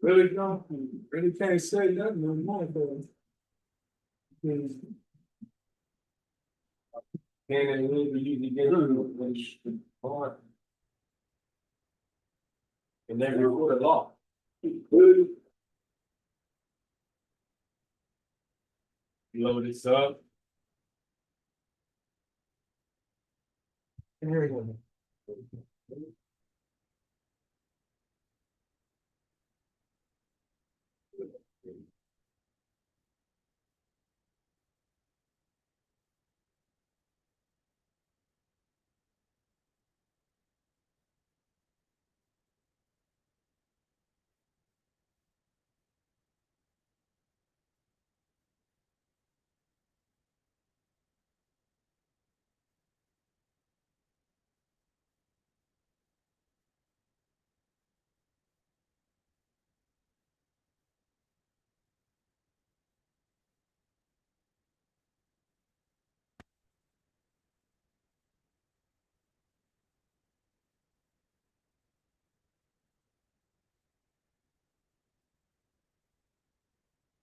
Really don't, really can't say nothing no more, but. And it will be usually get when it's hard. And then report a law. Load this up.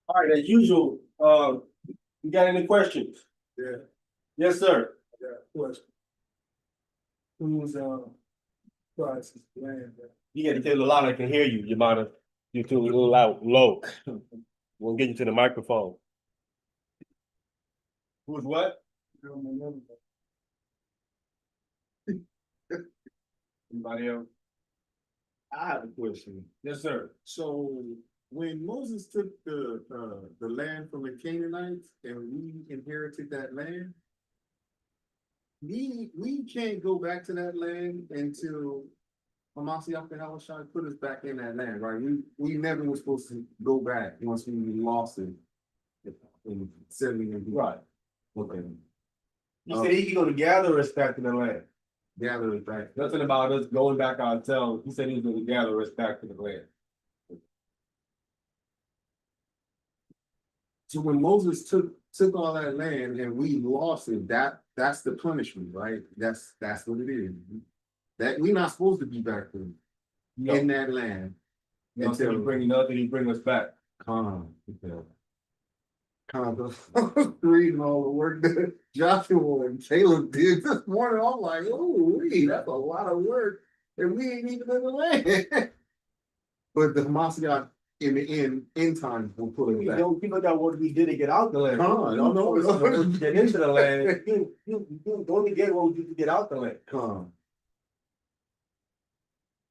All right, as usual, you got any questions? Yeah. Yes, sir. Yeah, question. Who's prices land? You gotta tell a lot I can hear you. You might have, you're too a little loud, low. We'll get you to the microphone. Who's what? Anybody else? I have a question. Yes, sir. So when Moses took the land from the Canaanites and we inherited that land, we can't go back to that land until Hamashiach and Yahushua put us back in that land, right? We never were supposed to go back once we lost it in 70 AD. Right. Okay. He said he's gonna gather us back to the land. Gather it back. Nothing about us going back ourselves. He said he was gonna gather us back to the land. So when Moses took all that land and we lost it, that's the punishment, right? That's what it is. That we're not supposed to be back there in that land. Until he bring nothing, he bring us back. Calm. Reading all the work that Joshua and Caleb did this morning, I'm like, oh, that's a lot of work, and we ain't even in the land. But the Hamashiach in the end times will put it back. People got what we did to get out the land. No. Get into the land. You only get what we did to get out the land.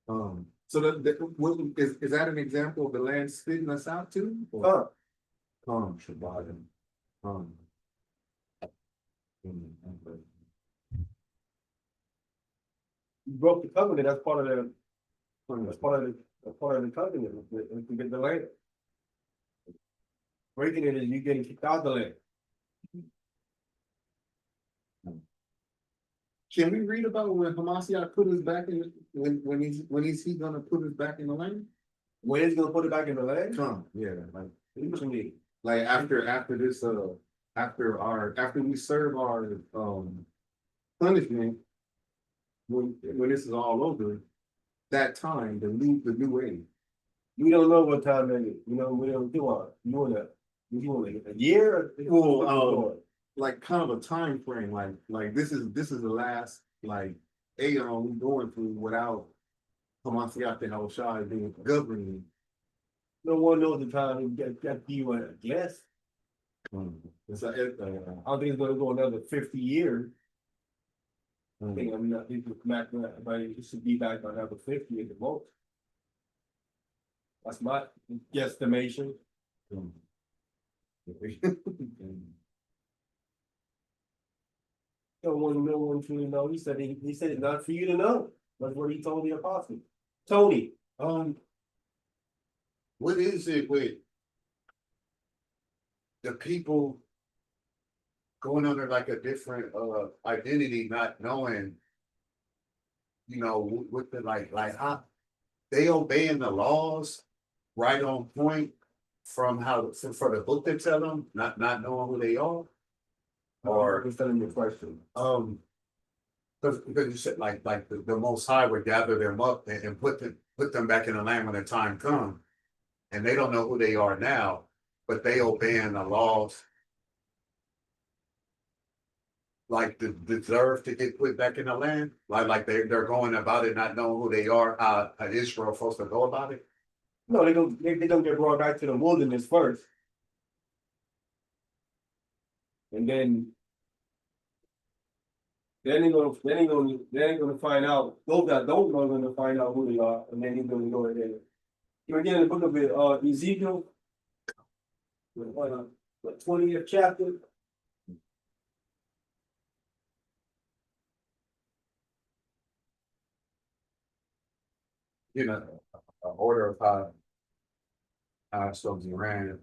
So is that an example of the land spitting us out too? Shabbat. You broke the covenant. That's part of the. That's part of the covenant. To get the land. Breaking it is you getting kicked out the land. Can we read about when Hamashiach put us back in when is he gonna put us back in the land? When is he gonna put it back in the land? Yeah, Like like after this after we serve our punishment, when this is all over, that time the new age. we don't know what time it is. You know, we don't do our doing that. We doing a year. Well, like kind of a time frame, like this is the last like aeon we going through without Hamashiach and Yahushua being governing. No one knows the time we got you a guess. I don't think it's gonna go another 50 years. I think I'm not thinking back, but it should be back on another 50 at the most. That's my guesstimation. No one truly know. He said it's not for you to know. That's what he told the apostle. Tony. What is it with the people going under like a different identity, not knowing, what the like how they obeying the laws right on point from how for the book they tell them, not knowing who they are? Or understanding your question. because you said like the Most High would gather them up and put them put them back in the land when their time comes. And they don't know who they are now, but they obeying the laws. Like deserve to get put back in the land, like they're going about it not knowing who they are. How Israel supposed to go about it? No, they gonna get brought back to the wilderness first. And then they gonna find out, those that don't know are gonna find out who they are, and then he's gonna go ahead. You're again in the book of Ezekiel, the 20th chapter. You know, an order of how it's supposed to be ran.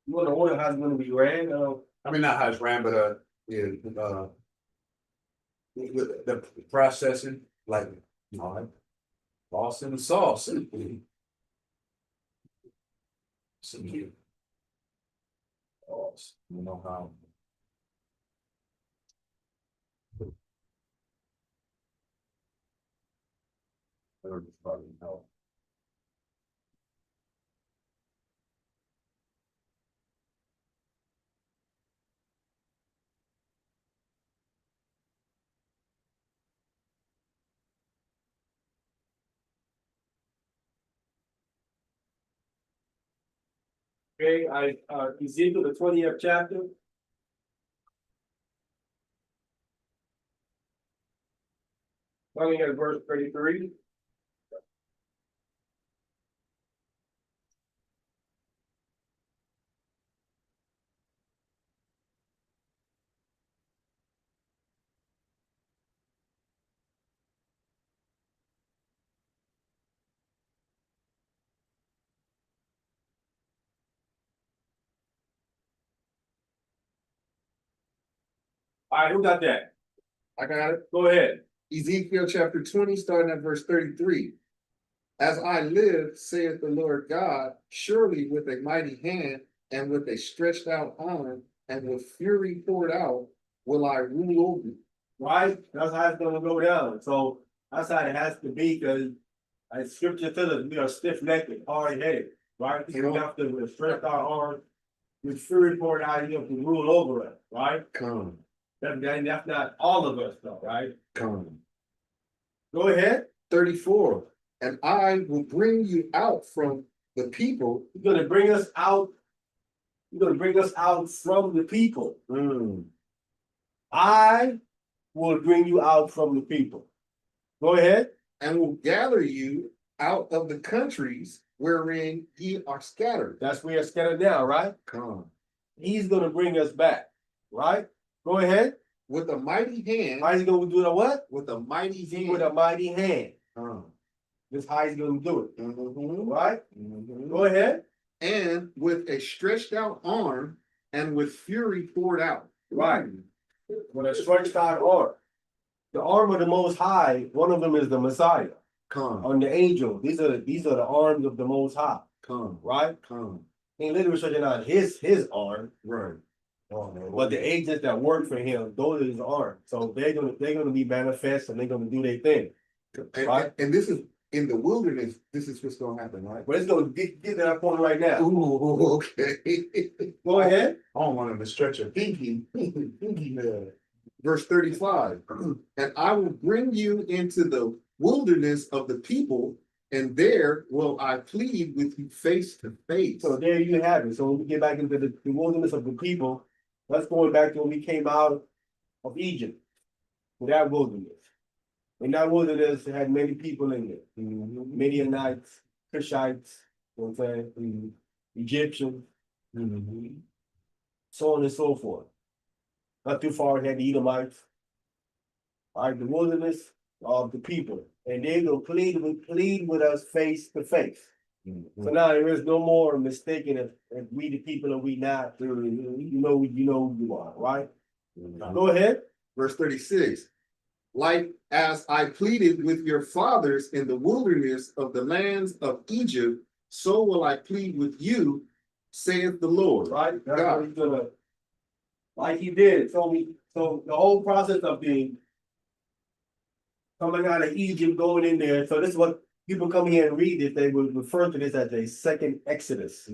You want to order how it's gonna be ran? I mean, not how it's ran, but yeah, with the processing, like, you know, like lost in the sauce. Some sauce, you know how. Everybody know. Okay, Ezekiel, the 20th chapter. Starting at verse 33. All right, who got that? I got it. Go ahead. Ezekiel chapter 20, starting at verse 33. As I live, saith the Lord God, surely with a mighty hand and with a stretched out arm and with fury poured out will I rule over you. Right? That's how it's gonna go down. So that's how it has to be, because as scripture tells us, we are stiff-necked, hard-headed, right? So we have to stretch our arms with fury poured out, you have to rule over us, right? Come, That's not all of us though, right? come. Go ahead. 34. And I will bring you out from the people. He's gonna bring us out. He's gonna bring us out from the people. I will bring you out from the people. Go ahead. And will gather you out of the countries wherein ye are scattered. That's where you're scattered now, right? Come. He's gonna bring us back, right? Go ahead. With a mighty hand. How's he gonna do the what? With a mighty hand. With a mighty hand. Come. This is how he's gonna do it. Right? Mm-hmm. Go ahead. And with a stretched out arm and with fury poured out. Right. With a stretched out arm. The arm of the Most High, one of them is the Messiah. Come. On the angel. These are the arms of the Most High. Come. Right? Come. Ain't literally stretching out his arm. Right. But the agents that work for him, those are his arms. So they're gonna be manifest and they're gonna do their thing. Right? And this is in the wilderness, this is what's gonna happen, right? But it's gonna get to that point right now. Ooh, okay. Go ahead. I don't want him to stretch a pinky. Verse 35. And I will bring you into the wilderness of the people, and there will I plead with you face to face. So there you have it. So when we get back into the wilderness of the people, let's go back to when we came out of Egypt, to that wilderness. And that wilderness had many people in it. Midianites, Cushites, you know what I'm saying? Egyptians, so on and so forth. Not too far, it had the Ephraimites. All right, the wilderness of the people. And they're gonna plead with us face to face. So now there is no more mistaking if we the people or we not. You know who you are, right? Go ahead. Verse 36. Like as I pleaded with your fathers in the wilderness of the lands of Egypt, so will I plead with you, saith the Lord. Right? That's what he's gonna, like he did. So the whole process of the coming out of Egypt, going in there. So this is what people come here and read this. They would refer to this as a second Exodus,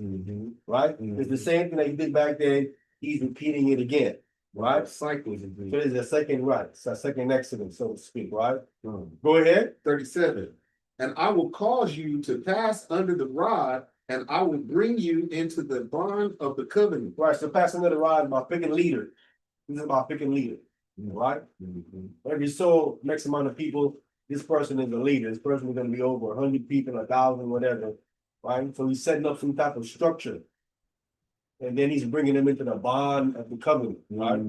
right? It's the same thing that he did back then. He's repeating it again, right? Cycles. So this is a second, right? It's a second Exodus, so to speak, right? Go ahead. 37. And I will cause you to pass under the rod, and I will bring you into the bond of the covenant. Right, so passing of the rod about picking leader. This is about picking leader, right? Every so next amount of people, this person is a leader. This person is going to be over 100 people, 1,000, whatever, right? So he's setting up some type of structure, and then he's bringing them into the bond of the covenant, right?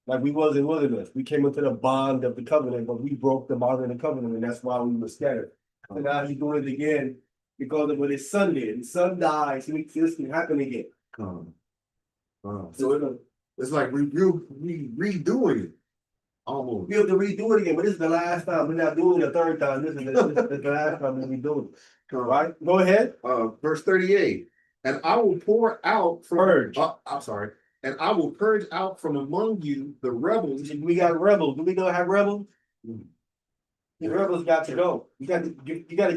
Like we was in wilderness, we came into the bond of the covenant, but we broke the bond of the covenant, and that's why we were scattered. And now he's doing it again because of what his son did. His son died, so this can happen again. So It's like redoing it. Almost. we have to redo it again, but this is the last time. We're not doing it a third time. This is the last time we'll be doing it. Right? Go ahead. Verse 38. And I will pour out from Purge. I'm sorry. And I will purge out from among you the rebels. We got rebels. Do we gonna have rebels? The rebels got to go. You got to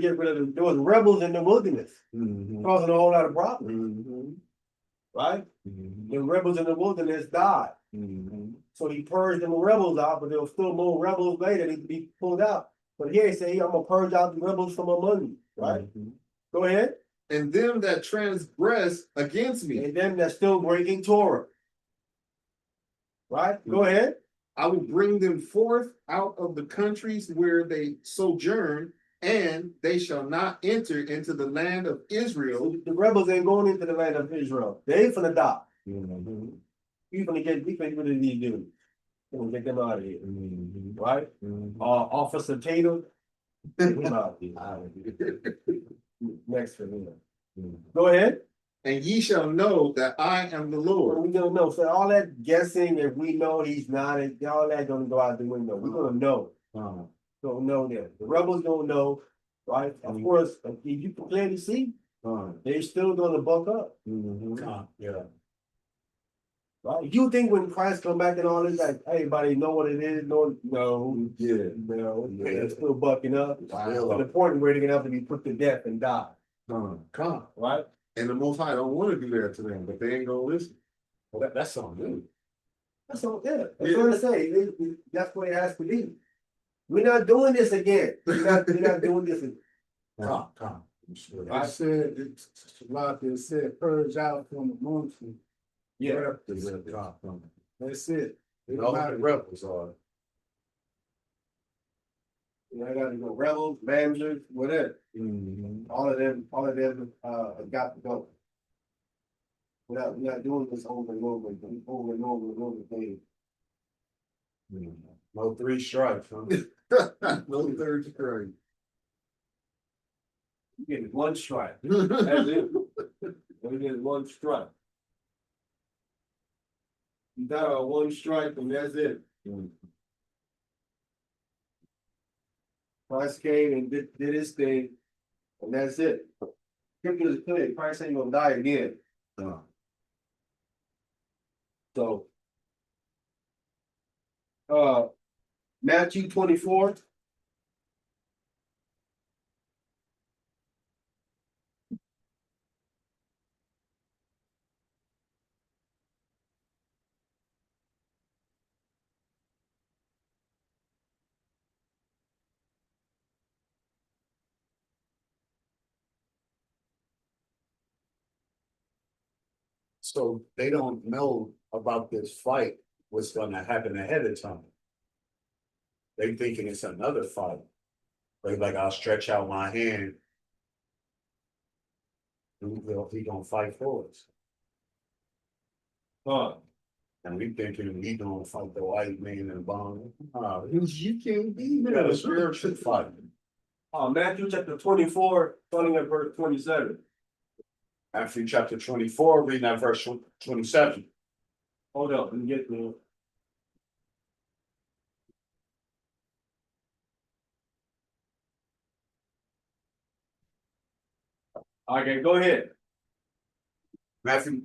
get rid of them. There was rebels in the wilderness, causing a whole lot of problems. Right? The rebels in the wilderness died. So he purged them rebels out, but there were still more rebels later that need to be pulled out. But here he say, I'm gonna purge out the rebels from among you. Right? Go ahead. And them that transgress against me. And them that still breaking Torah. Right? Go ahead. I will bring them forth out of the countries where they sojourn, and they shall not enter into the land of Israel. The rebels ain't going into the land of Israel. They ain't finna die. We finna what did he do? We're gonna get them out of here. Right? Officer Tatum. Him out here. Next for him. Go ahead. And ye shall know that I am the Lord. We gonna know. So all that guessing, if we know he's not, all that gonna go out the window. We're gonna know. Gonna know that. The rebels don't know, right? Of course, if you can clearly see, they're still gonna buck up. Yeah. Right? You think when Christ come back and all this, like everybody know what it is? No, they're still bucking up. To the point where they're gonna have to be put to death and die. Right? And the Most High don't want to do that to them, but they ain't gonna listen. Well, that's something new. That's all. Yeah, that's what I say. That's what it has to be. We're not doing this again. We're not doing this again. I said, it's a lot that said, purge out from amongst you. Yeah. That's it. It All matter. the rebels are. I gotta go rebels, managers, whatever. All of them got to go. We're not doing this over and over again. No 3 strikes, huh? No third strike. You get one strike. That's it. We get one strike. You got a one strike and that's it. Christ came and did his thing, and that's it. Scripture is clear. Christ ain't gonna die again. So, Matthew 24. So they don't know about this fight, what's gonna happen ahead of time. They thinking it's another fight. Like I'll stretch out my hand. He gonna fight for us. And we thinking he gonna fight the white man in the bomb. You can't be We got a spiritual fight. Matthew chapter 24, starting at verse 27. Matthew chapter 24, reading that verse 27. Hold up, let me get there. Okay, go ahead. Matthew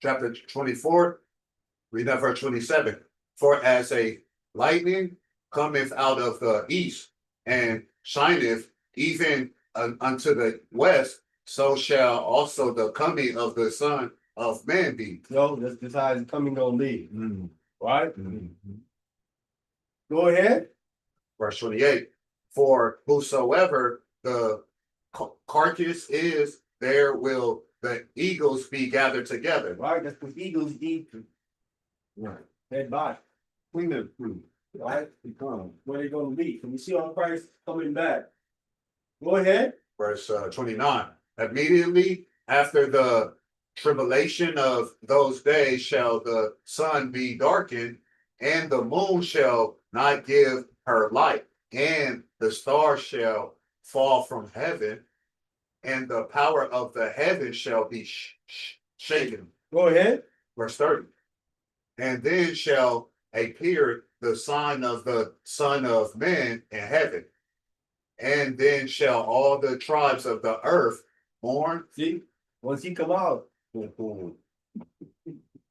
chapter 24, read that verse 27. For as a lightning cometh out of the east, and shineth even unto the west, so shall also the coming of the Son of Man be. No, that's how it's coming gonna be, Mm. right? Mhm. Go ahead. Verse 28. For whosoever the carcass is, there will the eagles be gathered together. Right, that's what eagles eat. Right. That body, Clean that fruit. right? Become. Where they gonna be? Can you see on Christ coming back? Go ahead. Verse 29. Immediately after the tribulation of those days shall the sun be darkened, and the moon shall not give her light, and the stars shall fall from heaven, and the power of the heaven shall be shaken. Go ahead. Verse 30. And then shall appear the sign of the Son of Man in heaven. And then shall all the tribes of the earth mourn. See, once he come out,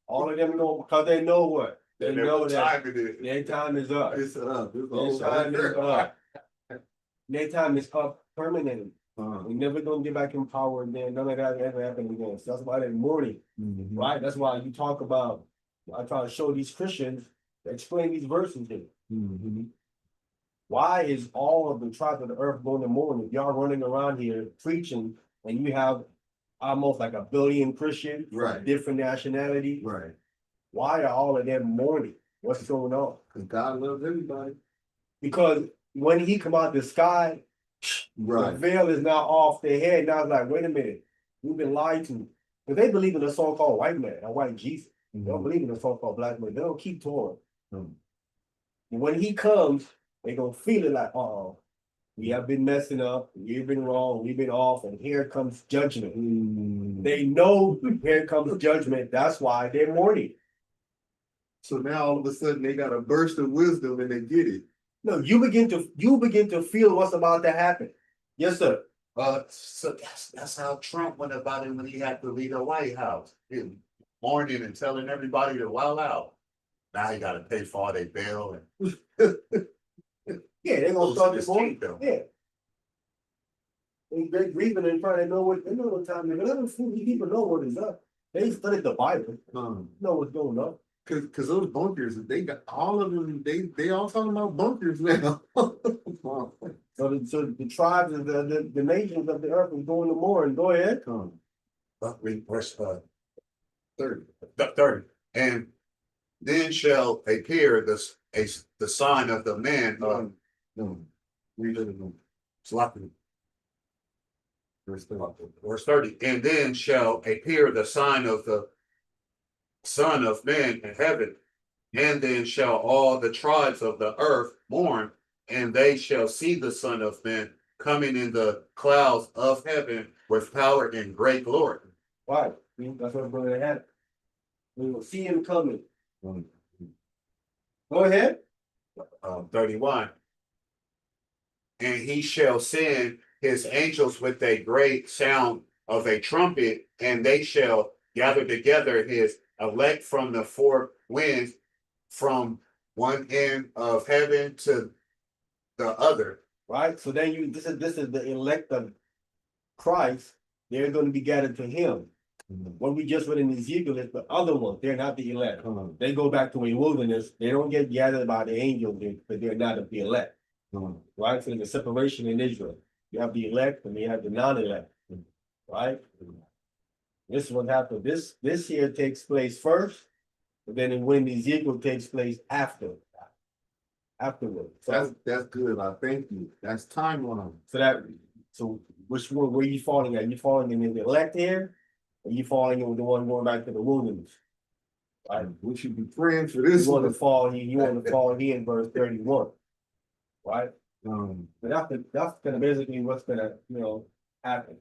all of them know because they know what they know that time it is. their time is up. It's up. It's Their time is up. Their time is up permanently. We're never gonna get back in power again. None of that ever happened again. So that's why they're mourning, right? That's why you talk about. I try to show these Christians, explain these verses here. Why is all of the tribes of the earth going to mourn if y'all running around here preaching and you have almost like 1 billion Christians, Right. different nationalities? Right. Why are all of them mourning? What's going on? Because God loves everybody. Because when he come out the sky, the veil is now off their head. Now it's like, wait a minute, we've been lied to. Because they believe in a so-called white man, a white Jesus. They don't believe in a so-called black man. They don't keep Torah. And when he comes, they gonna feel it like, oh, we have been messing up, we've been wrong, we've been off, and here comes judgment. They know here comes judgment. That's why they're mourning. So now all of a sudden they got a burst of wisdom and they get it. No, you begin to feel what's about to happen. Yes, sir. So that's how Trump went about it when he had to leave the White House. He mourning and telling everybody to wild out. Now he got to pay for all their bail and Yeah, they're gonna start this to mourn. kingdom. Yeah. They're grieving and trying to know what time. Let them fool people know what is up. They studied the Bible, know what's going on. Cause those bunkers, they got all of them. They all talking about bunkers now. So the tribes and the nations of the earth is going to mourn. Go ahead. Read verse 30. 30. And then shall appear the sign of the man of Read it again. Sloppy. Verse 30. Verse 30. And then shall appear the sign of the Son of Man in heaven. And then shall all the tribes of the earth mourn, and they shall see the Son of Man coming in the clouds of heaven with power and great glory. Right. That's what's going to happen. We will see him coming. Go ahead. 31. And he shall send his angels with a great sound of a trumpet, and they shall gather together his elect from the four winds, from one end of heaven to the other. Right. So then this is the elect of Christ. They're going to be gathered to him. What we just read in Ezekiel is the other ones. They're not the elect. They go back to a wilderness. They don't get gathered by the angels, but they're not of the elect. Right? So there's a separation in Israel. You have the elect and you have the non-elect. Right? This is what happened. This here takes place first, but then when Ezekiel takes place afterward. So That's good. I thank you. That's timeline. So which one where you falling at? You falling in the elect here, or you falling in the one going back to the wilderness? Right? We should be praying for this You want one. to fall here, you want to fall here in verse 31. Right? But that's gonna basically what's gonna, happen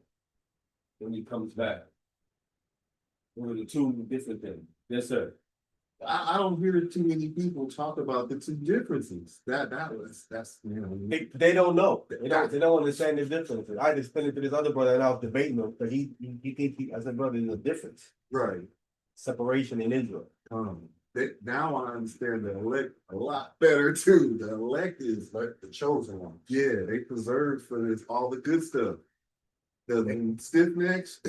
when he comes back. One of the two different things. Yes, sir. I don't hear too many people talk about the two differences. That's They don't know. They don't understand the differences. I just explained it to this other brother and I was debating him, but he thinks I said, brother, there's a difference. right. Separation in Israel. now I understand the elect a lot better too. The elect is Like the chosen ones. yeah, they preserved for this all the good stuff. The stiff necks.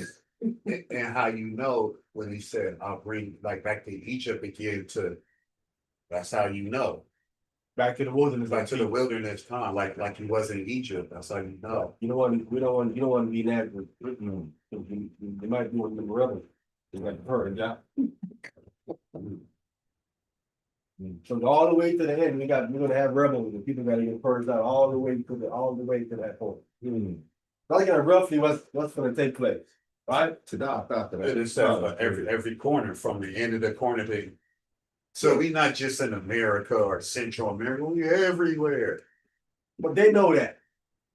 And how you know when he said, I'll bring like back to Egypt again that's how you know. Back to the wilderness. Back to the wilderness time, like he was in Egypt. That's how you know. You don't want, you don't want to be that with Britain. They might be one of them rebels. They got heard, yeah. So all the way to the end, we're gonna have rebels and people gotta get purged out all the way to that point. Like roughly what's gonna take place, right? To that, after that. It is every corner from the end of the corner to. So we not just in America or Central America, we everywhere. But they know that.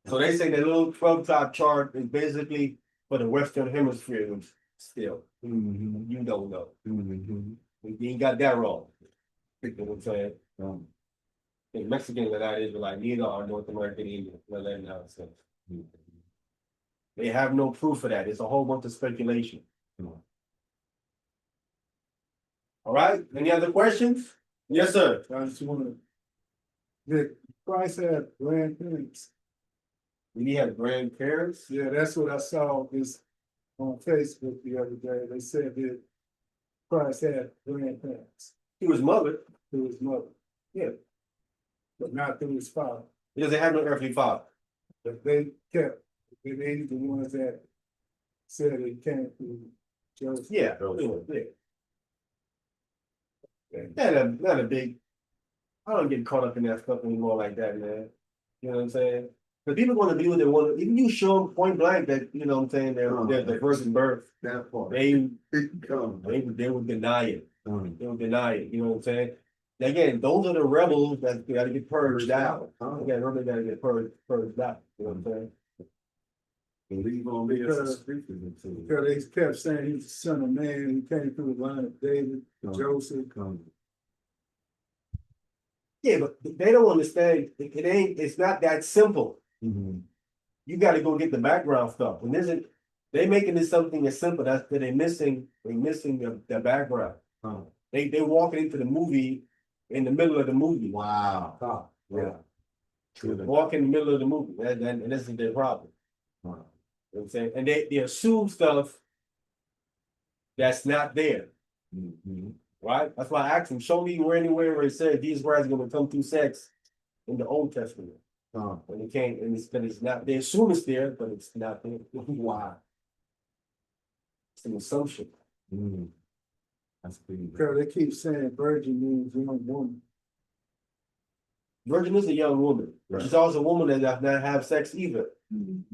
So they say that little 12 top chart is basically for the Western Hemisphere still. You don't know. You ain't got that wrong. You know what I'm saying? The Mexicans are not Israelite, neither are North American Indians. Well, that nonsense. They have no proof of that. It's a whole bunch of speculation. All right. Any other questions? Yes, sir. I just wanna. Did Christ have grandparents? We have grandparents. Yeah, that's what I saw this on Facebook the other day. They said that Christ had grandparents He was mother. through his mother. Yeah. But not through his father. He doesn't have no earthly father. But they the ones that said it came through Joseph. Yeah. Not a big. I don't get caught up in that stuff anymore like that, man. You know what I'm saying? But people want to do what they want. Even you show them point blank that you know what I'm saying they're the virgin birth. That part. They would deny it. They would deny it. You know what I'm saying? Again, those are the rebels that got to get purged out. Again, really got to get purged out. You know what I'm saying? Believe on me, Because they kept saying he's the son of man, he came through the line of David, Joseph. Yeah, but they don't understand. It's not that simple. You got to go get the background stuff. And they making this something as simple that they're missing the background. They walking into the movie in the middle of the movie. Wow. Yeah. Walk in the middle of the movie. And this is their problem. You know what I'm saying? And they assume stuff that's not there. Right? That's why I asked him, show me anywhere where it said these guys are gonna come through sex in the Old Testament. When it came, and it's not, they assume it's there, but it's not there. Why? It's an assumption. That's pretty. Because they keep saying virgin means young woman. Virgin is a young woman. Right. She's also a woman that does not have sex either. An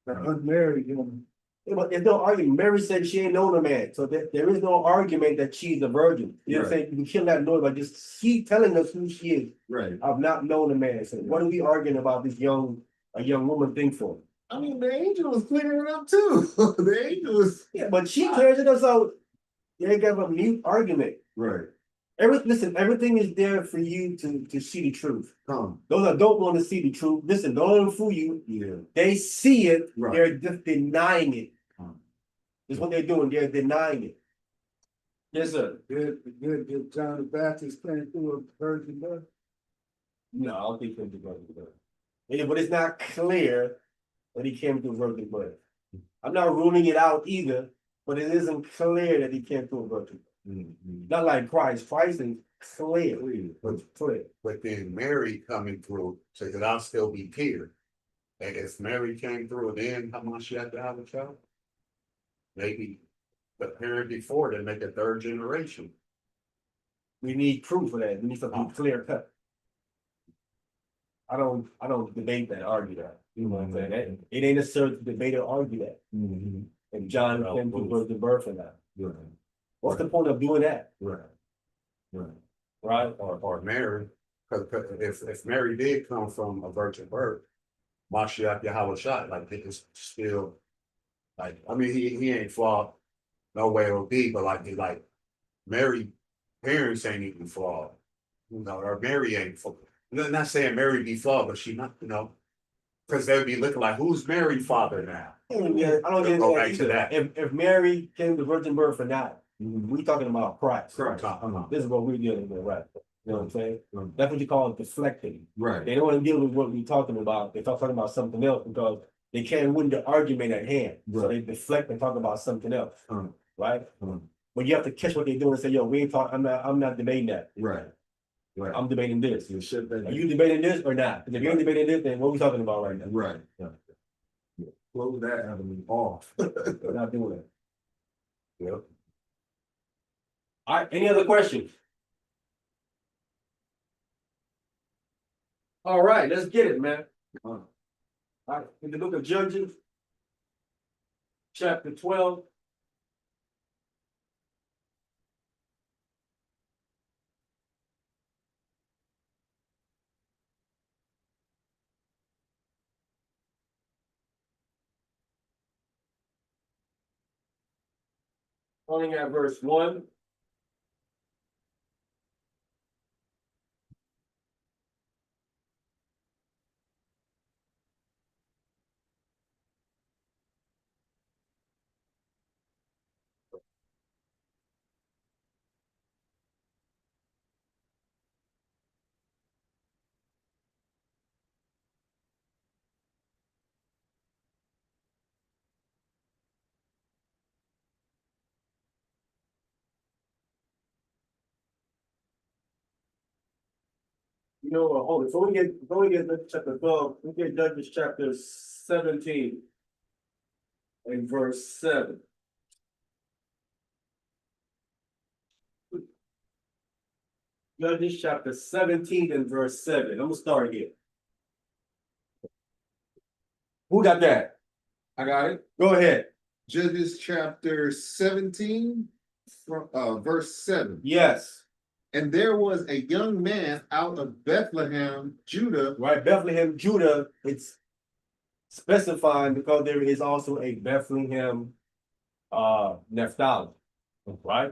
unmarried woman. But there's no argument. Mary said she ain't known a man. So there is no argument that she's a virgin. You know what I'm saying? We kill that noise by just she telling us who she is. Right. I've not known a man. So what are we arguing about this young woman thing for? I mean, the angel was clearing it up too. The angel was. Yeah, but she clears it up so they got a mute argument. Right. Everything is there for you to see the truth. Come. Those that don't want to see the truth, listen, don't let them fool you. Yeah. They see it, Right. they're just denying it. That's what they're doing, they're denying it. Yes, sir. Did John the Baptist came through a virgin birth? No, I don't think he's virgin birth. Yeah, but it's not clear that he came through virgin birth. I'm not ruling it out either, but it isn't clear that he came through a virgin birth. Not like Christ. Christ is clear. But then Mary coming through, so that I'll still be here. And if Mary came through, then how much she had to have a child? Maybe the parent before they make a third generation. We need proof of that. We need something clear cut. I don't debate that, argue that. You know what I'm saying? It ain't necessarily to debate or argue that. And John came through virgin birth or not. What's the point of doing that? Right? Or Mary, because if Mary did come from a virgin birth, Mashiach Yahweh shot, like it is still like, I mean, he ain't flawed, no way it'll be, but like Mary parents ain't even flawed, you know, or Mary ain't flawed. I'm not saying Mary be flawed, but she not, you know, because they would be looking like, who's Mary's father now? Yeah, I don't get Go back to that. If Mary came to virgin birth or not, We talking about Christ. Correct. This is what we're dealing with, right? You know what I'm saying? Mhm. That's what you call deflecting. Right. They don't want to deal with what we're talking about. They're talking about something else because they can't win the argument at hand. So they deflect and talk about something else. Right? But you have to catch what they're doing and say, yo, we ain't talking, I'm not debating that. Right. Right. I'm debating this. You should be. Are you debating this or not? Because if you ain't debating this, then what are we talking about right now? Right. Yeah. Close that avenue off. We're not doing it. Yep. All right, any other questions? All right, let's get it, man. All right, in the book of Judges, chapter 12. Starting at verse 1. You know, hold it. So we get chapter 12, we get Judges chapter 17 and verse 7. Judges chapter 17 and verse 7. I'm gonna start here. Who got that? I got it. Go ahead. Judges chapter 17, from verse 7. Yes. And there was a young man out of Bethlehem, Judah. Right, Bethlehem, Judah, it's specifying because there is also a Bethlehem, Naphtali, right?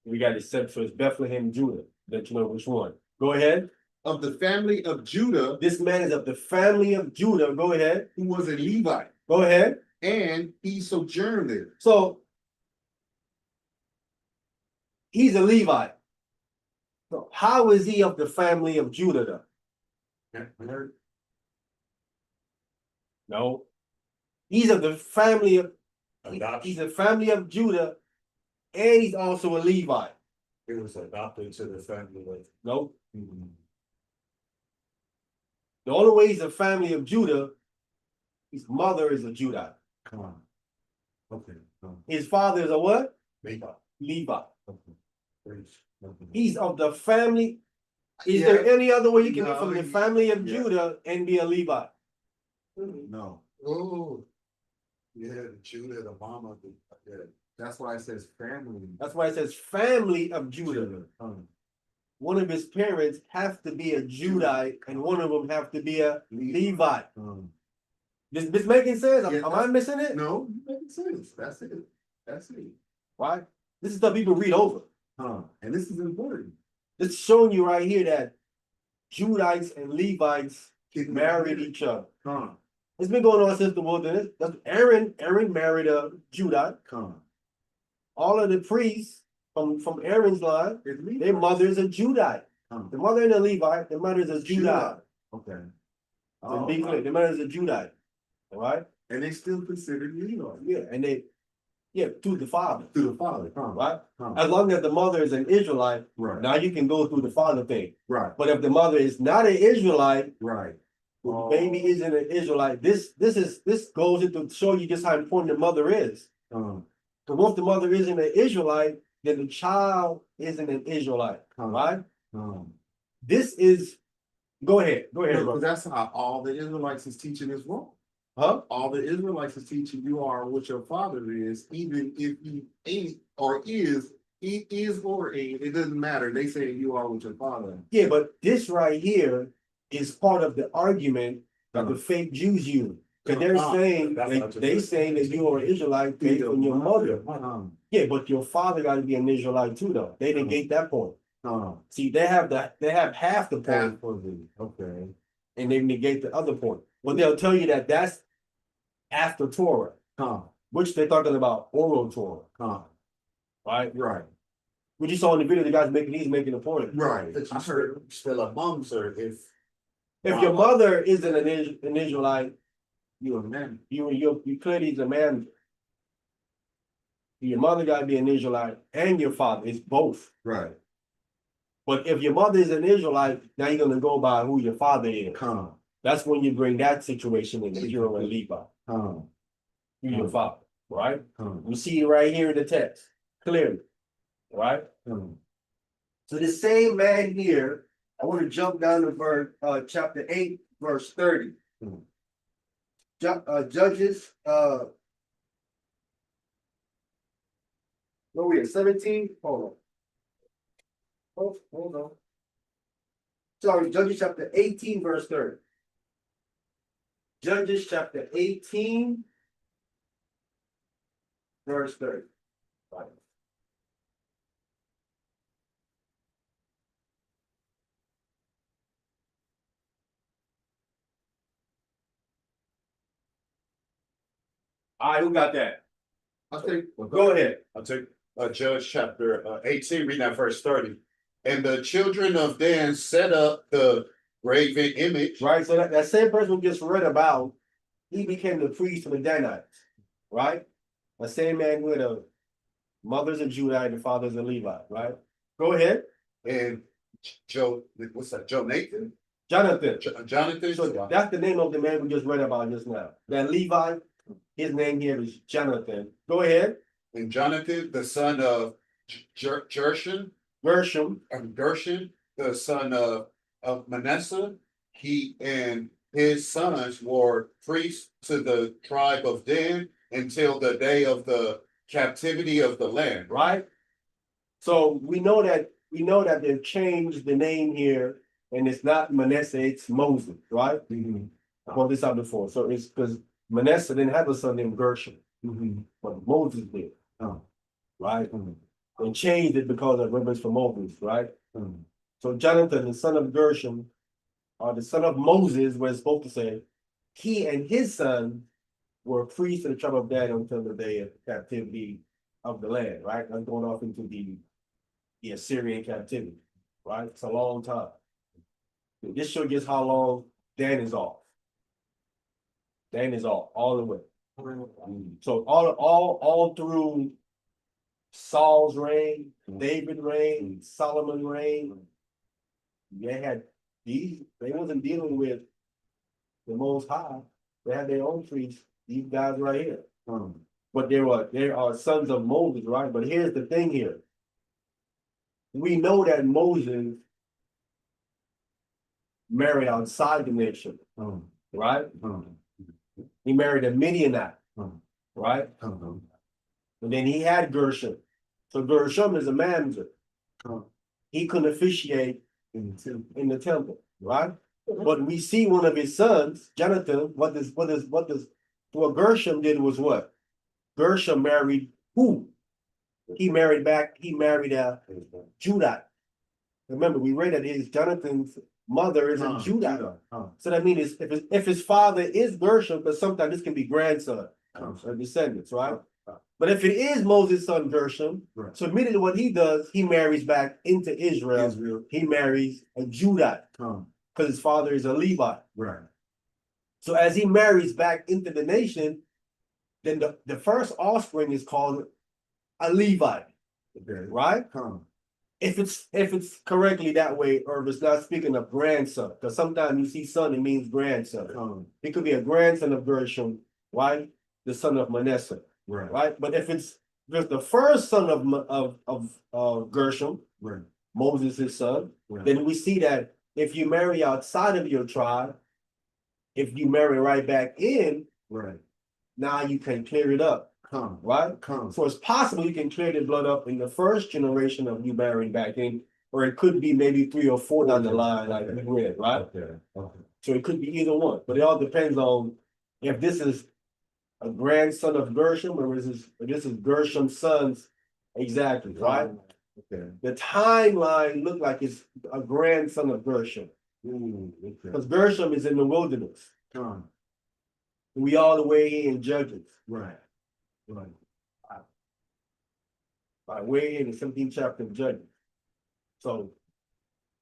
We got it set, so it's Bethlehem, Judah, let you know which one. Go ahead. Of the family of Judah, This man is of the family of Judah. Go ahead. who was a Levite, Go ahead. and he sojourned there. So he's a Levite. So how is he of the family of Judah though? No. He's of the family of Adoption. he's a family of Judah, and he's also a Levite. He was adopted to the family of. No. The only way he's a family of Judah, his mother is a Judite. Come on. Okay. His father is a what? Levi. Levi. Praise. He's of the family. Is Yeah. there any other way you can be No, from the family of yeah. Judah and be a Levite? No. Oh. Yeah, the Judah, the mama, yeah. That's why it says family. That's why it says family of Judah. One of his parents have to be a Judite, and one of them have to be a Levite. This making sense? Yeah, Am I missing it? No, makes sense. That's it. That's it. Why? This is stuff people read over. And this is important. It's showing you right here that Judites and Levites married each other. It's been going on since the wilderness. That's Aaron married a Judite. All of the priests from Aaron's line, their mother is a Judite. The mother and a Levite, the mother is a Judite. Okay. So be clear, the mother is a Judite. All right? And they still considered Levi. Yeah, and through the father. To the father. Right? As long as the mother is an Israelite, Right. now you can go through the father thing. Right. But if the mother is not an Israelite, Right. the baby isn't an Israelite, this goes into show you just how important the mother is. Because once the mother isn't an Israelite, then the child isn't an Israelite. Right? This is go ahead, Because bro. that's how all the Israelites is teaching is wrong. Huh? All the Israelites is teaching you are what your father is, even if he ain't or is, he is or ain't, it doesn't matter. They say you are what your father is. Yeah, but this right here is part of the argument that the fake Jews use. Because they're saying they saying that you are an Israelite based on your mother. Yeah, but your father got to be an Israelite too, though. They negate that point. See, they have half the point, Okay. and they negate the other point. But they'll tell you that that's after Torah, which they're talking about oral Torah. right? Right. What you saw in the video, the guy's he's making a point. Right. That I you heard. still amongst her If your mother isn't an Israelite, You a man. you clearly is a man. Your mother got to be an Israelite and your father. It's both. Right. But if your mother is an Israelite, now you're going to go by who your father is. Come. That's when you bring that situation in. You're a Levi. Come. You're your father, right? Come. We see it right here in the text, clearly, right? Come. So the same man here, I want to jump down to verse, chapter 8, verse 30. Judges, where we at? 17? Hold on. Hold on. Sorry, Judges chapter 18, verse 30. Judges chapter 18, verse 30. Right. All right, who got that? I think. Go ahead. I'll take Judge chapter 18, reading that verse 30. And the children of Dan set up the graven image. Right, so that same person we just read about, he became the priest of the Danites, right? The same man with a mother's a Judite and father's a Levite, right? Go ahead. And Joe, what's that? Joe Nathan? Jonathan. Jonathan? So that's the name of the man we just read about just now. That Levi, his name here is Jonathan. Go ahead. And Jonathan, the son of Gershon, Gershom. the son of Manasseh, he and his sons were priests to the tribe of Dan until the day of the captivity of the land. Right? So we know that they've changed the name here, and it's not Manasseh, it's Moses, right? I brought this out before. So it's because Manasseh didn't have a son named Gershom, but Moses did. Right? And changed it because of reverence for Moses, right? So Jonathan, the son of Gershom, or the son of Moses, was supposed to say, he and his son were priests of the tribe of Dan until the day of captivity of the land, right? I'm going off into the Assyrian captivity, right? It's a long time. This shows just how long Dan is off. Dan is off all the way. So all through Saul's reign, David's reign, Solomon's reign, they wasn't dealing with the Most High. They had their own priests, these guys right here. But they are sons of Moses, right? But here's the thing here. We know that Moses married outside the nation, right? He married a Midianite, right? And then he had Gershom. So Gershom is a manager. He couldn't officiate in the temple, right? But we see one of his sons, Jonathan, what Gershom did was what? Gershom married who? He married Judah. Remember, we read that Jonathan's mother is a Judah. So that means if his father is Gershom, but sometimes this can be grandson or descendants, right? But if it is Moses' son Gershom, so immediately what he does, he marries back into Israel. He marries a Judah because his father is a Levite. Right. So as he marries back into the nation, then the first offspring is called a Levite, right? If it's correctly that way, or if it's not speaking of grandson, because sometimes you see son, it means grandson. It could be a grandson of Gershom, right? The son of Manasseh, right? But if it's the first son of Gershom, Moses' his son, then we see that if you marry outside of your tribe, if you marry right back in, now you can clear it up. Right? So it's possible you can clear the blood up in the first generation of you marrying back in, or it could be maybe 3 or 4 down the line, like we read, right? So it could be either one, but it all depends on if this is a grandson of Gershom or this is Gershom's sons exactly, right? The timeline looked like it's a grandson of Gershom. Because Gershom is in the wilderness. We all the way in Judges. We're in the 17th chapter of Judges. So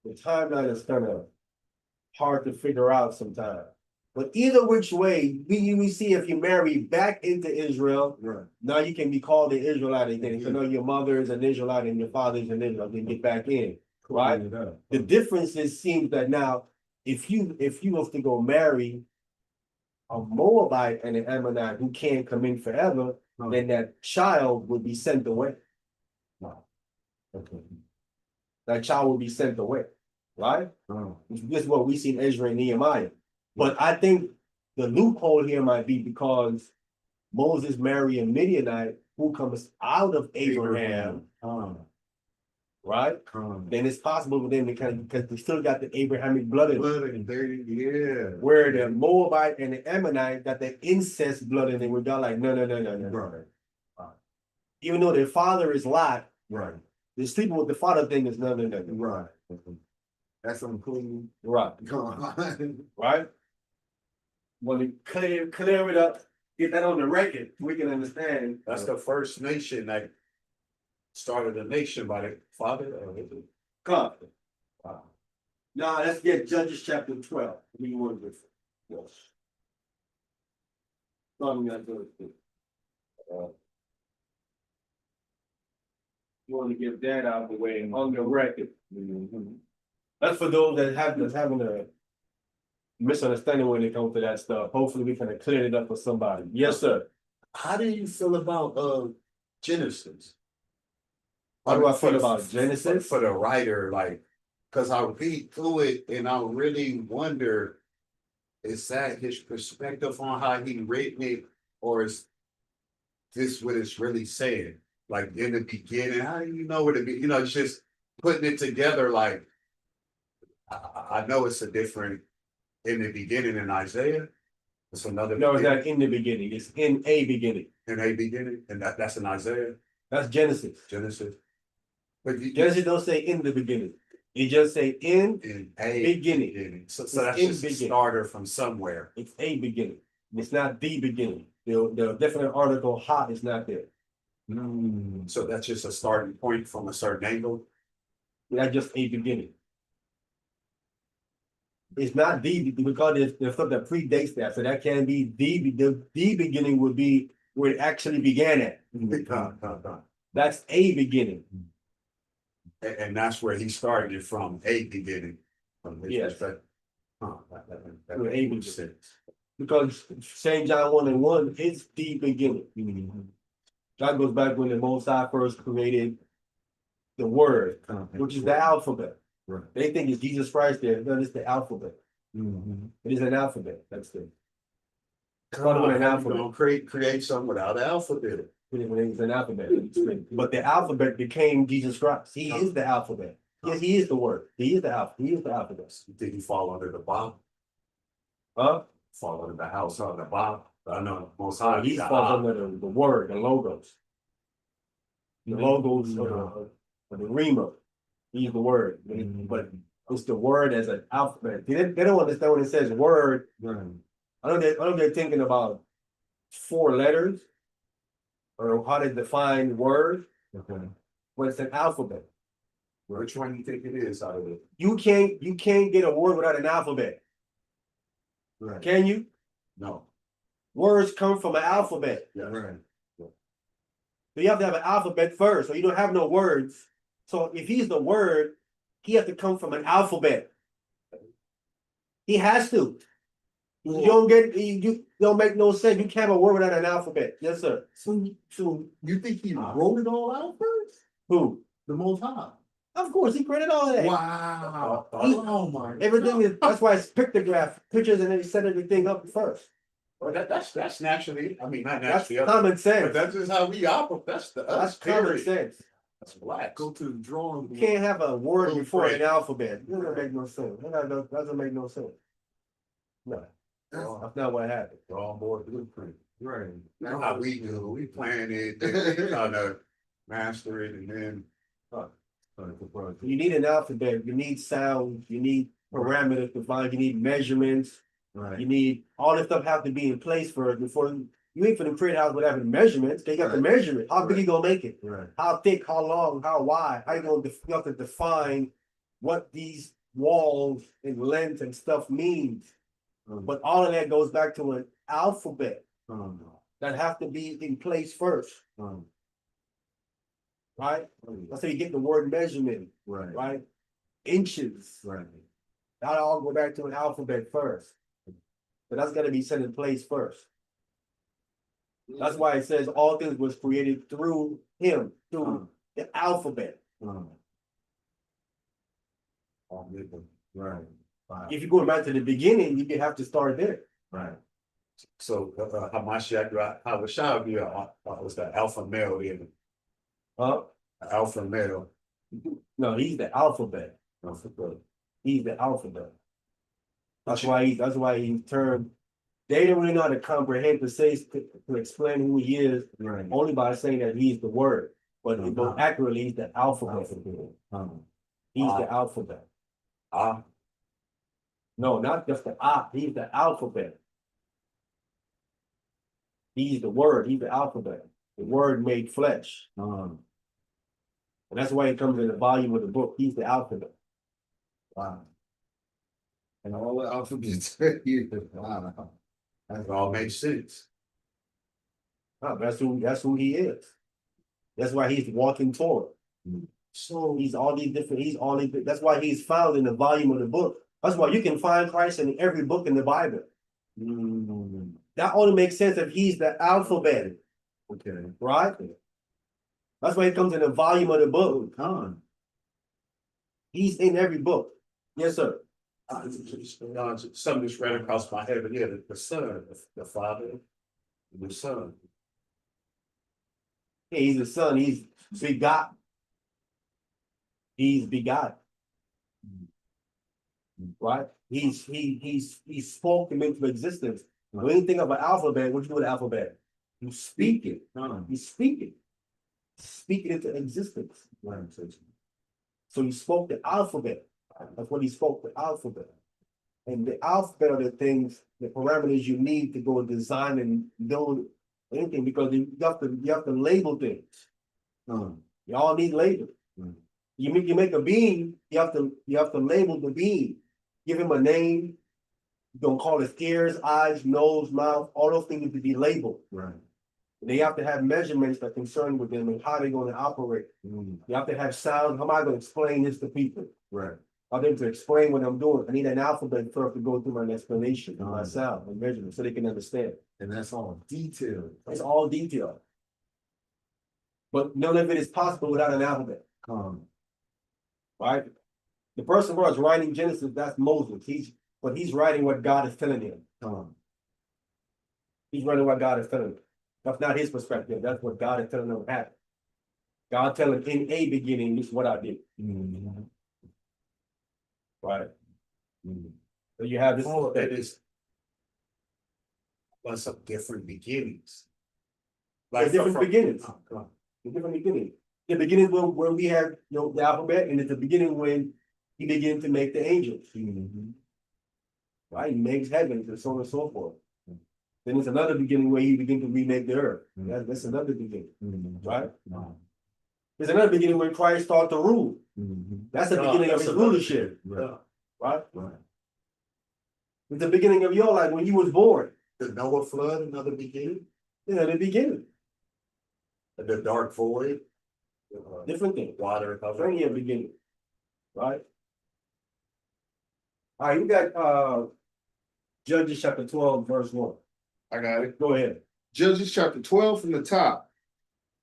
the timeline is kind of hard to figure out sometimes. But either which way, we see if you marry back into Israel, Right. now you can be called an Israelite again. So now your mother is an Israelite and your father is an Israelite, then get back in. Right? The difference is seems that now if you was to go marry a Moabite and an Ammonite who can't come in forever, then that child would be sent away. Okay. That child will be sent away, right? This is what we see in Ezra and Nehemiah. But I think the loophole here might be because Moses married a Midianite who comes out of Abraham, right? Then it's possible for them to kind of, because they still got the Abrahamic blood in them. Yeah. Where the Moabite and the Ammonite got the incest blood in them, where they're like, no. Right. Even though their father is Lot, Right. the sleeping with the father thing is no. Right. That's unclean. Right. Come on. Right? Want to clear it up, get that on the record, we can understand. That's the first nation that started a nation by the father. God. Now let's get Judges chapter 12. We want to yes. Starting at verse 2. You want to get that out of the way on the record. That's for those that's having a misunderstanding when it comes to that stuff. Hopefully we can clear it up for somebody. Yes, sir. How do you feel about Genesis? How do I feel about Genesis? For the writer, like, because I read through it and I really wonder, is that his perspective on how he written it, or is this what it's really saying? Like in the beginning, how do you know what it be? You know, it's just putting it together. Like, I know it's a different in the beginning in Isaiah. It's another. No, it's not in the beginning. It's in a beginning. In a beginning, and that's in Isaiah. That's Genesis. Genesis. But Genesis don't say in the beginning. It just say in a beginning. So that's just a starter from somewhere. It's a beginning. It's not the beginning. The definite article hot is not there. So that's just a starting point from a certain angle. That's just a beginning. It's not the because there's stuff that predates that, so that can be the beginning would be where it actually began at. That's a beginning. And that's where he started it from, a beginning. From his Yes. perspective. That With a makes sense. Because St. John 1:1 is the beginning. That goes back when the Most High first created the word, which is the alphabet. Right. They think it's Jesus Christ there. No, it's the alphabet. It is an alphabet. That's the An alphabet. Create something without alphabet. it's an alphabet. But the alphabet became Jesus Christ. He is the alphabet. Yes, he is the word. He is the alphabet. He is the alphabet. Did he fall under the bomb? Huh? Fall under the house on the bomb? I know Most High. He falls under the word, the logos. The logos of the Rima. He's the word. But it's the word as an alphabet. They don't understand when it says word. I know they're thinking about 4 letters or how to define word. But it's an alphabet. Which one do you think it is out of it? You can't get a word without an alphabet. Right. Can you? No. Words come from an alphabet. Yeah. Right. So you have to have an alphabet first, or you don't have no words. So if he's the word, he has to come from an alphabet. He has to. You don't make no sense. You can't have a word without an alphabet. Yes, sir. So you think he wrote it all out first? Who? The Most High. Of course, he created all of that. Wow. He- Oh my. Everything is. That's why it's pictograph, pictures, and then he set everything up first. Well, that's naturally. I mean, not That's naturally. common But sense. that's just how we operate. That's That's common sense. That's black. Go to the drawing You board. can't have a word Oh, before right. an alphabet. It doesn't make no sense. That doesn't make no sense. No, that's not what happened. Drawing board blueprint. Right. That's how we do. We plan it, then we try to master it, and then. You need an alphabet. You need sounds. You need parameters to find. You need measurements. Right. You need all this stuff have to be in place first before You ain't finna create a house without having measurements. They got to measure it. How big you gonna make it? Right. How thick, how long, how wide? How you gonna you have to define what these walls and length and stuff means. But all of that goes back to an alphabet that have to be in place first, right? That's how you get the word measurement, right? Inches, that all go back to an alphabet first. But that's got to be set in place first. That's why it says all things was created through him, through the alphabet. Right. If you go back to the beginning, you have to start there. Right. So, Hamashiach, Hawashah, was the alpha male in Huh? alpha male. No, he's the alphabet. He's the alphabet. That's why he's termed. They don't really know how to comprehend to explain who he is, only by saying that he's the word. But accurately, he's the alphabet. He's the alphabet. No, not just the he's the alphabet. He's the word, he's the alphabet. The word made flesh. And that's why it comes in the volume of the book. He's the alphabet. Wow. And all the alphabets. Wow. That all makes sense. That's who he is. That's why he's walking Torah. So he's all these, that's why he's found in the volume of the book. That's why you can find Christ in every book in the Bible. That only makes sense if he's the alphabet. Okay. Right? That's why he comes in the volume of the book. He's in every book. Yes, sir. Something just ran across my head, but yeah, the son, the father, the son. Yeah, he's the son, he's begotten. He's begotten. Right? He spoke him into existence. When you think of an alphabet, what you do with the alphabet? You speak it. You speak it. Speak it into existence. So he spoke the alphabet. That's what he spoke, the alphabet. And the alphabet are the things, the parameters you need to go design and build anything, because you have to label things. You all need labels. You make a being, you have to label the being. Give him a name. You're gonna call his ears, eyes, nose, mouth, all those things need to be labeled. They have to have measurements that concern with them and how they're going to operate. You have to have sound. How am I going to explain this to people? I them to explain what I'm doing. I need an alphabet first to go through my explanation, my sound and measurement, so they can understand. And that's all detailed. It's all detailed. But none of it is possible without an alphabet. Right? The person who is writing Genesis, that's Moses. He's writing what God is telling him. He's writing what God is telling him. That's not his perspective. That's what God is telling him happened. God telling him in a beginning, this is what I did. Right. So you have this. It is bunch of different beginnings. Like different beginnings. The different beginnings. The beginning when we have the alphabet, and it's the beginning when he began to make the angels. Right? He makes heavens and so on and so forth. Then there's another beginning where he begins to remake the earth. That's another beginning. Right? There's another beginning when Christ started to rule. That's the beginning of his rulership. Right? It's the beginning of your life when you was born. The Noah flood, another beginning. Yeah, the beginning. The dark void. Different thing. Water. Plenty of beginning. Right? All right, we got Judges chapter 12, verse 1. I got it. Go ahead. Judges chapter 12 from the top.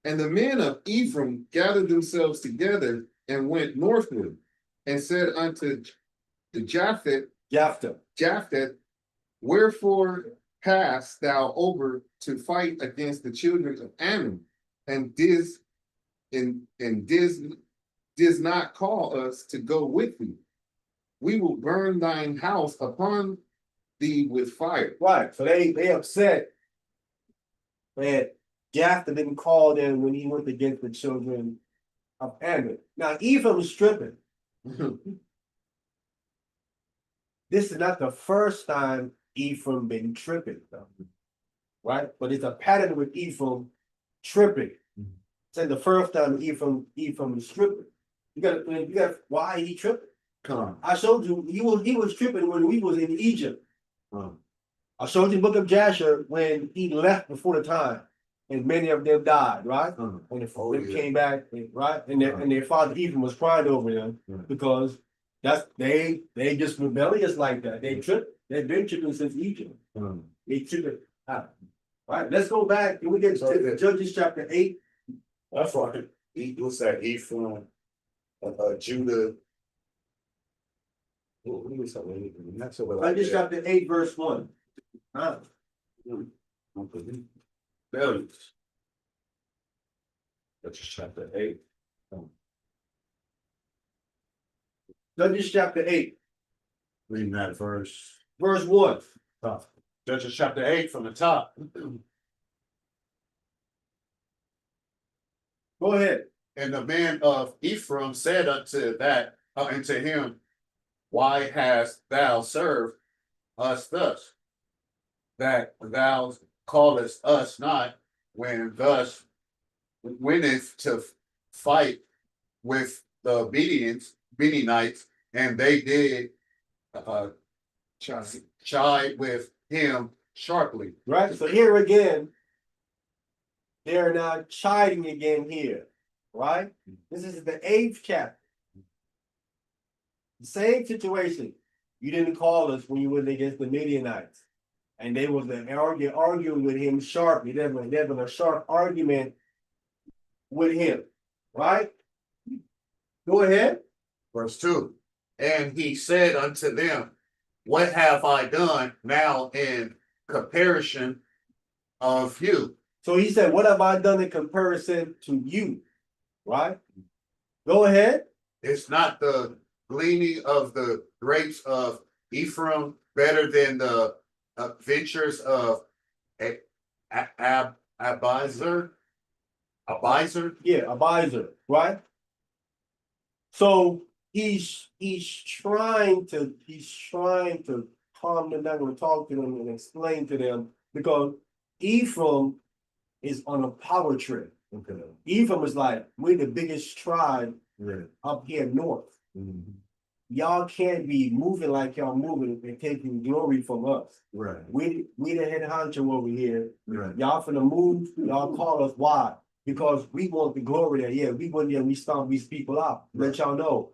And the men of Ephraim gathered themselves together and went northward, and said unto the Japheth, wherefore hast thou over to fight against the children of Ammon, and didst not call us to go with thee? We will burn thine house upon thee with fire. Right. So they upset that Japheth didn't call them when he went against the children of Ammon. Now Ephraim is stripping. This is not the first time Ephraim been tripping, though. right? But it's a pattern with Ephraim tripping. Say the first time Ephraim is tripping. You got why he tripping? Come on. I showed you he was tripping when we was in Egypt. Um, I showed you the book of Jasher when he left before the time, and many of them died, right? And they came back, right? And their father Ephraim was crying over them because they just rebellious like that. They tripped. They've been tripping since Egypt. They tripping out. Right. Let's go back and we get to Judges chapter 8. That's right. What's that? Ephraim, Judah. What was that? That's over like Judges chapter 8, verse 1. Rebellions. Judges chapter 8. Judges chapter 8, Reading that verse. verse 1. Judges chapter 8 from the top. Go ahead. And the man of Ephraim said unto him, why hast thou served us thus, that thou callest us not when thus winneth to fight with the Midianites, and they did chide with him sharply. Right. So here again, they're not chiding again here. Right? This is the 8th chapter. The same situation. You didn't call us when you went against the Midianites. And they was arguing with him sharply. They're having a sharp argument with him. Right? Go ahead. Verse 2. And he said unto them, what have I done now in comparison of you? So he said, what have I done in comparison to you? Right? Go ahead. It's not the gleaning of the grapes of Ephraim better than the ventures of Abiezer? Yeah, Abiezer, right? So he's trying to calm them down and talk to them and explain to them because Ephraim is on a power trip. Okay. Ephraim is like, we're the biggest tribe up here north. Y'all can't be moving like y'all moving and taking glory from us. Right. We the head honcho over here. Right. Y'all finna move, y'all call us why? Because we want the glory there. Yeah, we went there, we stomp these people out. Let y'all know.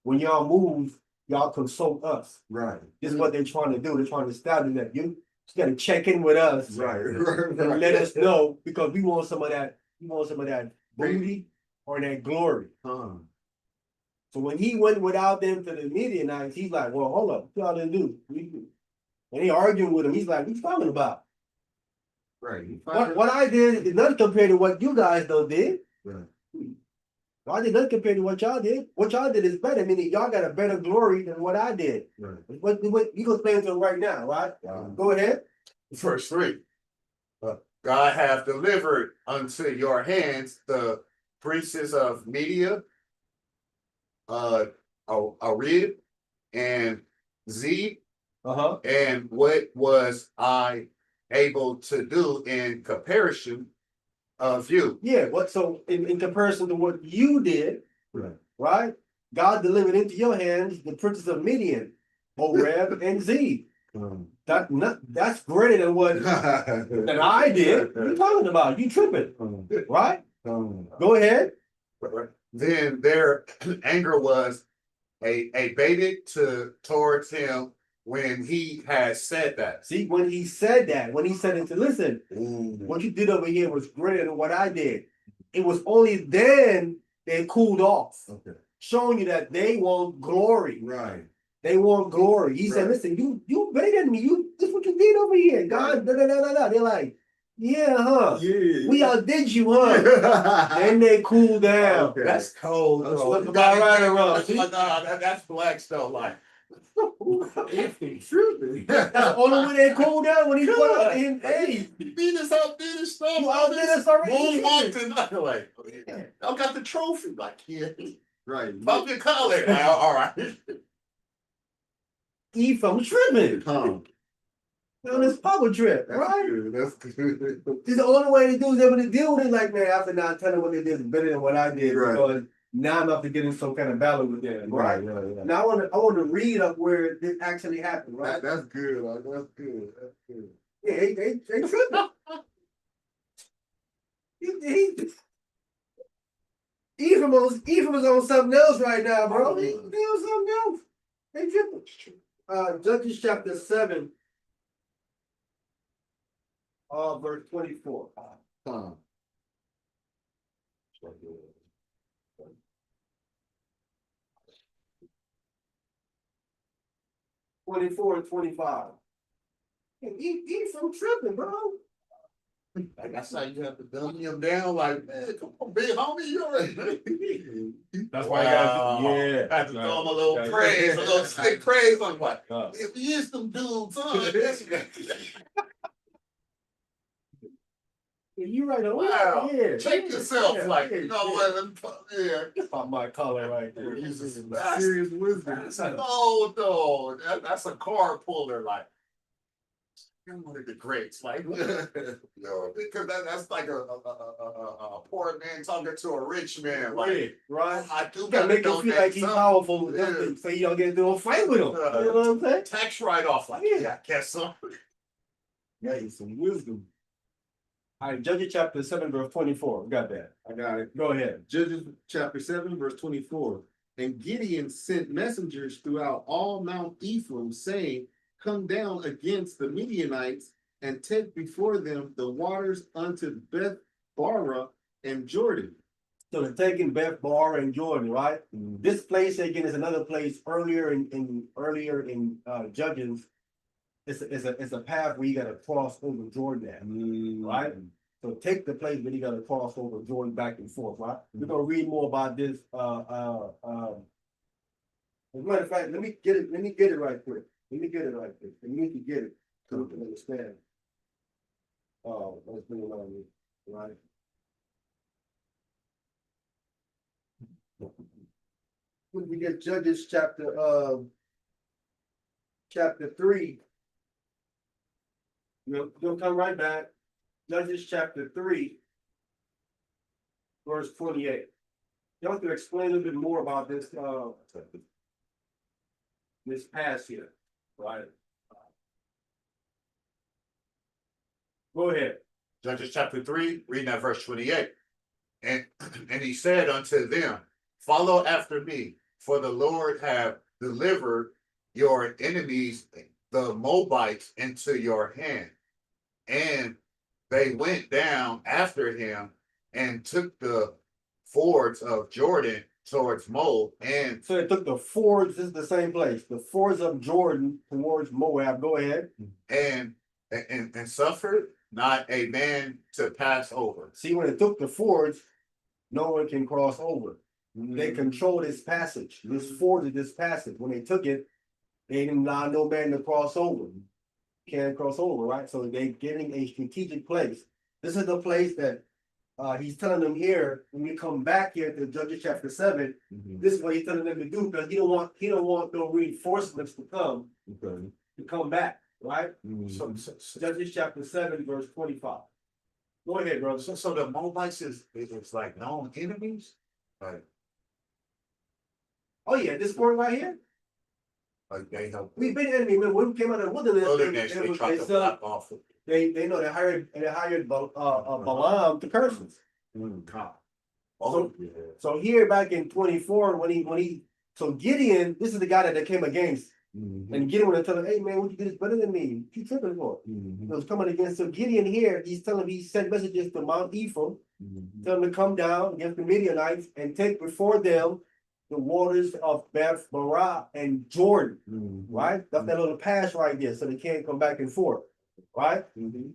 When y'all move, y'all consult us. Right. This is what they're trying to do. They're trying to establish that you gotta check in with us. Right. And let us know because we want some of that, booty or that glory. So when he went without them to the Midianites, he's like, well, hold up, what y'all didn't do? And he arguing with him. He's like, what you talking about? Right. What I did is nothing compared to what you guys done did. Right. I did nothing compared to what y'all did. What y'all did is better, meaning y'all got a better glory than what I did. Right. What you gonna explain to him right now, right? Go ahead. Verse 3. God hath delivered unto your hands the princes of Media, Arib, and Z. And what was I able to do in comparison of you? Yeah, so in comparison to what you did, right? God delivered into your hands the princes of Midian, Oreb, and Z. That's greater than what that I did. What are you talking about? You tripping, right? Go ahead. Then their anger was abated towards him when he had said that. See, when he said it to listen, what you did over here was greater than what I did. It was only then they cooled off, showing you that they want glory. Right. They want glory. He said, listen, you better than me. This is what you did over here. God, da. They're like, yeah, huh? Yeah. We outdid you, huh? Then they cool down. Okay. That's cold. That's Though. about right around. That's black stuff. Like, That's the only way they cool down when he put out him. Hey, beat us up, did his stuff. you outdid us already. Moonwalked and nothing like, I got the trophy. Like, yeah. Right. Pop your collar. All right. Ephraim tripping. on this power trip, That's right? good. That's good. It's the only way the dude's able to deal with it. Like, man, after not telling what they did is better than what I did, Right. because now I'm up to get in some kind of battle with them, right? Now I want to read up where this actually happened, right? That's good. Like, that's good. That's good. Yeah, they tripping. he, Ephraim is on something else right now, bro. They on something else. They tripping. Judges chapter 7, verse 24. Huh. 24 and 25. Ephraim tripping, bro. Like that's how you have to dumb him down. Like, man, come on, big homie, you already. That's why you gotta do. Yeah. I had to throw him a little praise, a little stick praise. I'm like, if you is them dudes, huh? You right on. Wow. Yeah. Check yourself, Yeah, like, yeah, you know what? Yeah. Pop my collar right there. This is serious wisdom. No, that's a car puller, like. You're one of the greats, like, because that's like a poor man talking to a rich man, like, right? I do Gotta make him feel like he's powerful, Yeah. so you don't get into a fight with him. You know what I'm saying? Tax write off, like, yeah, I guess so. Yeah, some wisdom. All right, Judges chapter 7, verse 24. Got that. I got it. Go ahead. Judges chapter 7, verse 24. And Gideon sent messengers throughout all Mount Ephraim, saying, come down against the Midianites and take before them the waters unto Beth Barah and Jordan. So they're taking Beth Bar and Jordan, right? This place again is another place earlier in Judges. It's a path where you got to cross over Jordan at, right? So take the place where you got to cross over Jordan back and forth, right? We're gonna read more about this. As a matter of fact, let me get it right quick. Let me get it right quick. We need to get it so we can understand. What's going on here, right? When we get Judges chapter 3, we'll come right back. Judges chapter 3, verse 28. Y'all have to explain a little bit more about this this pass here, right? Go ahead. Judges chapter 3, reading at verse 28. And he said unto them, follow after me, for the Lord have delivered your enemies, the Moabites, into your hand. And they went down after him and took the fords of Jordan towards Moab. And so they took the fords, this is the same place, the fords of Jordan towards Moab. Go ahead. And suffered not a man to pass over. See, when they took the fords, no one can cross over. They control this passage, this ford of this passage. When they took it, they didn't allow no man to cross over. Can't cross over, right? So they're getting a strategic place. This is the place that he's telling them here. When we come back here to Judges chapter 7, this is what he's telling them to do, because he don't want no reinforcements to come back, right? So Judges chapter 7, verse 25. Go ahead, brother. So the Moabites is like known enemies? Like, oh yeah, this word right here. like they help. We've been enemy. When we came out of the wilderness, They tried to block off. they know they hired Balaam to curse us. Oh, So here back in 24, so Gideon, this is the guy that they came against. And Gideon would tell him, hey man, what you did is better than me. What you tripping for? He was coming against. So Gideon here, he sent messages to Mount Ephraim, telling them to come down against the Midianites and take before them the waters of Beth Barah and Jordan. Right? That's that little pass right there, so they can't come back and forth. Right? Then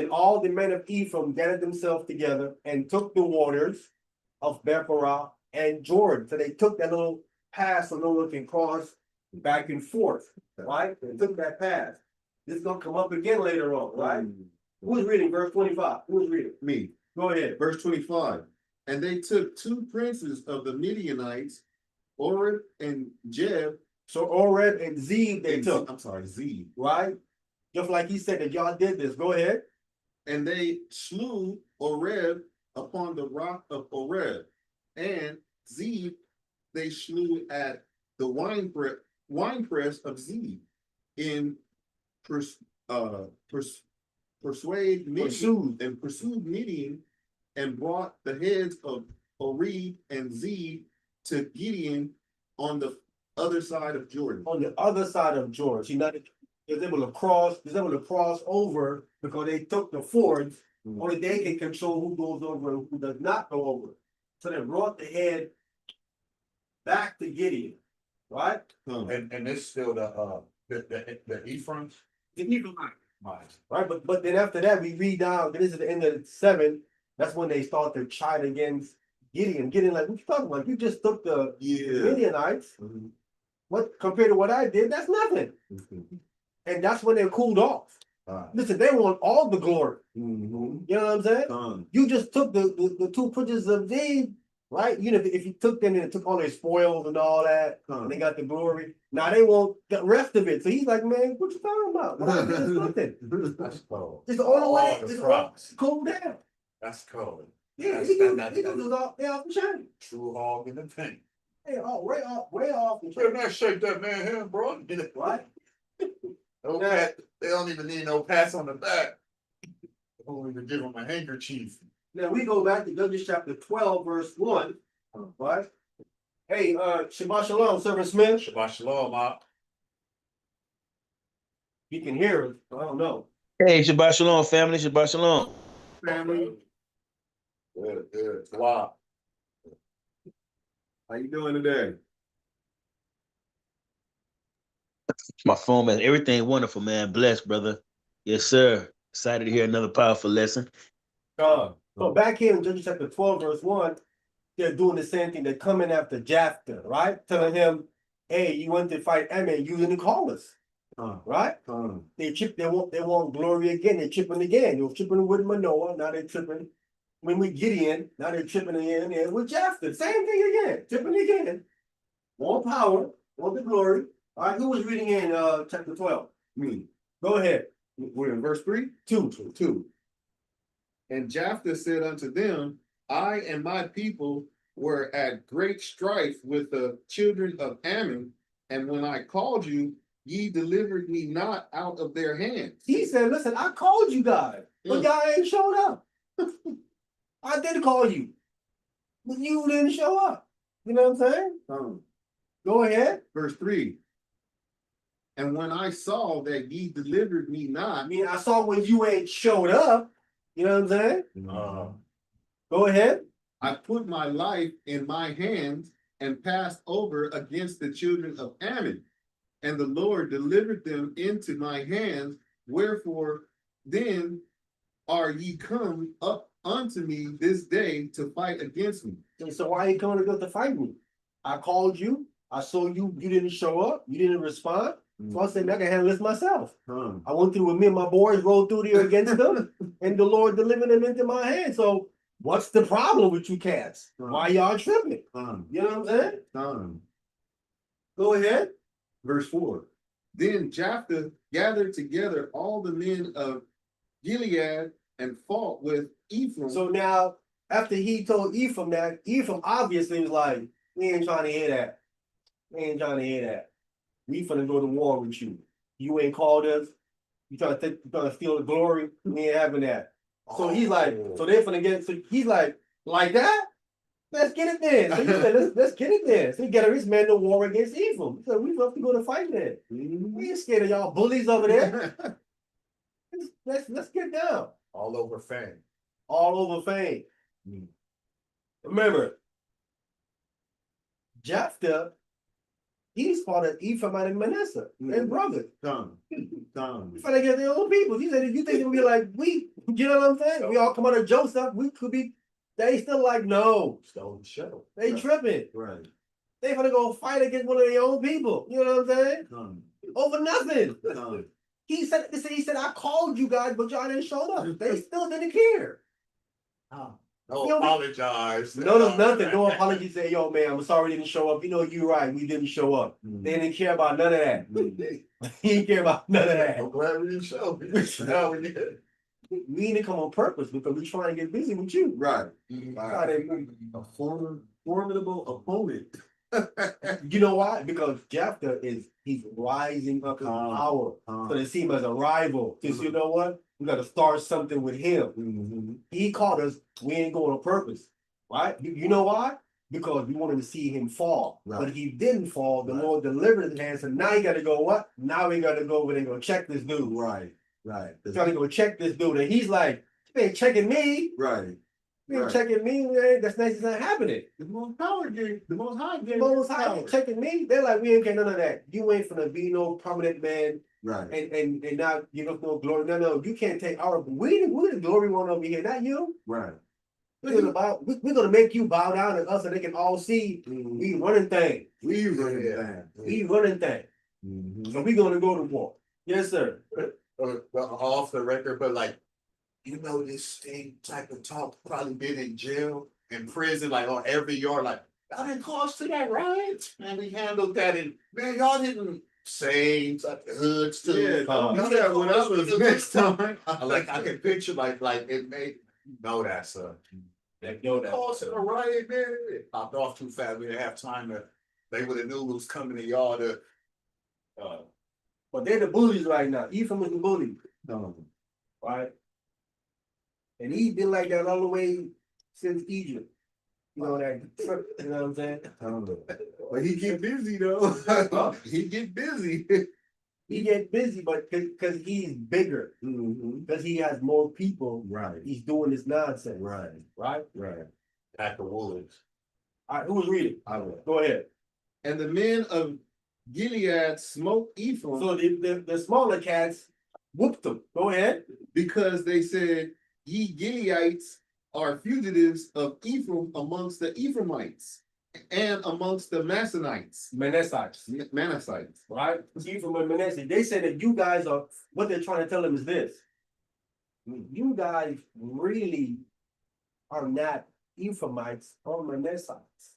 all the men of Ephraim gathered themselves together and took the waters of Beth Barah and Jordan. So they took that little pass so no one can cross back and forth, right? They took that pass. This is gonna come up again later on, right? Who's reading verse 25? Who's reading? Me. Go ahead. Verse 25. And they took 2 princes of the Midianites, Oreb and Jeb. So Oreb and Zeb they took, I'm sorry, Zeb. right? Just like he said that y'all did this. Go ahead. And they slew Oreb upon the rock of Oreb, and Zeb they slew at the winepress of Zeb in pursued Midian, and brought the heads of Oreb and Zeb to Gideon on the other side of Jordan. On the other side of Jordan. See, now they was able to cross over because they took the fords. Only they can control who goes over and who does not go over. So they brought the head back to Gideon, right? And it's still the Ephraimites. The Ephraimites, right? But then after that, we read down. This is the end of 7. That's when they start to chide against Gideon. Gideon, like, what you talking about? You just took the Midianites. What compared to what I did? That's nothing. And that's when they cooled off. Listen, they want all the glory. You know what I'm saying? You just took the 2 princes of Zeb, right? You know, if you took them and took all their spoils and all that, and they got the glory. Now they want the rest of it. So he's like, man, what you talking about? It's nothing. That's cold. It's the only way. The It's props. cool down. That's cold. Yeah, That's- he do that- they off the chain. True hog in the tank. Hey, way off the You chain. not shake that man hand, bro. Right? No pat. They don't even need no pats on the back. They don't even give him a handkerchief. Now we go back to Judges chapter 12, verse 1. Right? Hey, Shabbat Shalom, Servant Smith. Shabbat shalom, Op. You can hear us. I don't know. Hey, Shabbat Shalom, family. Shabbat Shalom. Family. Good. Wow. How you doing today? My phone, man. Everything wonderful, man. Blessed, brother. Yes, sir. Excited to hear another powerful lesson. So back here in Judges chapter 12, verse 1, they're doing the same thing. They're coming after Jephthah, right? Telling him, hey, you went to fight Ammon, you didn't call us. Right? They want glory again. They're tripping again. They were tripping with Manoah, now they're tripping. When we Gideon, now they're tripping again with Jephthah. Same thing again. Tripping again. More power, more the glory. All right, who was reading in chapter 12? Me. Go ahead. We're in verse 3? 2. And Jephthah said unto them, I and my people were at great strife with the children of Ammon, and when I called you, ye delivered me not out of their hands. He said, listen, I called you guys, but y'all ain't showed up. I did call you, but you didn't show up. You know what I'm saying? Go ahead. Verse 3. And when I saw that ye delivered me I not, mean, I saw when you ain't showed up. You know what I'm saying? Go ahead. I put my life in my hands and passed over against the children of Ammon. And the Lord delivered them into my hands. Wherefore then are ye come up unto me this day to fight against me? And so why ain't coming to go to fight me? I called you. I saw you. You didn't show up. You didn't respond. So I said, I can handle this myself. I went through with me and my boys, rolled through there against them, and the Lord delivered them into my hand. So what's the problem with you cats? Why y'all tripping? You know what I'm saying? Go ahead. Verse 4. Then Jephthah gathered together all the men of Gilead and fought with Ephraim. So now, after he told Ephraim that, Ephraim obviously was like, we ain't trying to hear that. We ain't trying to hear that. We finna go to war with you. You ain't called us. You trying to steal the glory. We ain't having that. So he's like, so they're finna get. So he's like that. Let's get it then. So he said, let's get it then. So he got his man to war against Ephraim. So we have to go to fight then. We ain't scared of y'all bullies over there. Let's get down. All over fame. All over fame. Remember, Jephthah, he's part of Ephraimite and Manasseh, and brother. We finna get their own people. He said, if you think it'll be like we, you know what I'm saying? We all come out of Joseph, we could be, they still like, no. Stole the show. They tripping. Right. They finna go fight against one of their own people. You know what I'm saying? Over nothing. He said, I called you guys, but y'all didn't show up. They still didn't care. No You know, apologize. no, nothing. No apology. Say, yo, man, I'm sorry we didn't show up. You know, you're right. We didn't show up. They didn't care about none of that. He didn't care about none of that. I'm glad we didn't show. Now we did. We didn't come on purpose because we're trying to get busy with you. Right. Try to- A formidable opponent. You know why? Because Jephthah he's rising up in power. So they see him as a rival. Because you know what? We got to start something with him. He caught us. We ain't going on purpose, right? You know why? Because we wanted to see him fall. Right. But he didn't fall. The Lord delivered his hand. So now you got to go what? Now we got to go over there and go check this dude. Right. Right. Trying to go check this dude. And he's like, you ain't checking me. Right. You ain't Right. checking me. Man. That's not happening. The most power game. The most high The game. Most High ain't checking me. They're like, we ain't get none of that. You ain't finna be no prominent man Right. and not you know no glory. No, you can't take our we're the glory one over here, not you. Right. We're gonna make you bow down to us so they can all see we running thing. We running Yeah. down. We running thing. So we gonna go to war. Yes, sir. Off the record, but like, you know, this same type of talk probably been in jail, in prison, like on every yard, like, y'all didn't call us to that riot, and we handled that, and man, y'all didn't say like the hoods too. Yeah, don't do that with us next time. Like I can picture like it made that's They know that. cause in a riot, man. It popped off too fast. We didn't have time to. They would have knew who was coming to y'all to. But they're the bullies right now. Ephraim is the bully, No. right? And he's been like that all the way since Egypt. You know that. You know what I'm saying? But he get busy though. He get busy. He get busy, but because he's bigger, because he has more people, Right. he's doing this nonsense. Right. Right? Right. At the Woolers. All right, who was reading? I will. Go ahead. And the men of Gilead smote Ephraim So the smaller cats whooped them. Go ahead. because they said, ye Gileadites are fugitives of Ephraim amongst the Ephraimites and amongst the Manassites. Manassites, right? Ephraim and Manasseh. They said that you guys are, what they're trying to tell them is this. You guys really are not Ephraimites or Manassites.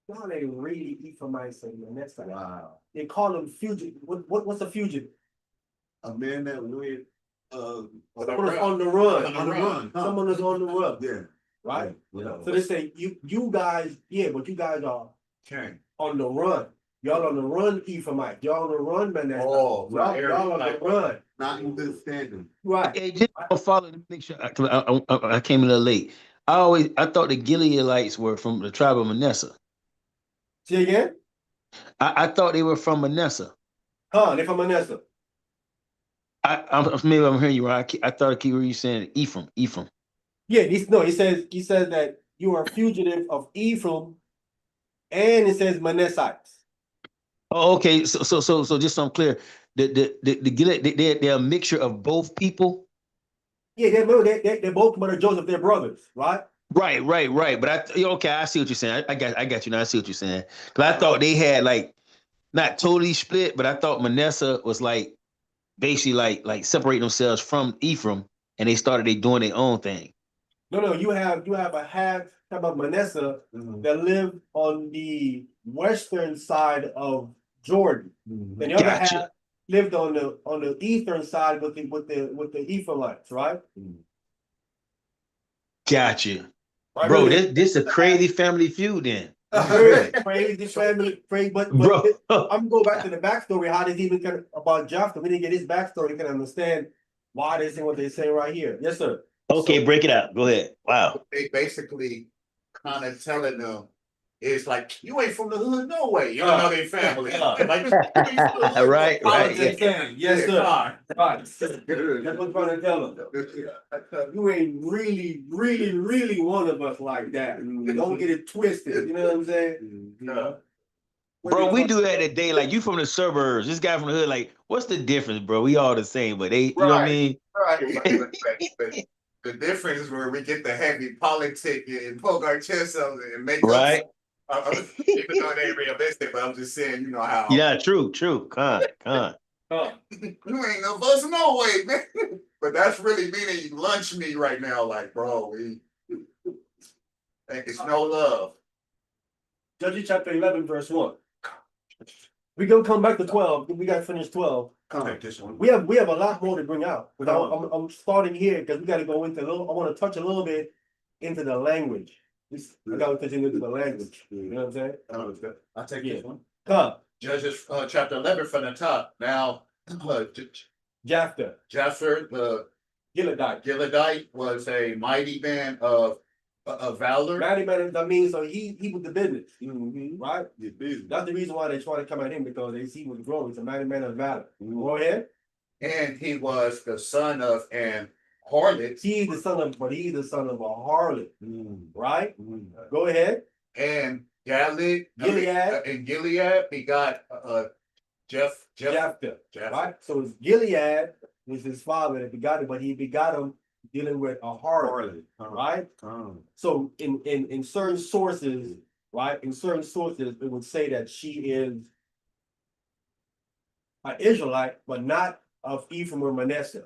Y'all ain't really Ephraimites and Manassites. Wow. They call them fugitive. What's a fugitive? A man that went Someone is on the run. on the run. Huh? Someone is on the run. Yeah. Right? Yeah. So they say you guys, yeah, but you guys are Okay. on the run. Y'all on the run, Ephraimite. Y'all on the run, Manasseh. Oh, y'all on the run. Not in good standing. Right. Hey, just follow to make sure. I came a little late. I thought the Gileadites were from the tribe of Manasseh. Say again? I thought they were from Manasseh. They're from Manasseh. Maybe I'm hearing you right. I thought I keep hearing you saying Ephraim. Yeah, he says that you are a fugitive of Ephraim, and it says Manassites. Oh, okay. So just so I'm clear, the Gilead, they're a mixture of both people. Yeah, they're both mother Joseph, they're brothers, right? Right. But okay, I see what you're saying. I got you now. I see what you're saying. Because I thought they had like not totally split, but I thought Manasseh was like basically like separating themselves from Ephraim, and they started doing their own thing. No, you have a half of Manasseh that live on the western side of Jordan. And the other half lived on the eastern side with the Ephraimites, right? Gotcha. Right, Bro, really? this a crazy family feud then. Crazy family, crazy. But Bro. I'm gonna go back to the backstory. How this even kind of about Jephthah? We didn't get his backstory. You can understand why they say what they say right here. Yes, sir. Okay, So- break it out. Go ahead. Wow. They basically kind of telling them, it's like, you ain't from the hood, no way. You don't know their family. Like, you ain't from the hood, Right. Yes, sir. Fine. Right. That's what I'm trying to tell them. You ain't really one of us like that. Don't get it twisted. You know what I'm saying? No. Bro, we do that today. Like you from the suburbs, this guy from the hood. Like, what's the difference, bro? We all the same, but you know what I mean? Right. But the difference is where we get the heavy politic and poke our chests up and make Right. even though it ain't realistic, but I'm just saying, you know how. Yeah, true. Con. You ain't of us no way, man. But that's really meaning you lunch me right now, like, bro, It's no love. Judges chapter 11, verse 1. We're gonna come back to 12. We gotta finish 12. Take this one. We have a lot more to bring out. But I'm starting here because we gotta go into a little. I want to touch a little bit into the language. I gotta touch into the language. You know what I'm saying? I'll take Yeah. this one. Come, Judges chapter 11 from the top. Now, Jephthah, Jasper the Gileadite. Gileadite was a mighty man of valor. Matty man, that means so he was the business, right? Your business. That's the reason why they try to come at him because they see what's growing. He's a mighty man of valor. Go ahead. And he was the son of an harlot. He's the son of a harlot, right? Go ahead. And Gilead, he got Jephthah, Jeff. right? So it's Gilead is his father that begot him, but he begot him dealing with a harlot, right? So in certain sources, right? In certain sources, it would say that she is an Israelite, but not of Ephraim or Manasseh,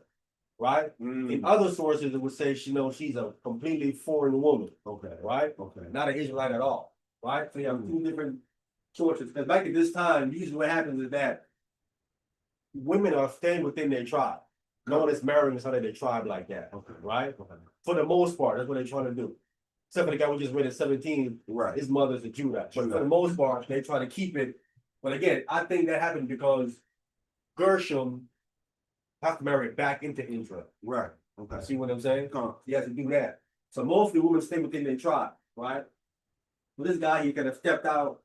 right? In other sources, it would say she's a completely foreign woman, Okay. right? Okay. Not an Israelite at all, right? So you have two different sources. Because back at this time, usually what happens is that women are staying within their tribe. No one is marrying somebody in their tribe like that, right? For the most part, that's what they're trying to do. Except for the guy we just read at 17, Right. his mother's a Judah. But for the most part, they try to keep it. But again, I think that happened because Gershom has to marry back into Israel. Right. Okay. See what I'm saying? Come. He has to do that. So most of the women stay within their tribe, right? But this guy, he could have stepped out.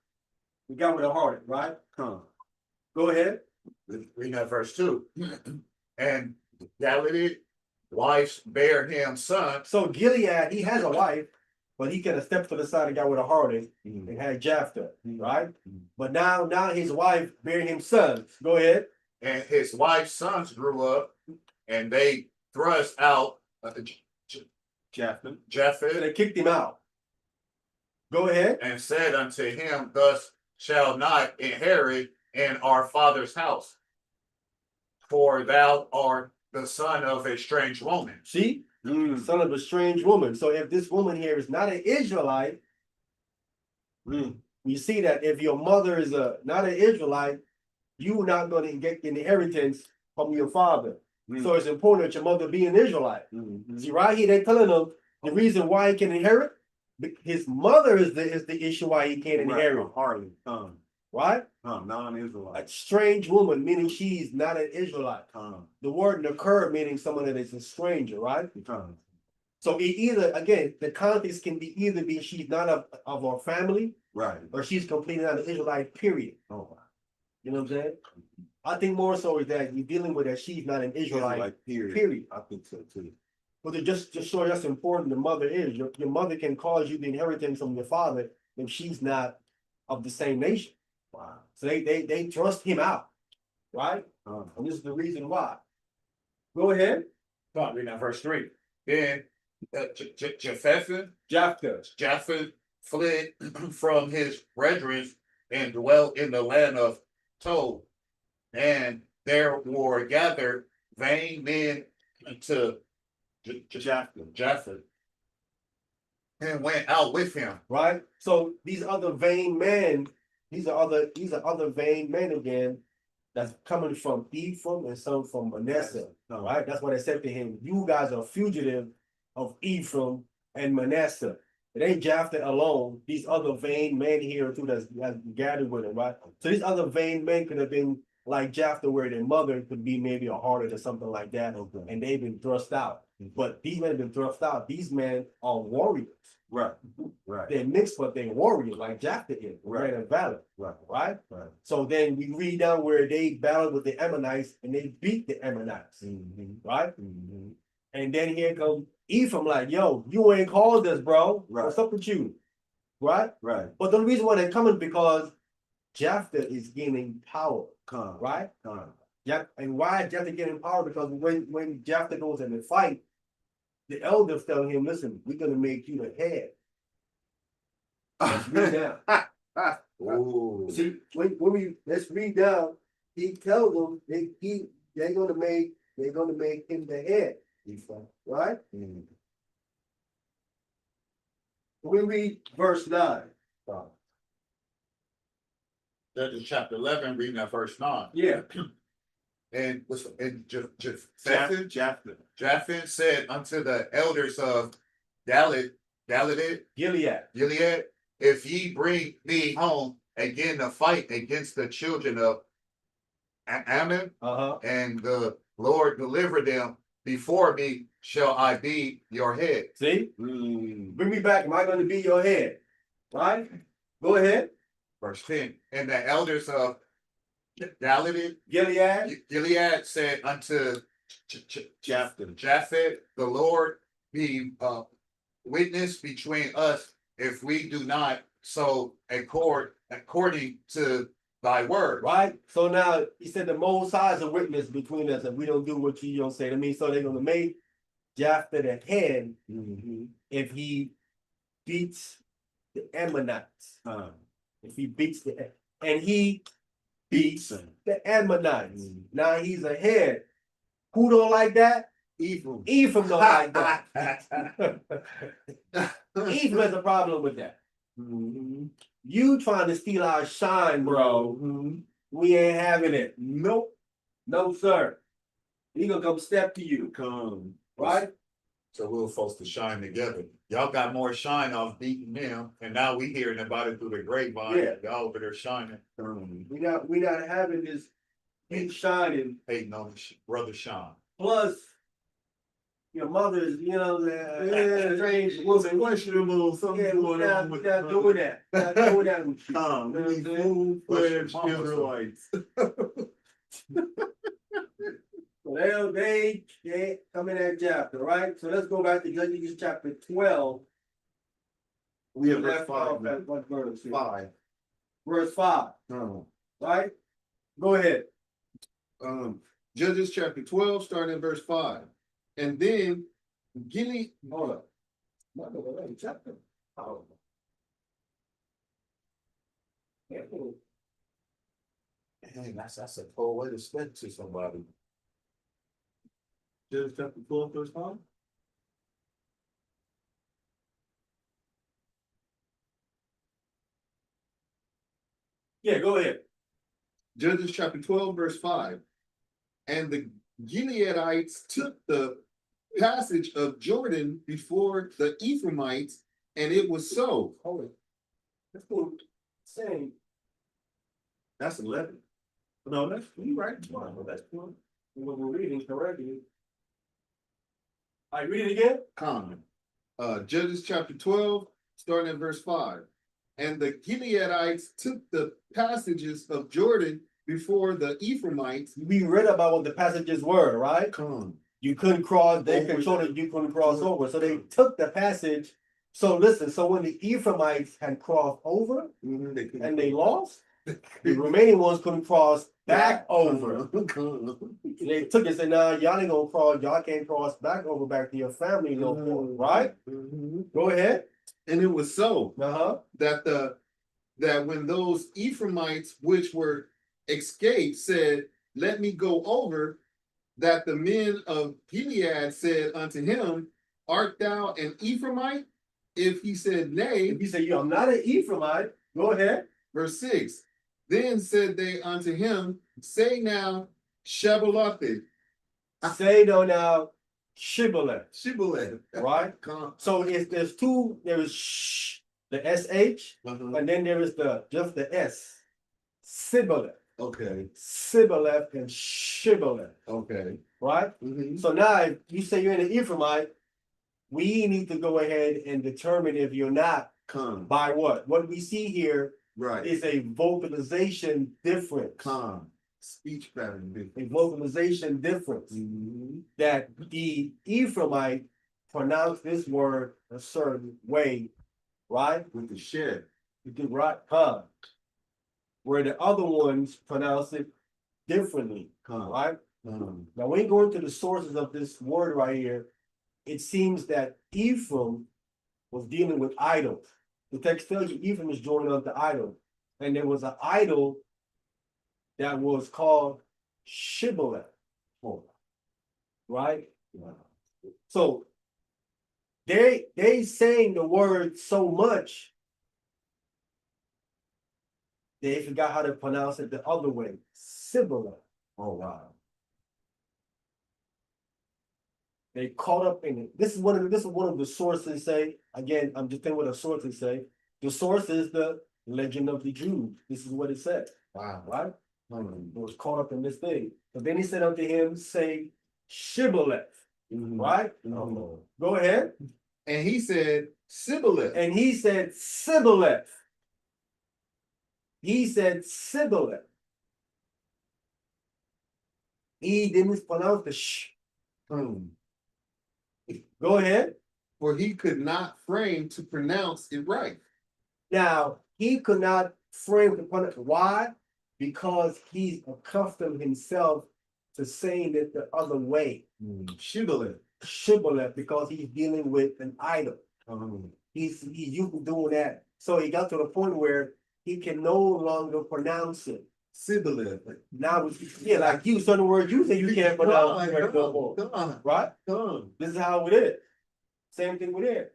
He got with a heart, right? Come. Go ahead. Read that verse 2. And Gilead wives bear him sons. So Gilead, he has a wife, but he could have stepped to the side and got with a harlot and had Jephthah, right? But now his wife bearing him sons. Go ahead. And his wife's sons grew up, and they thrust out Japheth. So they kicked him out. Go ahead. And said unto him, Thus shall not inherit in our father's house, for thou art the son of a strange woman. See? Son of a strange woman. So if this woman here is not an Israelite, we see that if your mother is not an Israelite, you're not going to get inheritance from your father. So it's important that your mother be an Israelite. See, right here, they're telling him the reason why he can inherit, his mother is the issue why he can't inherit. Harley. Right? Non-Israelite. A strange woman, meaning she's not an Israelite. The word nakir meaning someone that is a stranger, right? So again, the context can be she's not of our family, Right. or she's completely not an Israelite, period. Oh. You know what I'm saying? I think more so is that you're dealing with that she's not an Israelite, period. I think so too. But to just show you how important the mother is, your mother can cause you the inheritance from your father if she's not of the same nation. Wow. So they thrust him out, right? And this is the reason why. Go ahead. Start reading that verse 3. Then Japheth fled from his brethren and dwelt in the land of Tob. And there were gathered vain men to Japheth and went out with him. Right? So these other vain men, these are other vain men again that's coming from Ephraim and some from Manasseh. Right? That's what I said to him. You guys are fugitive of Ephraim and Manasseh. It ain't Jephthah alone. These other vain men here too that's gathered with him, right? So these other vain men could have been like Jephthah, where their mother could be maybe a harlot or something like that, and they've been thrust out. But these men have been thrust out. These men are warriors. Right. Right. They're mixed, but they're warriors, like Jephthah is, right? And valor, right? So then we read down where they battled with the Ammonites and they beat the Ammonites, right? And then here comes Ephraim, like, yo, you ain't called us, bro. What's up with you? Right? Right. But the reason why they're coming because Jephthah is gaining power. Right? Yeah, and why Jephthah getting power? Because when Jephthah goes in the fight, the elders tell him, listen, we're gonna make you the head. Let's read down. See, when we let's read down, he tells them they're gonna make him the head. Right? We read verse 9. Judges chapter 11, reading at verse 9. Yeah. And was and Japhet. said unto the elders of Gilead, Gilead. if ye bring me home again to fight against the children of Ammon, and the Lord deliver them before me, shall I be your head. See? Bring me back. Am I going to be your head? Right? Go ahead. Verse 10. And the elders of Gilead said unto Japhet, the Lord be witness between us if we do not so according to thy word. Right? So now he said the Most High is a witness between us if we don't do what you don't say to me. So they're going to make Japhet the head if he beats the Ammonites. If he beats and he beats the Ammonites. Now he's ahead. Who don't like that? Ephraim don't like that. Ephraim has a problem with that. You trying to steal our shine, bro. We ain't having it. Nope. No, sir. He gonna come step to you. Right? So we were supposed to shine together. Y'all got more shine off beating them, and now we hearing about it through the grapevine. Yeah. Y'all over there shining. We not having this big shining. Hating on brother Sean. Plus, your mother's, strange woman. Questionable, something going on with not doing that. Not doing that with you. we need full-fledged Israelites. So they come in that chapter, right? So let's go back to Judges chapter 12. We have Left verse 5. off at what verse? 5. Verse 5, right? Go ahead. Judges chapter 12, starting at verse 5. And then Hold up. Not the right chapter. Oh. Yeah, cool. Dang, that's a cool way to spend to somebody. Judges chapter 12, verse 5. Yeah, go ahead. Judges chapter 12, verse 5. And the Gileadites took the passage of Jordan before the Ephraimites, and it was so. Hold it. Let's go. Same. That's 11. No, that's you right. 12, but that's 12. We're reading correctly. I read it again. Common. Judges chapter 12, starting at verse 5. And the Gileadites took the passages of Jordan before the Ephraimites. We read about what the passages were, right? Come. You couldn't cross, they Over. controlled it, you couldn't cross over. So they took the passage. So listen, so when the Ephraimites had crossed over and they lost, the remaining ones couldn't cross back over. They took it and said, nah, y'all ain't gonna cross, y'all can't cross back over back to your family no more, right? Go ahead. And it was so Uh-huh. that when those Ephraimites which were escaped said, let me go over, that the men of Gilead said unto him, art thou an Ephraimite? If he said nay, If you say, yo, I'm not an Ephraimite, go ahead. verse 6, then said they unto him, say now, Shebaloth. Say no now, Shibboleth, Shibboleth. right? So there's two, there is sh, the SH, and then there is just the S. Sibboleth. Okay. Sibboleth and Shibboleth, Okay. right? So now if you say you're an Ephraimite, we need to go ahead and determine if you're not Come. by what? What we see here Right. is a vocalization difference. Come. Speech pattern. A vocalization difference. That the Ephraimite pronounced this word a certain way, right? With the shed. You do right, where the other ones pronounce it differently, right? Now, when you go into the sources of this word right here, it seems that Ephraim was dealing with idols. The text tells you Ephraim is joining up the idol. And there was an idol that was called Shibboleth, right? So They saying the word so much, they forgot how to pronounce it the other way. Similar. Oh, wow. They caught up in it. This is one of the sources say. Again, I'm just telling what the sources say. The source is the Legend of the Jews. This is what it said. Wow. Right? Hmm. It was caught up in this thing. But then he said unto him, say Shibboleth. Right? Oh. Go ahead. And he said, Sibboleth. And he said Sibboleth. He said Sibboleth. He didn't pronounce the sh. Hmm. Go ahead. For he could not frame to pronounce it right. Now, he could not frame the punishment. Why? Because he's accustomed himself to saying it the other way. Shibboleth. Shibboleth, because he's dealing with an idol. He's used to doing that. So he got to the point where he can no longer pronounce it. Sibboleth. Now, yeah, like you, certain words you say you can't pronounce no more. Right? This is how it is. Same thing with it.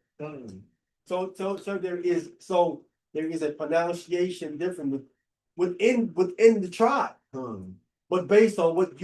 So there is a pronunciation difference within the tribe, but based on what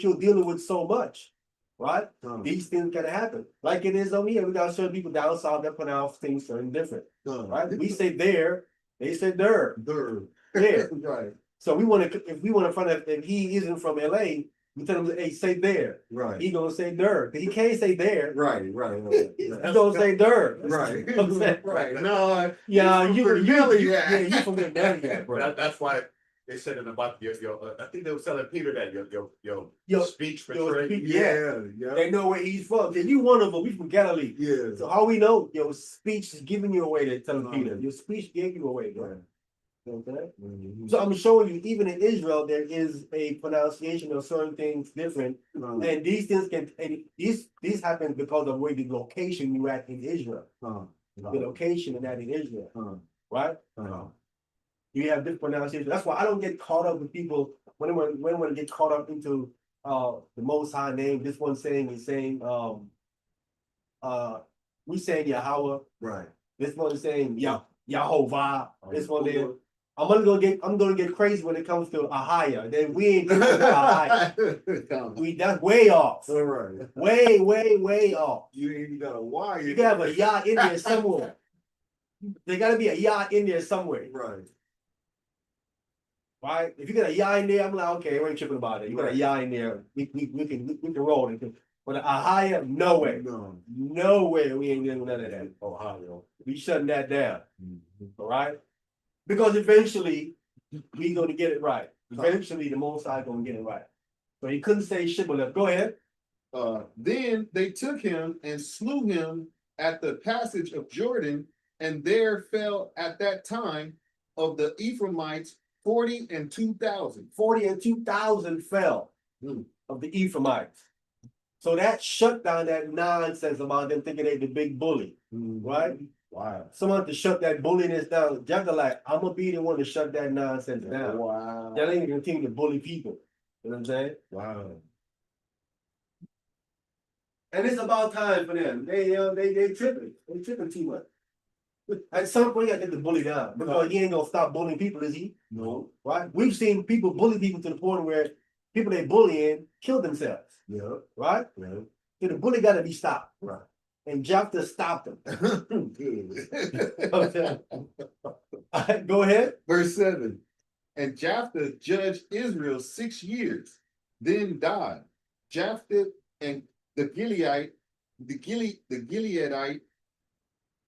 you're dealing with so much, right? These things can happen. Like it is over here. We got certain people down south that pronounce things certain different, right? We say there, they say there. There. Right. So if we want to find out if he isn't from LA, we tell him, hey, say there. Right. He gonna say there. He can't say there. Right. He gonna say there. Right. You know what I'm saying? Right. No, Yeah, you from yeah. there, bro. That's why they said in about your I think they were telling Peter that Your speech your betrayed. speech- Yeah. They know where he's from. Then you one of them. We from Galilee. Yeah. So how we know your speech is giving you away? They're telling Uh-huh. Peter. Your speech gave you away, bro. Right. You know what I'm saying? Mhm. So I'm showing you, even in Israel, there is a pronunciation of certain things different, and these things these happen because of where the location you at in Israel, the location in that in Israel, right? You have different pronunciation. That's why I don't get caught up with people when I get caught up into the Most High name. This one saying is saying we saying Yahweh. Right. This one is saying Yahovah. This one there. I'm gonna get crazy when it comes to Ahaya. Then we ain't doing Ahaya. That's way off. All right. Way off. You ain't got a wire. You gotta have a Yah in there somewhere. There gotta be a Yah in there somewhere. Right. Right? If you got a Yah in there, I'm like, okay, we ain't tripping about it. You got a Yah in there, we can roll it. But Ahaya, no way. No way we ain't doing none of that. Ohio. We shutting that down. All right? Because eventually we gonna get it right. Eventually the Most High gonna get it right. So he couldn't say Shibboleth. Go ahead. Then they took him and slew him at the passage of Jordan, and there fell at that time of the Ephraimites 40,000. 40,000 fell of the Ephraimites. So that shut down that nonsense about them thinking they the big bully, right? Wow. Someone to shut that bulliness down. Jack like, I'm gonna be the one to shut that nonsense down. Wow. Y'all ain't gonna continue to bully people. You know what I'm saying? Wow. And it's about time for them. They tripping. They tripping too much. At some point, you gotta get the bully down because he ain't gonna stop bullying people, is he? No. Right? We've seen people bully people to the point where people they bullying kill themselves. Yeah. Right? Yeah. So the bully gotta be stopped. Right. And Jephthah stopped him. Good. All right, go ahead. Verse 7. And Jephthah judged Israel 6 years, then died. Jephthah and the Gileadite,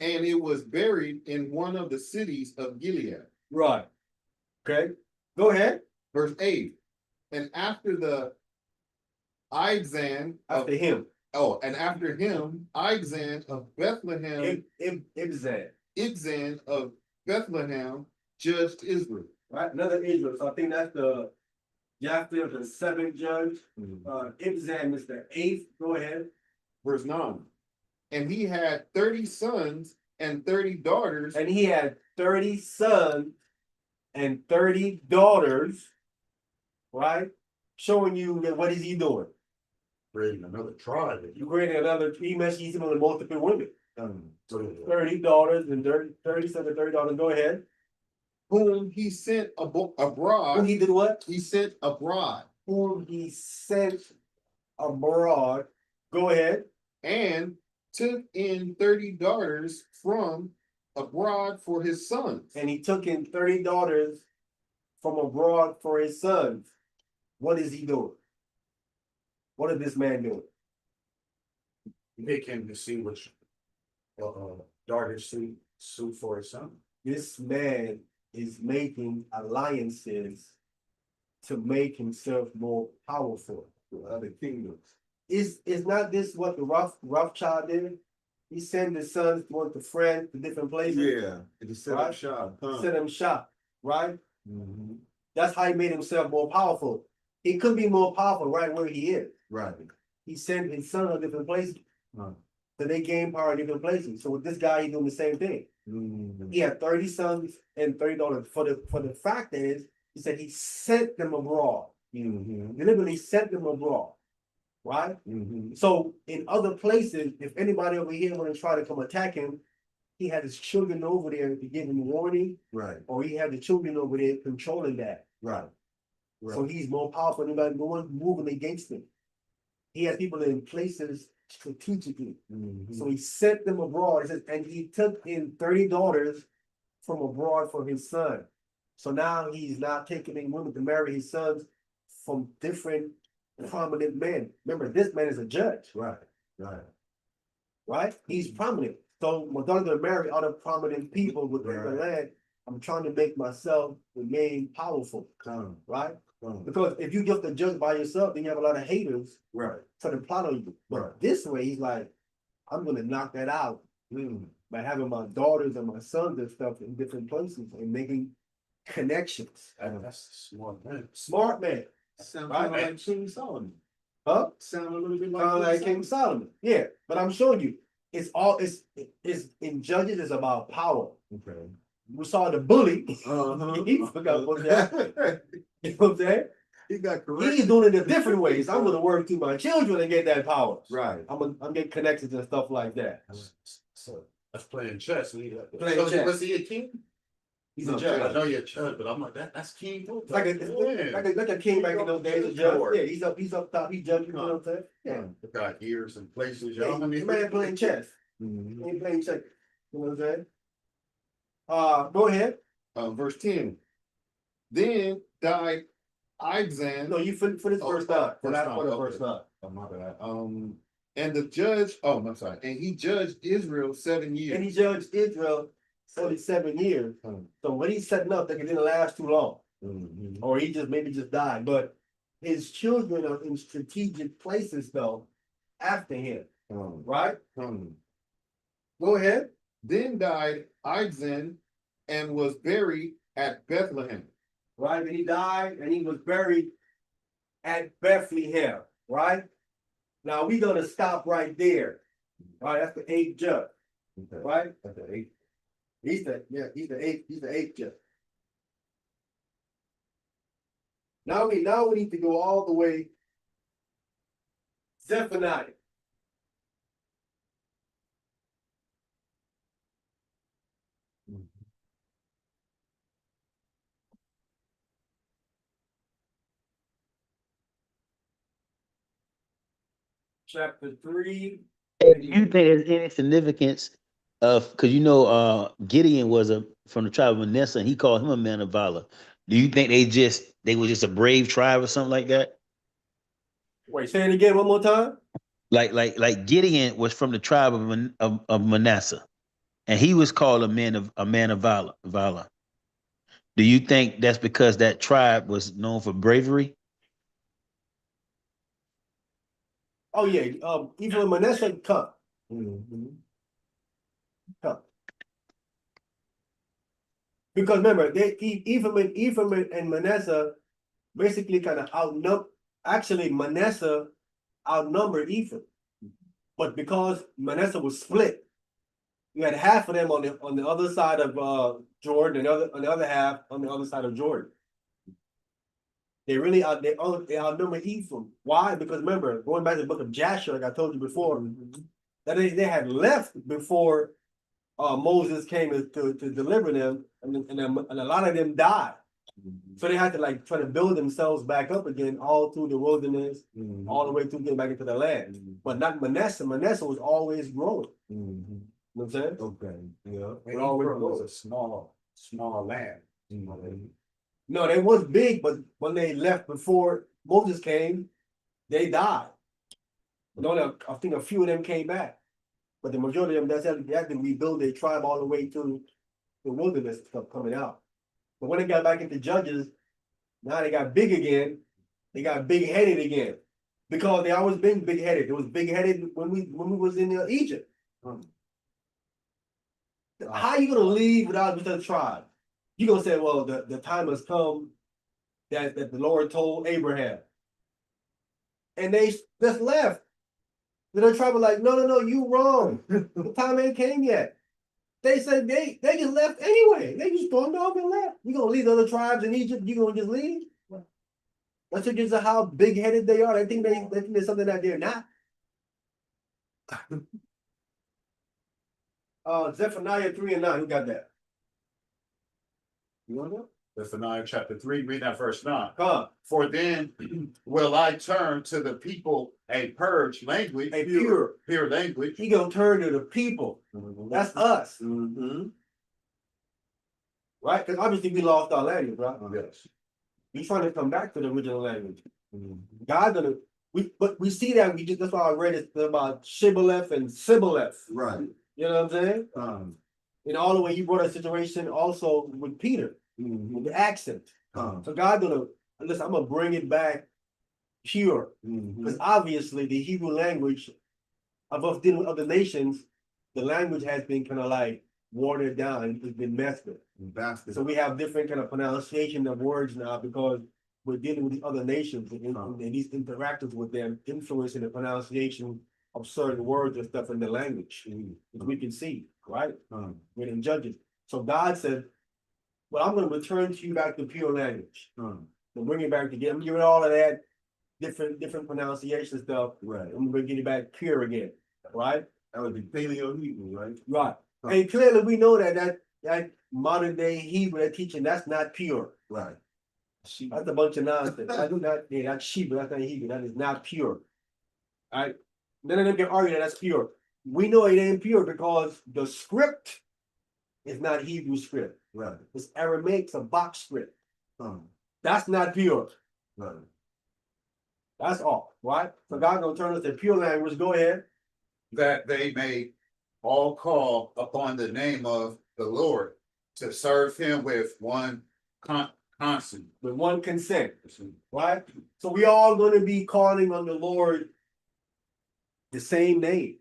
and it was buried in one of the cities of Gilead. Right. Okay. Go ahead. Verse 8. And after the Ibzan After him. Oh, and after him, Ibzan of Bethlehem, Ibzan of Bethlehem judged Israel. Right, another Israel. So I think that's the Jephthah is the seventh judge. Ibzan is the eighth. Go ahead. Verse 9. And he had 30 sons and 30 daughters. And he had 30 sons and 30 daughters. Right? Showing you that what is he doing? Creating another tribe. You created another, he mentioned he's with multiple women. So 30 daughters and 30 daughters, go ahead. Whom he sent Who abroad. he did what? He sent abroad Whom he sent abroad, go ahead. and took in 30 daughters from abroad for his sons. And he took in 30 daughters from abroad for his sons. What is he doing? What is this man doing? make him to see which daughters suit for his son. This man is making alliances to make himself more powerful to other kingdoms. Is not this what the Rothschild did? He sent his sons to want to friend to different places. Yeah, he set Right? up shop. Set him shop, right? Mhm. That's how he made himself more powerful. He could be more powerful right where he is. Right. He sent his son to different places. Huh. So they gain power in different places. So with this guy, he's doing the same thing. Mhm. He had 30 sons and 30 daughters. For the fact is, he said he sent them abroad. Mhm. Deliberately sent them abroad. Right? Mhm. So in other places, if anybody over here want to try to come attack him, he had his children over there to give him warning, Right. or he had the children over there controlling that. Right. So he's more powerful than anybody moving against him. He has people in places strategically. Mhm. So he sent them abroad. It says, and he took in 30 daughters from abroad for his son. So now he's not taking in women to marry his sons from different prominent men. Remember, this man is a judge, Right. Right. right? He's prominent. So my daughter's gonna marry other prominent people within the Right. land. I'm trying to make myself remain powerful, Come. right? Come. Because if you just a judge by yourself, then you have a lot of haters Right. trying to plot on you. But Right. this way, he's like, I'm gonna knock that out by having my daughters and my sons and stuff in different places and making connections. That's a smart man. Smart man, Sound Right. kind of like King Solomon. huh? Sound a little bit like, Kind of like King Solomon. Yeah, but I'm showing you, it's in Judges, it's about power. Okay. We saw the bully. Uh-huh. He forgot what that. You know what I'm saying? He got correct. He's doing it in different ways. I'm gonna work through my children and get that power. Right. I'm getting connections and stuff like that. So that's playing chess. Playing So chess. was he a king? He's No, a judge. I know you're a judge, but I'm like that's king. It's like a king back in those days, a judge. Yeah, he's up top, he's judging, you know what I'm saying? Yeah. The guy years and places. Yeah, Y'all. the man playing chess. Mhm. He ain't playing check. You know what I'm saying? Go ahead. Verse 10. Then died Ibzan. No, you finish Oh, first time. first time, For the okay. first time. Oh, my bad. And the judge, I'm sorry, and he judged Israel 7 years. And he judged Israel 47 years. Hmm. So what he's setting up, they didn't last too long. Mhm. Or he just maybe just died. But his children are in strategic places though, after him. Right? Go ahead. Then died Ibzan and was buried at Bethlehem. Right? And he died and he was buried at Bethlehem. Right? Now we're gonna stop right there. Right, that's the eighth judge. Okay. Right? That's the 8th. He's the eighth judge. Now we need to go all the way. Zephaniah. Chapter 3. Do you think there's any significance of because Gideon was from the tribe of Manasseh and he called him a man of valor? Do you think they were just a brave tribe or something like that? Wait, say it again one more time. Like Gideon was from the tribe of Manasseh, and he was called a man of valor. Do you think that's because that tribe was known for bravery? Oh yeah, even Manasseh come. Because remember, Ephraim and Manasseh basically kind of outnumbered. Actually, Manasseh outnumbered Ephraim, but because Manasseh was split, you had half of them on the other side of Jordan, and on the other half on the other side of Jordan. They really out they outnumber Ephraim. Why? Because remember, going back to the book of Jasher, like I told you before, that they had left before Moses came to deliver them, and a lot of them died. So they had to like try to build themselves back up again all through the wilderness, all the way through getting back into the land. But not Manasseh. Manasseh was always growing. You know what I'm saying? Okay, yeah. And always Ephraim was grow. a small land. No, they was big, but when they left before Moses came, they died. But only I think a few of them came back. But the majority of them, they had to rebuild their tribe all the way to the wilderness stuff coming out. But when they got back into Judges, now they got big again. They got big headed again. Because they always been big headed. It was big headed when we was in Egypt. How you gonna leave without a tribe? You gonna say, well, the time has come that the Lord told Abraham. And they just left. Then the tribe was like, no, you wrong. The time ain't came yet. They said they just left anyway. They just stormed off and left. You gonna leave the other tribes in Egypt? You gonna just leave? That's just how big headed they are. They think there's something that they're not. Zephaniah 3:9. Who got that? You want to Zephaniah chapter 3, read that verse 9. know? For then will I turn to the people a purged language, A pure. language. He gonna turn to the people. That's us. Right? Because obviously we lost our language, right? Yes. We're trying to come back to the original language. God gonna but we see that that's why I read it about Shibboleth and Sibboleth. Right. You know what I'm saying? And all the way you brought a situation also with Peter, with the accent. So God gonna listen, I'm gonna bring it back pure. Because obviously the Hebrew language of us dealing with other nations, the language has been kind of like watered down, it's been messed with. Bastard. So we have different kind of pronunciation of words now because we're dealing with the other nations and these interactions with them influencing the pronunciation of certain words and stuff in the language, as we can see, right? Within Judges. So God said, well, I'm going to return to you back to pure language. And bring it back together. I'm giving all of that different pronunciation stuff. Right. I'm going to get it back pure again, right? That would be Paleo Hebrew, right? Right. And clearly we know that modern day Hebrew they're teaching, that's not pure. Right. That's a bunch of nonsense. That's Sheba, that's not Hebrew, that is not pure. All right. None of them can argue that that's pure. We know it ain't pure because the script is not Hebrew script. Right. It's Aramaic, it's a box script. Um, That's not pure. right. That's all, right? So God gonna turn us to pure language. Go ahead. That they may all call upon the name of the Lord to serve him with one constant. With one consent, right? So we all gonna be calling on the Lord the same name.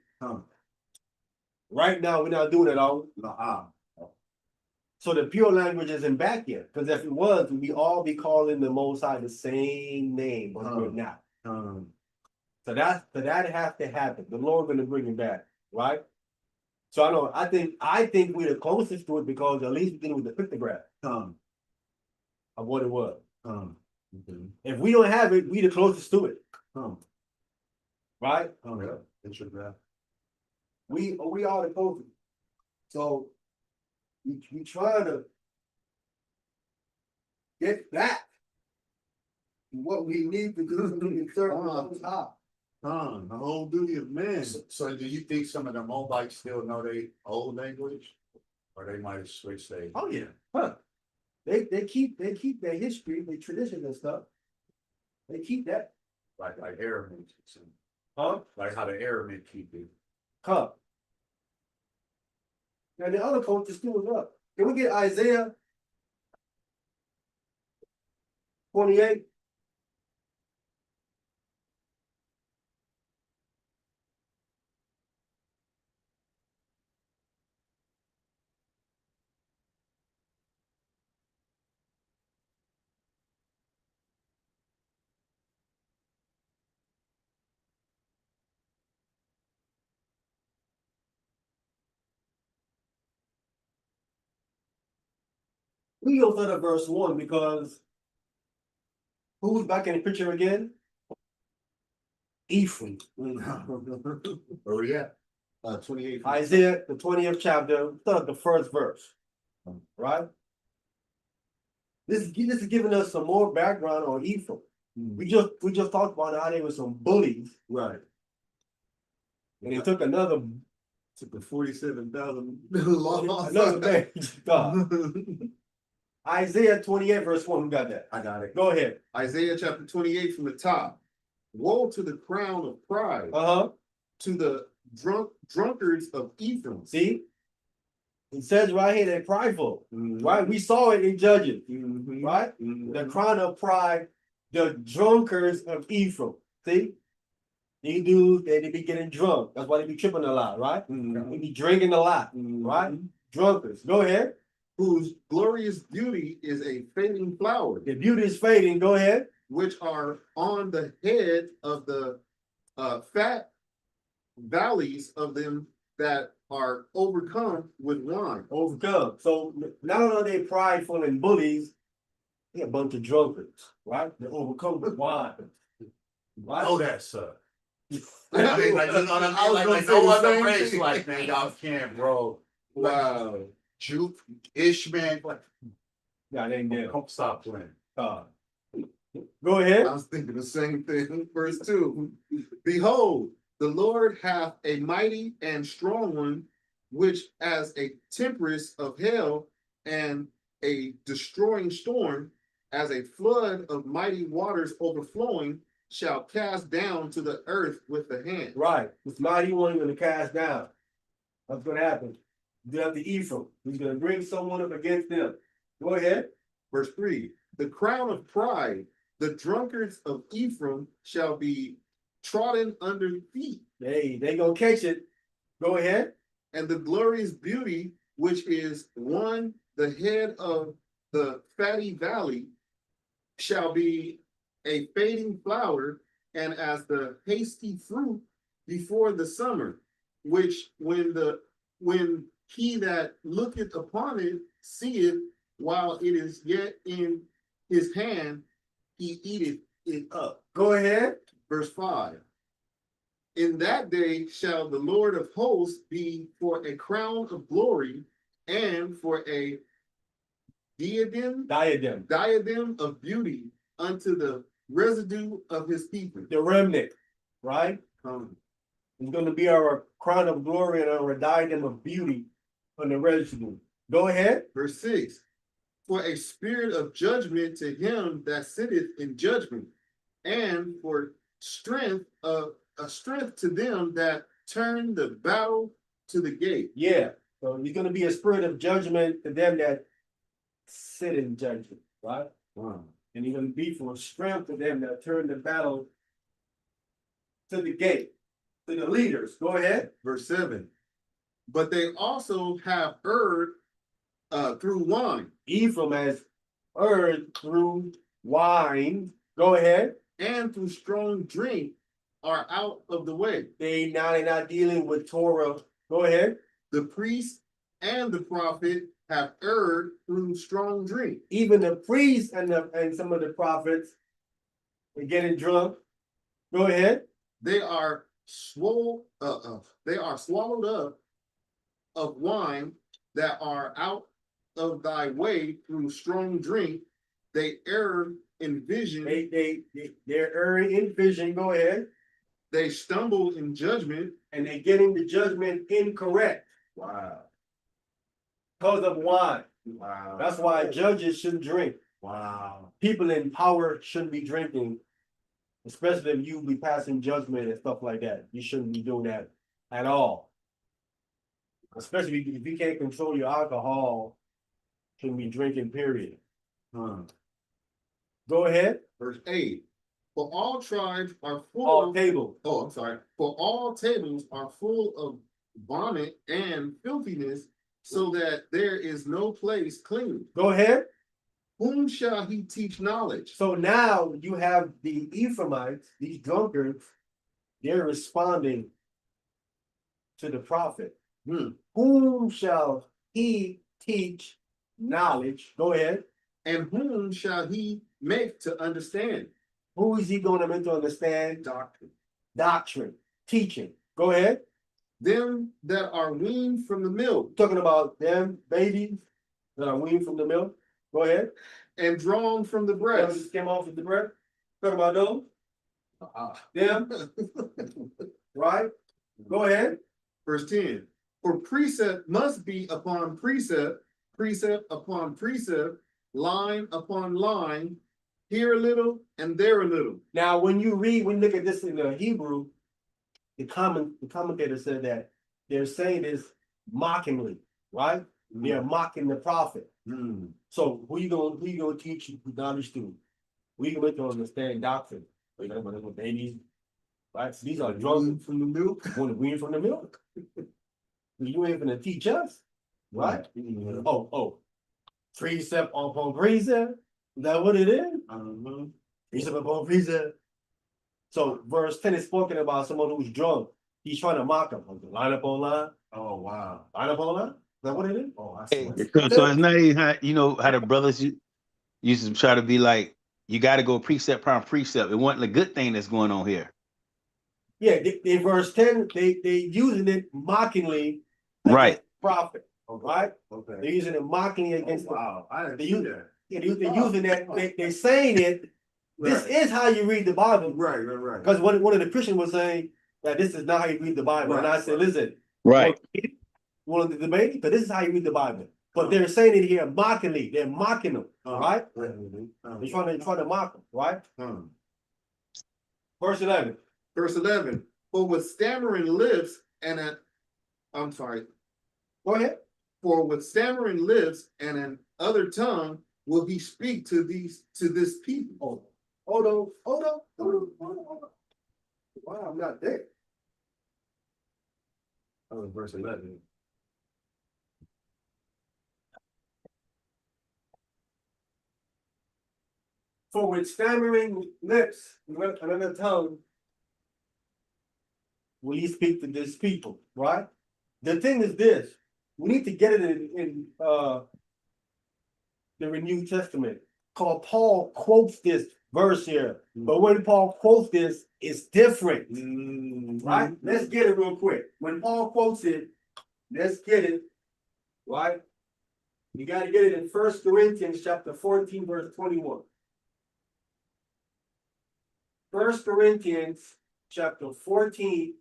Right now, we're not doing it all. So the pure language isn't back yet. Because if it was, we all be calling the Most High the same name, but we're not. So that has to happen. The Lord gonna bring it back, right? So I think we're the closest to it because at least we're dealing with the pictograph of what it was. If we don't have it, we the closest to it, right? Yeah. We are the closest. So we trying to get back what we need to do so we can serve the Most High. The whole duty of man. So do you think some of the Moabites still know their old language? Or they might have switched their Oh yeah, huh? They keep their history, their traditions and stuff. They keep that, like Aramaic, huh? like how the Aramaic keep it. Huh? Now the other culture still is up. Can we get Isaiah 28? We go to verse 1 because Who's back in the picture again? Ephraim. Where we at? 28. Isaiah, the 20th chapter, start the first verse. Right? This is giving us some more background on Ephraim. We just talked about how they were some bullies, Right. and they took another Took the 47,000 another thing. Isaiah 28, verse 1. Who got that? I got it. Go ahead. Isaiah chapter 28 from the top. Woe to the crown of pride, Uh-huh. to the drunkards of Ephraim. See? It says right here they're prideful. Mhm. Right? We saw it in Judges. Mhm. Right? Mhm. The crown of pride, the drunkards of Ephraim. See? These dudes, they be getting drunk. That's why they be tripping a lot, right? Mhm. They be drinking a lot, Mhm. right? Drunkards. Go ahead. Whose glorious beauty is a fading flower, The beauty is fading. Go ahead. which are on the head of the fat valleys of them that are overcome with wine. Overcome. So not only are they prideful and bullies, they're a bunch of drunkards, right? They're overcome with wine. Right? Know that, sir. I I mean, like, you know what I mean? Like no other race, like, man, y'all can't, bro. Wow. Juke, Ishman, like, Yeah, they ain't there. don't stop playing. Go ahead. I was thinking the same thing. Verse 2. Behold, the Lord hath a mighty and strong one, which as a tempest of hell and a destroying storm, as a flood of mighty waters overflowing, shall cast down to the earth with the hand. Right. This mighty one going to cast down. That's what happens. You have the Ephraim. He's going to bring someone up against them. Go ahead. Verse 3. The crown of pride, the drunkards of Ephraim shall be trodden under feet, Hey, they going to catch it. Go ahead. and the glorious beauty, which is one the head of the fatty valley, shall be a fading flower, and as the hasty fruit before the summer, which when he that looketh upon it seeth while it is yet in his hand, he eateth it up. Go ahead. Verse 5. In that day shall the Lord of hosts be for a crown of glory and for a diadem of beauty unto the residue of his people. The remnant. Right? It's going to be our crown of glory and our diadem of beauty on the residue. Go ahead. Verse 6. For a spirit of judgment to him that sitteth in judgment, and for strength to them that turn the battle to the gate. Yeah. So you're going to be a spirit of judgment to them that sit in judgment. Right? Wow. And you're going to be for strength to them that turn the battle to the gate. To the leaders. Go ahead. Verse 7. But they also have erred through wine. Ephraim has erred through wine. Go ahead. And through strong drink are out of the way. They're not dealing with Torah. Go ahead. The priest and the prophet have erred through strong drink. Even the priests and some of the prophets are getting drunk. Go ahead. They are swallowed up of wine that are out of thy way through strong drink. They err in vision. They're erring in vision. Go ahead. They stumble in judgment. And they're getting the judgment incorrect. Wow. Because of wine. Wow. That's why judges shouldn't drink. Wow. People in power shouldn't be drinking, especially if you be passing judgment and stuff like that. You shouldn't be doing that at all. Especially if you can't control your alcohol, shouldn't be drinking, period. Go ahead. Verse 8. For all tribes are full All of tables. Oh, I'm sorry. For all tables are full of vomit and filthiness, so that there is no place clean. Go ahead. Whom shall he teach knowledge? So now you have the Ephraimites, these drunkards, they're responding to the prophet. Whom shall he teach knowledge? Go ahead. And whom shall he make to understand. Who is he going to make to understand? Doctrine, teaching. Go ahead. Them that are weaned from the milk Talking about them babies that are weaned from the milk. Go ahead. and drawn from the Brothers breast. came off of the bread. Talking about those. Them, right? Go ahead. Verse 10. For precept must be upon precept, precept upon precept, line upon line, here a little and there a little. Now, when you look at this in the Hebrew, the commentator said that they're saying this mockingly, right? They're mocking the prophet. So who you gonna teach the knowledge to? Who you gonna make to understand doctrine? You know, with babies, right? So these are drunk from the milk. Want to wean from the milk? You ain't gonna teach us, right? Oh, precept upon precept. Is that what it is? Precept upon precept. So verse 10 is spoken about someone who's drunk. He's trying to mock them. Line up on line. Oh, wow. Line up on line. Is that what it is? Oh, I Hey, see. so it's not even how, you know, how the brothers used to try to be like, you got to go precept upon precept. It wasn't a good thing that's going on here. Yeah, they verse 10, they using it mockingly Right. against the prophet. Right? Okay. They're using it mockingly against the Wow. I didn't They see use- that. yeah, they're using that, they're saying it. This Right. is how you read the Bible. Right. Because one of the Christians was saying that this is not how you read the Bible. And I said, listen, Right. want to debate? Because this is how you read the Bible. But they're saying it here mockingly. They're mocking them, right? They're trying to mock them, right? Verse 11. Verse 11. For with stammering lips and Go ahead. For with stammering lips and an other tongue will he speak to this people. Hold on. Wow, I'm not there. Oh, verse 11. For with stammering lips and another tongue will he speak to this people, right? The thing is this, we need to get it in the New Testament. Called Paul quotes this verse here, but when Paul quotes this, it's different, right? Let's get it real quick. When Paul quotes it, let's get it, right? You got to get it in 1 Corinthians chapter 14, verse 21. 1 Corinthians chapter 14.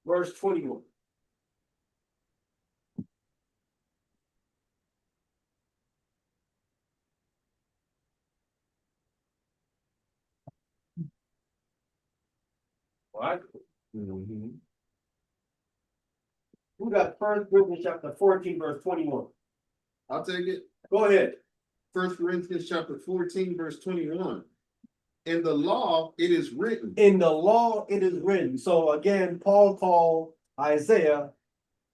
Verse 21. All right. We got 1 Corinthians chapter 14, verse 21. I'll take it. Go ahead. 1 Corinthians chapter 14, verse 21. In the law, it is written. In the law, it is written. So again, Paul called Isaiah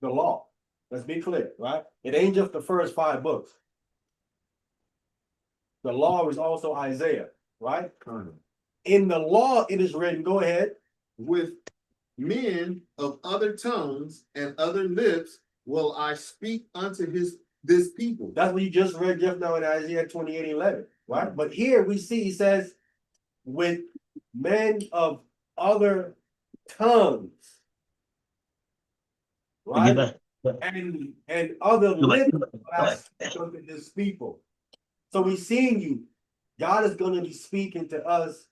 the law. Let's be clear, right? It ain't just the first 5 books. The law is also Isaiah, right? In the law, it is written. Go ahead. With men of other tongues and other lips will I speak unto this people. That's what you just read just now in Isaiah 28:11, right? But here we see he says, with men of other tongues, right? And other lips unto this people. So we're seeing you. God is going to be speaking to us,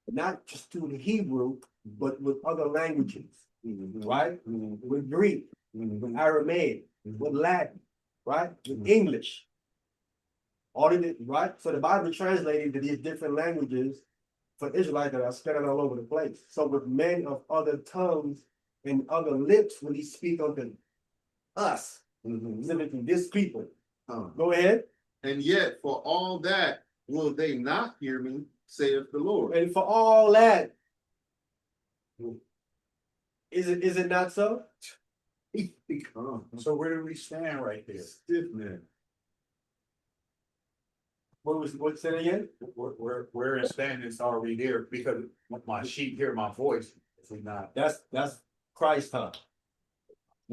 not just through the Hebrew, but with other languages, right? With Greek, with Aramaic, with Latin, right? With English. All of it, right? So the Bible translated to these different languages for Israelites that are scattered all over the place. So with men of other tongues and other lips will he speak unto us, specifically this people. Go ahead. And yet, for all that, will they not hear me, saith the Lord. And for all that, is it not so? So where do we stand right there? Stiff man. What's it again? Where is standing is already there because my sheep hear my voice. If we not, That's Christ's time.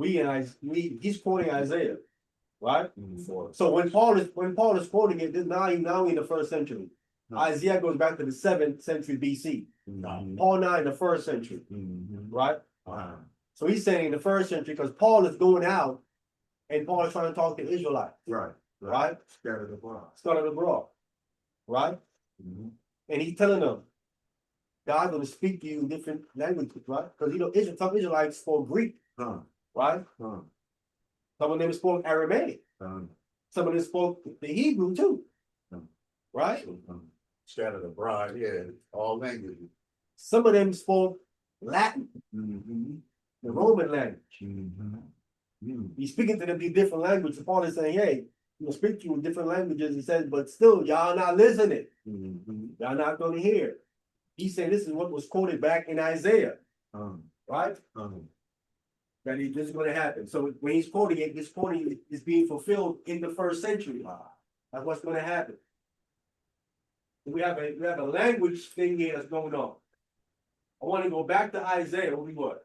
He's quoting Isaiah. right? Mhm. So when Paul is quoting it, this now in the first century. Isaiah goes back to the 7th century BC. Mhm. Paul now in the first century, Mhm. right? Wow. So he's saying in the first century because Paul is going out and Paul is trying to talk to Israelites, Right. right? Scattered abroad. Started abroad, right? Mhm. And he's telling them, God's going to speak to you in different languages, right? Because some Israelites spoke Greek, Huh. right? Huh. Some of them spoke Aramaic. Some of them spoke the Hebrew too, right? Scattered abroad, yeah, all languages. Some of them spoke Latin, Mhm. the Roman language. Mhm. Mhm. He's speaking to them in different languages. Paul is saying, hey, you know, speak to you in different languages. He says, but still, y'all not listening. Mhm. Y'all not going to hear. He said this is what was quoted back in Isaiah, right? That this is going to happen. So when he's quoting it, this quoting is being fulfilled in the first century. That's what's going to happen. We have a language thing here that's going on. I want to go back to Isaiah. What we what?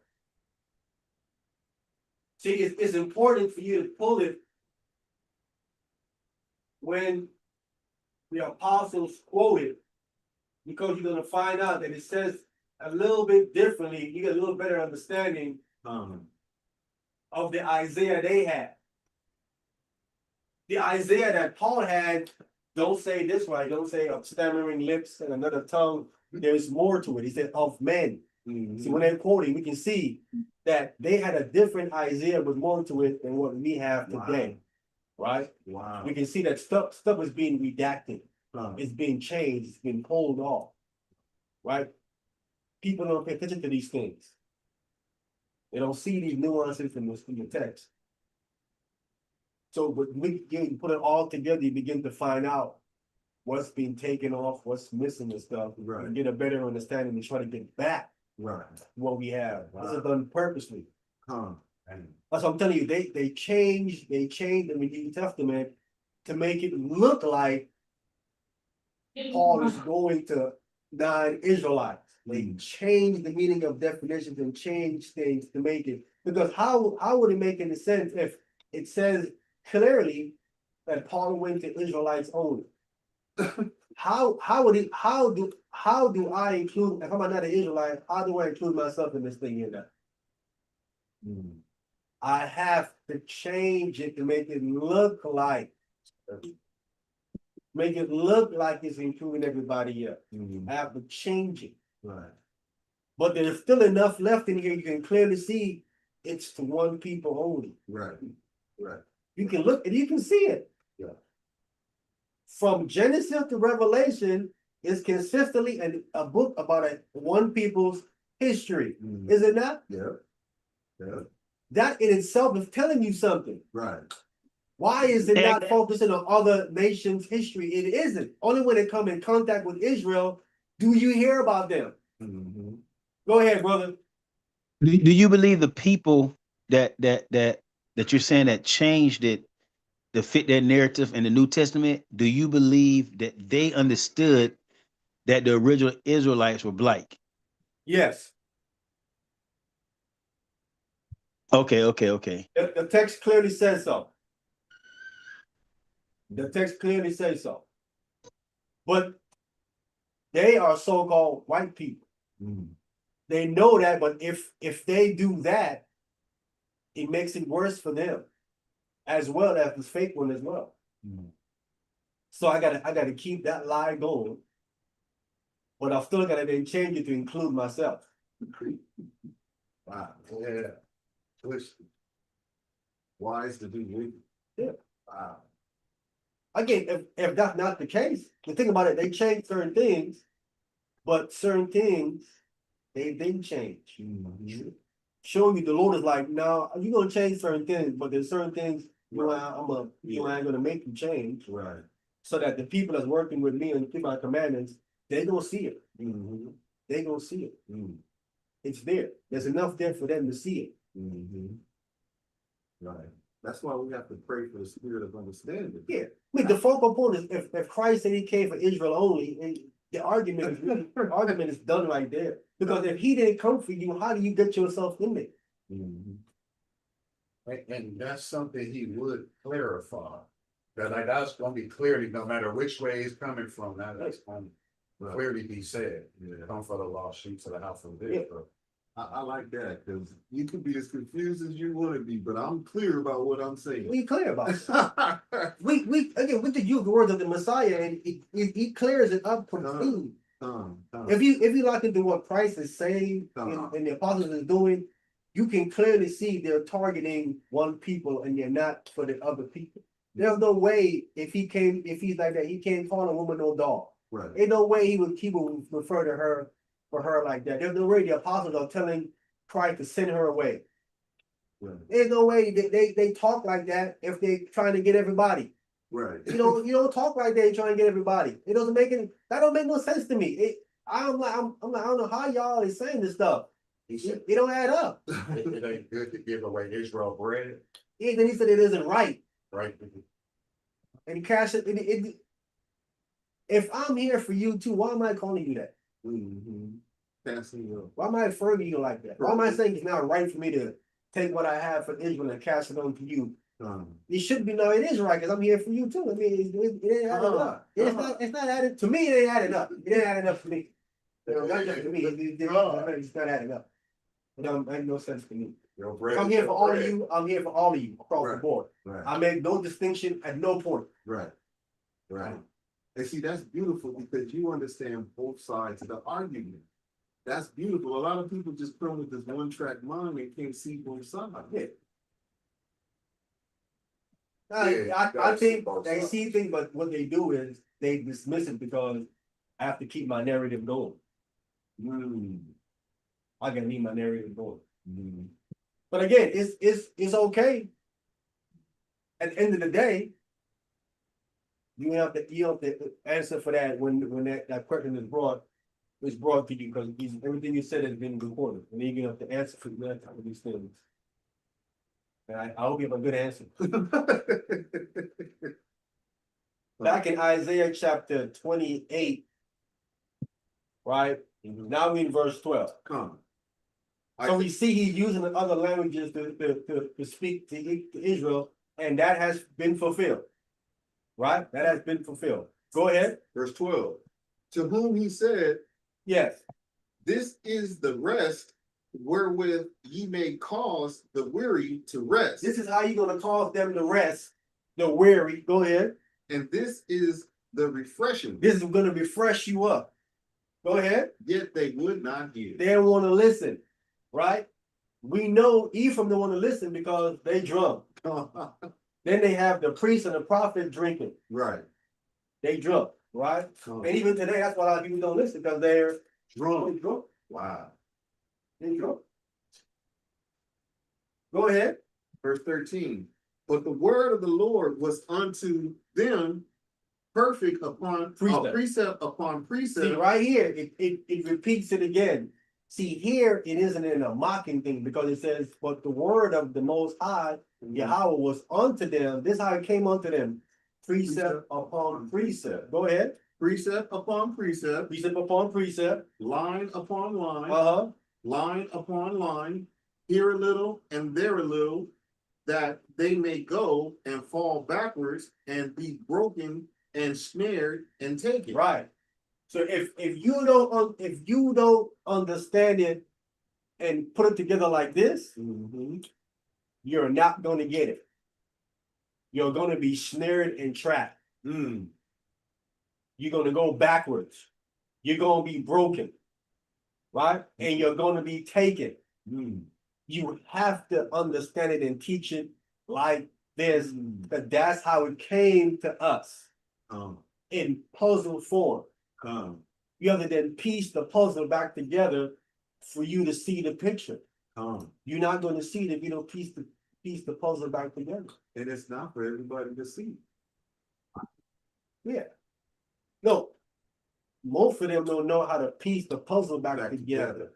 See, it's important for you to pull it when the apostles quote it, because you're going to find out that it says a little bit differently. You get a little better understanding of the Isaiah they had. The Isaiah that Paul had, don't say this right, don't say of stammering lips and another tongue. There's more to it. He said of men. See, when they're quoting, we can see that they had a different Isaiah with more to it than what we have today. Right? Wow. We can see that stuff is being redacted. It's being changed, it's been pulled off. Right? People don't pay attention to these things. They don't see these nuances in the text. So when you put it all together, you begin to find out what's being taken off, what's missing and stuff. Right. And get a better understanding and try to get back Right. what we have. Wow. This is done purposely. And That's what I'm telling you. They changed the New Testament to make it look like Paul is going to non-Israelites. They changed the meaning of definitions and changed things to make it, because how would it make any sense if it says clearly that Paul went to Israelites only? How do I include, if I'm not an Israelite, how do I include myself in this thing here now? I have to change it to make it look like it's including everybody else. I have to change it. right. But there's still enough left in here. You can clearly see it's to one people only. Right. Right. You can look and you can see it. Yeah. From Genesis to Revelation is consistently a book about one people's history. Is it not? Yeah. Yeah. That in itself is telling you something. Right. Why is it not focusing on other nations' history? It isn't. Only when they come in contact with Israel do you hear about them. Go ahead, brother. Do you believe the people that you're saying that changed it to fit their narrative in the New Testament? Do you believe that they understood that the original Israelites were black? Yes. Okay. The text clearly says so. The text clearly says so. But they are so-called white people. They know that, but if they do that, it makes it worse for them, as well as the fake one as well. So I gotta keep that lie going, but I've still gotta then change it to include myself. Wow. Yeah. Twisted. Wise to do with. Yeah. Wow. Again, if that's not the case, the thing about it, they changed certain things, but certain things they didn't change. Showing you the Lord is like, no, you're gonna change certain things, but there's certain things I ain't gonna make you change. Right. So that the people that's working with me and keep my commandments, they gonna see it. They gonna see it. It's there. There's enough there for them to see it. Right. That's why we have to pray for the spirit of understanding. Yeah. I mean, the focal point is if Christ said he came for Israel only, and the argument is done right there. Because if he didn't come for you, how do you get yourself in there? And that's something he would clarify. That like that's gonna be clearly, no matter which way it's coming from, that's gonna clearly be said. Yeah. Come for the lost sheep to the house of Yeah. Israel. I like that because you can be as confused as you want to be, but I'm clear about what I'm saying. We clear about it. We again with the use the words of the Messiah, and he clears it up completely. If you look into what Christ is saying and the apostles is doing, you can clearly see they're targeting one people and they're not for the other people. There's no way if he's like that, he can't call a woman no dog. Right. Ain't no way he would refer to her for her like that. There's no way the apostles are telling Christ to send her away. Right. There's no way they talk like that if they're trying to get everybody. Right. You don't talk like that trying to get everybody. It doesn't make any that don't make no sense to me. I'm like I don't know how y'all is saying this stuff. He said It don't add up. it ain't good to give away Israel bread, Yeah, then he said it isn't right. right? And he cashed it. If I'm here for you too, why am I calling you that? Mm-hmm. Passing you. Why am I referring to you like that? Why am I saying it's not right for me to take what I have for Israel and cash it on to you? It should be no, it is right because I'm here for you too. I mean, it ain't adding up. It's not adding to me. It ain't adding up. It ain't adding up to me. Not just to me. It's not adding up. It don't make no sense to me. Your bread I'm is here your for all of bread. you. I'm here for all of you across the Right. board. Right. I make no distinction at no point. Right. Right. And see, that's beautiful because you understand both sides of the argument. That's beautiful. A lot of people just come with this one track mind and can't see both sides. Yeah. Yeah, I gotta see think both they sides. see things, but what they do is they dismiss it because I have to keep my narrative going. I gotta need my narrative going. But again, it's okay. At the end of the day, you have the answer for that when that question is brought to you because everything you said has been recorded, and then you have to answer for that type of these things. And I hope you have a good answer. Back in Isaiah chapter 28, right? Now we in verse 12. Come. So we see he's using the other languages to speak to Israel, and that has been fulfilled. Right? That has been fulfilled. Go ahead. Verse 12. To whom he said, Yes. this is the rest wherewith ye may cause the weary to rest. This is how you're going to cause them to rest, the weary. Go ahead. And this is the refreshing. This is going to refresh you up. Go ahead. Yet they would not hear. They don't want to listen. Right? We know Ephraim don't want to listen because they drunk. Then they have the priest and the prophet drinking. Right. They drunk. Right? And even today, that's why a lot of people don't listen because they're Drunk. drunk. Wow. They're drunk. Go ahead. Verse 13. But the word of the Lord was unto them perfect upon precept upon precept. See, right here, it repeats it again. See, here it isn't in a mocking thing because it says, but the word of the Most High, Yahweh, was unto them. This is how it came unto them. Precept upon precept. Go ahead. Precept upon precept. Precept upon precept. Line upon line. Uh-huh. Line upon line. Here a little and there a little, that they may go and fall backwards and be broken and snared and taken. Right. So if you don't understand it and put it together like this, you're not going to get it. You're going to be snared and trapped. You're going to go backwards. You're going to be broken. Right? And you're going to be taken. You have to understand it and teach it like this. But that's how it came to us. In puzzle form. You have to then piece the puzzle back together for you to see the picture. You're not going to see it if you don't piece the puzzle back together. And it's not for everybody to see. Yeah. No. Most of them don't know how to piece the puzzle back together.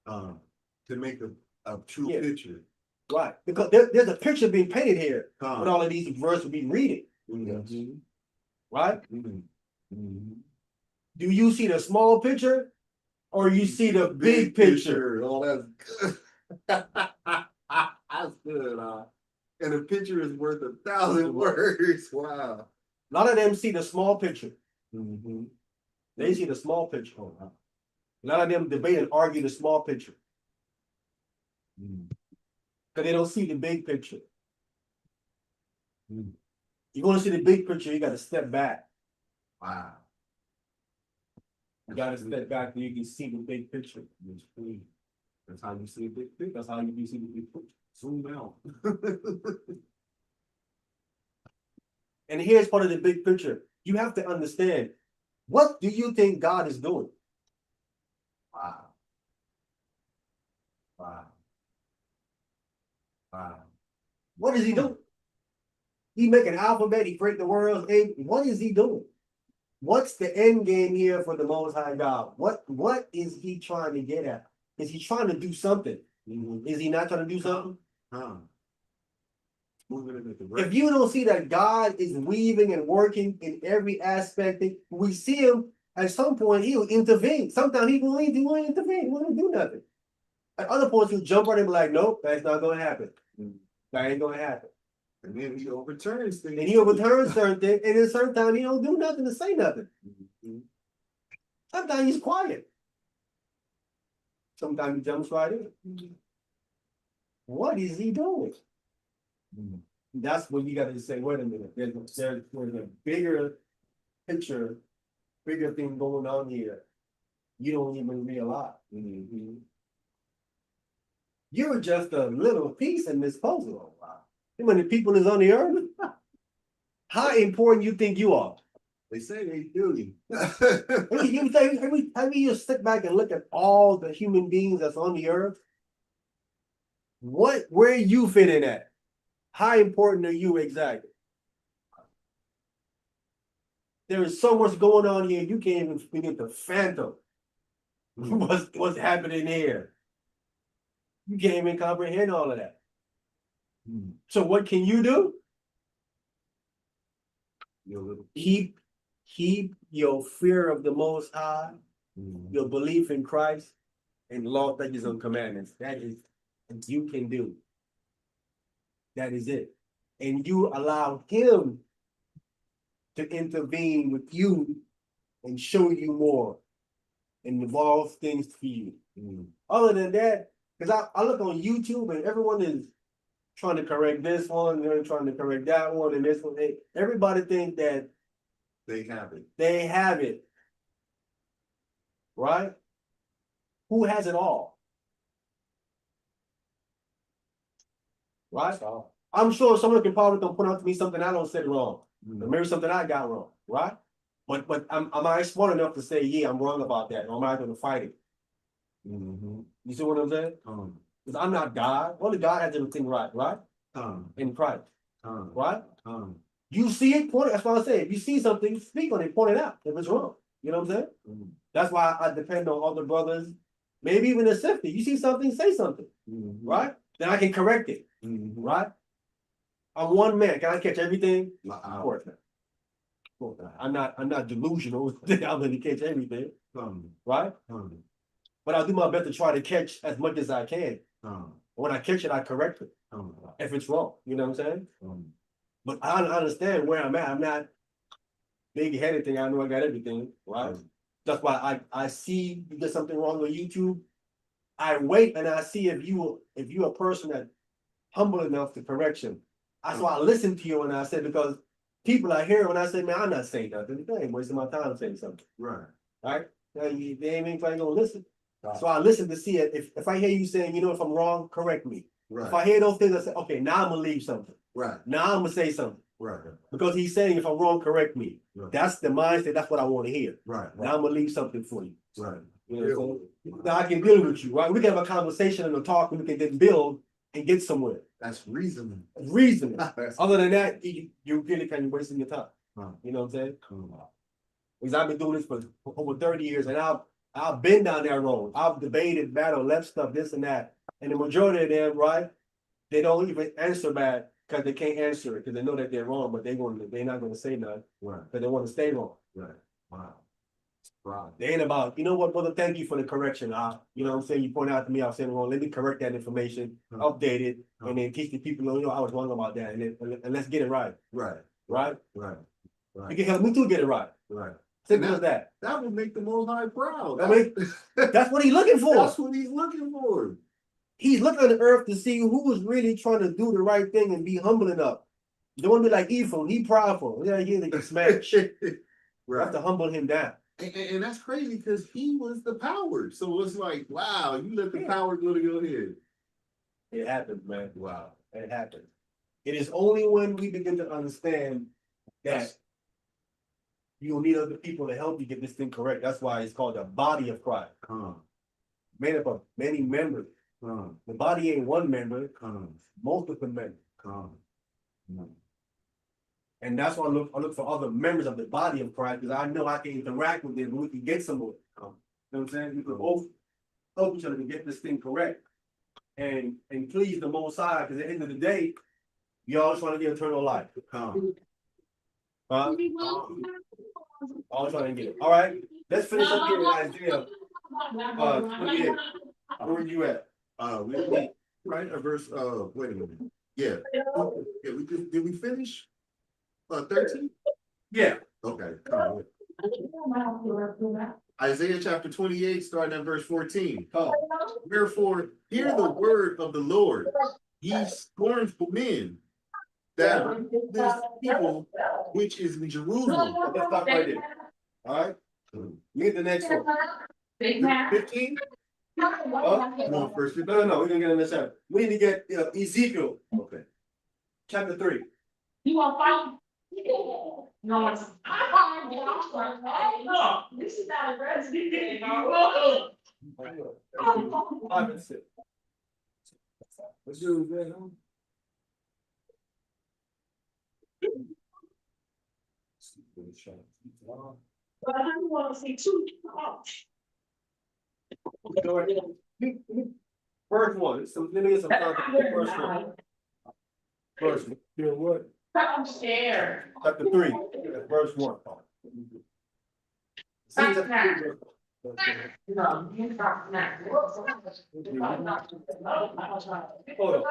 To make a true picture. Right. Because there's a picture being painted here with all of these verses we've been reading. Right? Do you see the small picture or you see the big picture? Oh, that's good. That's good. And a picture is worth 1,000 words. Wow. A lot of them see the small picture. Mm-hmm. They see the small picture. A lot of them debate and argue the small picture. Because they don't see the big picture. You want to see the big picture, you got to step back. Wow. You got to step back so you can see the big picture. That's how you see a big picture. That's how you can see the big picture. Zoom out. And here's part of the big picture. You have to understand, what do you think God is doing? Wow. Wow. Wow. What is he doing? He make an alphabet, he create the world. What is he doing? What's the end game here for the Most High God? What is he trying to get at? Is he trying to do something? Is he not trying to do something? Moving in the If direction. you don't see that God is weaving and working in every aspect, we see him at some point, he'll intervene. Sometimes he won't intervene, he won't do nothing. At other points, he'll jump on him like, nope, that's not going to happen. That ain't going to happen. And then he overturns things. And he overturns certain things, and in certain times, he don't do nothing to say nothing. Sometimes he's quiet. Sometimes he jumps right in. What is he doing? That's when you got to say, wait a minute, there's a bigger picture, bigger thing going on here. You don't even realize. You're just a little piece in this puzzle. How many people is on the earth? How important you think you are? They say they do. Have you just sit back and look at all the human beings that's on the earth? Where you fit in at? How important are you exactly? There is so much going on here, you can't even begin to fathom what's happening here. You can't even comprehend all of that. So what can you do? Keep your fear of the Most High, your belief in Christ, and law, statutes, and commandments. That is what you can do. That is it. And you allow him to intervene with you and show you more and evolve things for you. Other than that, because I look on YouTube and everyone is trying to correct this one, they're trying to correct that one, and this one. Everybody thinks that They have it. they have it. Right? Who has it all? Right? I'm sure someone can probably point out to me something I don't say wrong. Or maybe something I got wrong, right? But am I smart enough to say, yeah, I'm wrong about that, or am I going to fight it? You see what I'm saying? Because I'm not God. Only God has everything right? In Christ. Right? You see it, point it. That's why I say, if you see something, speak on it, point it out if it's wrong. You know what I'm saying? That's why I depend on other brothers, maybe even a sister. You see something, say something, right? Then I can correct it, right? I'm one man. Can I catch everything? Of course not. Of course not. I'm not delusional. I'm going to catch everything, right? But I do my best to try to catch as much as I can. When I catch it, I correct it if it's wrong. You know what I'm saying? But I understand where I'm at. I'm not big-headed thing. I know I got everything, right? That's why I see you get something wrong on YouTube. I wait and I see if you're a person that humble enough to correction. That's why I listen to you when I say, because people are here when I say, man, I'm not saying nothing. They ain't wasting my time saying something. Right? They ain't even gonna listen. So I listen to see it. If I hear you saying, if I'm wrong, correct me. If I hear those things, I say, okay, now I'm gonna leave something. Now I'm gonna say something. Because he's saying, if I'm wrong, correct me. That's the mindset. That's what I want to hear. Now I'm gonna leave something for you. Now I can deal with you, right? We can have a conversation and a talk, and we can then build and get somewhere. That's reasoning. Reasoning. Other than that, you really kind of wasting your time. You know what I'm saying? Because I've been doing this for over 30 years, and I've been down that road. I've debated, battled, left stuff, this and that. And the majority of them, right, they don't even answer back because they can't answer it because they know that they're wrong, but they're not going to say nothing because they want to stay wrong. Wow. Right. They ain't about, you know what, brother, thank you for the correction. You know what I'm saying? You point out to me, I was saying wrong. Let me correct that information, update it, and then teach the people, you know, I was wrong about that. And let's get it right. Right. Right? Right. You can help me to get it right. Right. Simple as that. That would make the Most High proud. I mean, that's what he's looking for. That's what he's looking for. He's looking on the earth to see who is really trying to do the right thing and be humble enough. You don't want to be like Ephraim, he prideful. Yeah, he to get smashed. You have to humble him down. And that's crazy because he was the power. So it's like, wow, you let the power go to your head. It happens, man. Wow. It happens. It is only when we begin to understand that you'll need other people to help you get this thing correct. That's why it's called the body of Christ. Made up of many members. The body ain't one member, multiple members. And that's why I look for other members of the body of Christ, because I know I can interact with them and we can get somewhere. You know what I'm saying? We can both help each other to get this thing correct. And please the Most High, because at the end of the day, y'all just want to get eternal life. All trying to get it. All right, let's finish up here in Isaiah 28. Where are you at? We right a verse. Wait a minute. Yeah. Did we finish? 13. Yeah. Okay. Isaiah chapter 28, starting at verse 14. Wherefore, hear the word of the Lord, ye scornful men, that this people which is in Jerusalem. Let's stop right there. All right. Get the next one. 15. No, first 15. No. We're gonna get in this chapter. We need to get Ezekiel. Okay. Chapter 3. You want fight? No, it's. No, this is not a resident. 5 and 6. Let's do it, man. But I don't want to see two. Go ahead. First one. Let me get some context. First one. First one. Feel what? I'm scared. Chapter 3. Verse 1. No, you not. Hold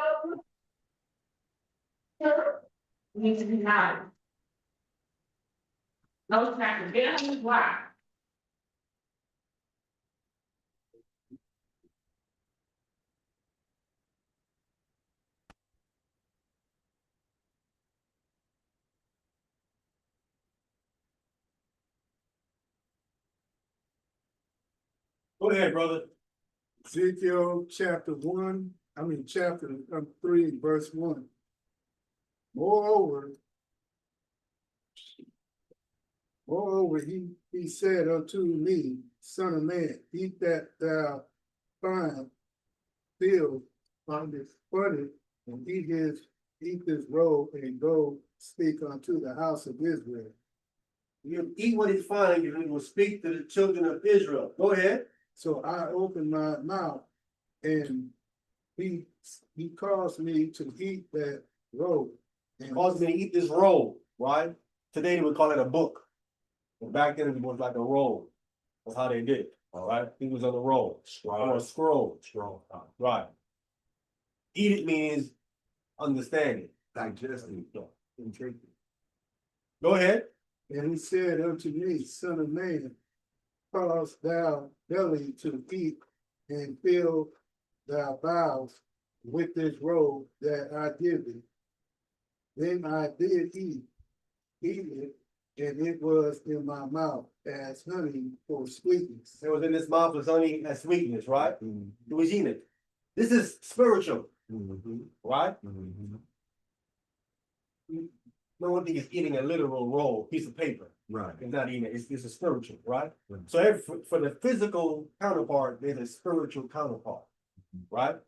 on. Needs to be nine. No snapping. Get on the block. Go ahead, brother. Ezekiel chapter 3, verse 1. Moreover, he said unto me, Son of man, eat that thou find filled on this funny, and eat this roll, and go speak unto the house of Israel. You eat what is fine, you will speak to the children of Israel. Go ahead. So I opened my mouth, and he caused me to eat that roll. He caused me to eat this roll, right? Today they would call it a book. But back then it was like a roll. That's how they did it. All right. He was on a roll. Or a scroll. Right. Eat it means understanding. Digesting. Go ahead. And he said unto me, Son of man, cause thou belly to eat, and fill thy bowels with this roll that I give thee. Then I did eat it, and it was in my mouth as honey for sweetness. It was in his mouth as honey as sweetness, right? It was eating it. This is spiritual, right? No one thing is eating a literal roll, piece of paper. Right. It's not eating it. It's a spiritual, right? So for the physical counterpart, there's a spiritual counterpart, right?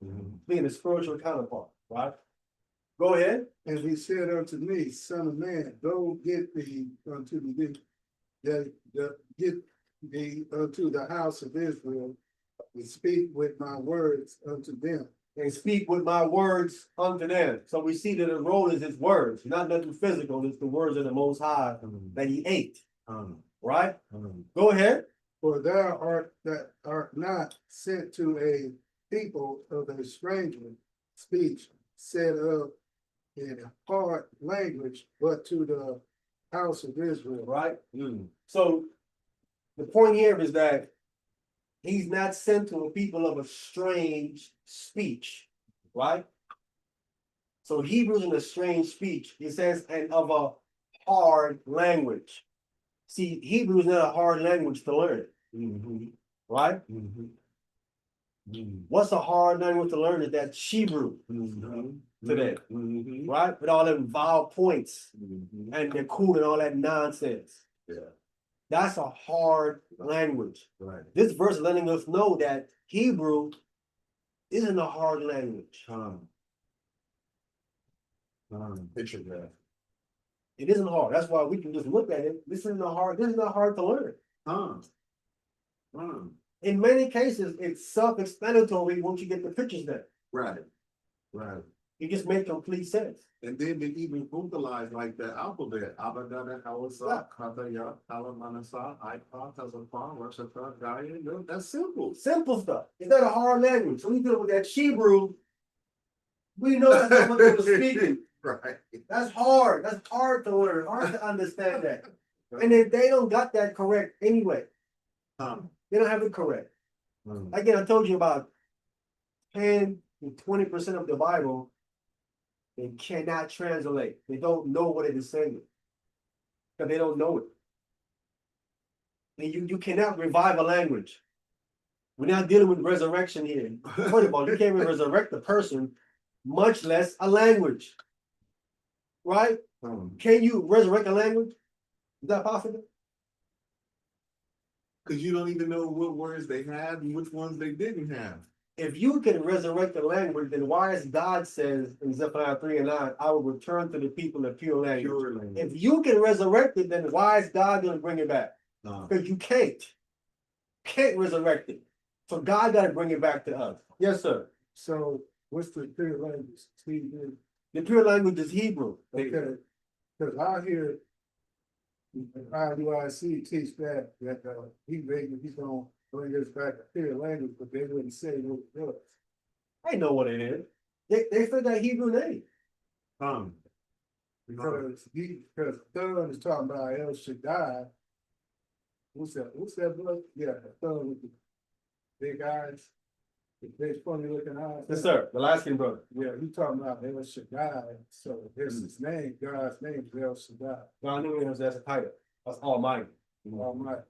Being a spiritual counterpart, right? Go ahead. And he said unto me, Son of man, go get thee unto the house of Israel, and speak with my words unto them. And speak with my words unto them. So we see that the roll is his words, not nothing physical. It's the words of the Most High that he ate, right? Go ahead. For thou art that art not sent to a people of a stranger speech set up in a hard language, but to the house of Israel. right? So the point here is that he's not sent to a people of a strange speech, right? So Hebrews in a strange speech, it says, and of a hard language. See, Hebrew is not a hard language to learn, right? What's a hard language to learn is that Hebrew today, right? With all them vowel points and the cool and all that nonsense. Yeah. That's a hard language. Right. This verse is letting us know that Hebrew isn't a hard language. Picture that. It isn't hard. That's why we can just look at it. This isn't hard to learn. In many cases, it's self-explanatory once you get the pictures there. Right. Right. It just makes complete sense. And then they even brutalize like the alphabet. Abadada, Hawasa, Kataya, Kalamanasa, Ipa, Kazafa, Rashata, Gaya. No, that's simple. Simple stuff. It's not a hard language. So we deal with that Hebrew. We know that's not what they were speaking. Right. That's hard. That's hard to learn, hard to understand that. And if they don't got that correct anyway, they don't have it correct. Again, I told you about 10 to 20% of the Bible, they cannot translate. They don't know what it is saying. Because they don't know it. And you cannot revive a language. We're not dealing with resurrection here. First of all, you can't even resurrect a person, much less a language. Right? Can you resurrect a language? Is that possible? Because you don't even know what words they had and which ones they didn't have. If you can resurrect the language, then why is God says in Zephaniah 3:9, I will return to the people of pure language. Pure language. If you can resurrect it, then why is God going to bring it back? Because you can't. Can't resurrect it. So God got to bring it back to us. Yes, sir. So what's the pure language? Steve, The pure language is Hebrew. okay, because I hear IUIC teach that he's gonna bring us back to pure language, but they wouldn't say what it was. I know what it is. They said that Hebrew name. Because Thun is talking about El Shaddai. What's that book? Yeah, Thun with the big eyes, the big funny looking eyes. Yes, sir. The light skinned brother. Yeah, he's talking about El Shaddai. So there's his name, God's name is El Shaddai. God knew him as a title. That's Almighty. Almighty.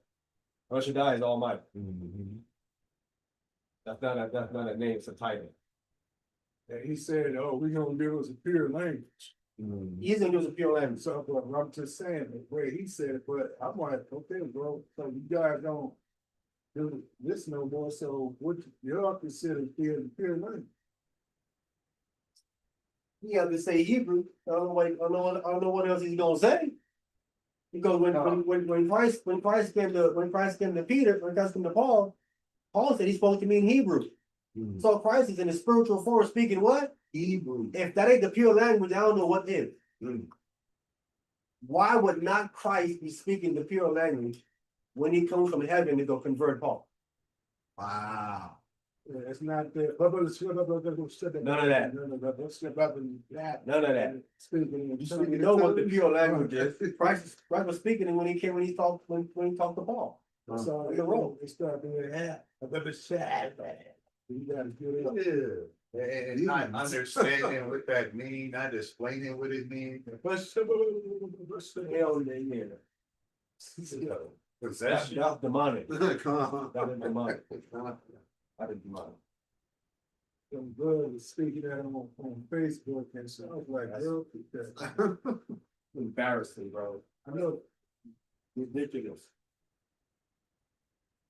El Shaddai is Almighty. That's not a name, it's a title. And he said, oh, we're gonna give us a pure language. He's gonna use a pure language. So but I'm just saying the way he said it, but I'm like, okay, bro, so you guys don't do this no more. So what y'all consider being pure language? He had to say Hebrew. I don't know what else he's gonna say. Because when Christ came to Peter, when Christ came to Paul, Paul said he's supposed to mean Hebrew. So Christ is in the spiritual form speaking what? Hebrew. If that ain't the pure language, I don't know what is. Why would not Christ be speaking the pure language when he comes from heaven to go convert Paul? Wow. Yeah, it's not the None of that. None of that. You know what the pure language is. Christ was speaking it when he talked to Paul. So the road. they start doing that. You gotta get it up. Yeah. And not understanding what that means, not explaining what it means. Hell yeah. Possession. That's demonic. Come on. That is demonic. That is demonic. Some girl was speaking that on Facebook, and so I was like, girl, because Embarrassing, bro. I know Ridiculous.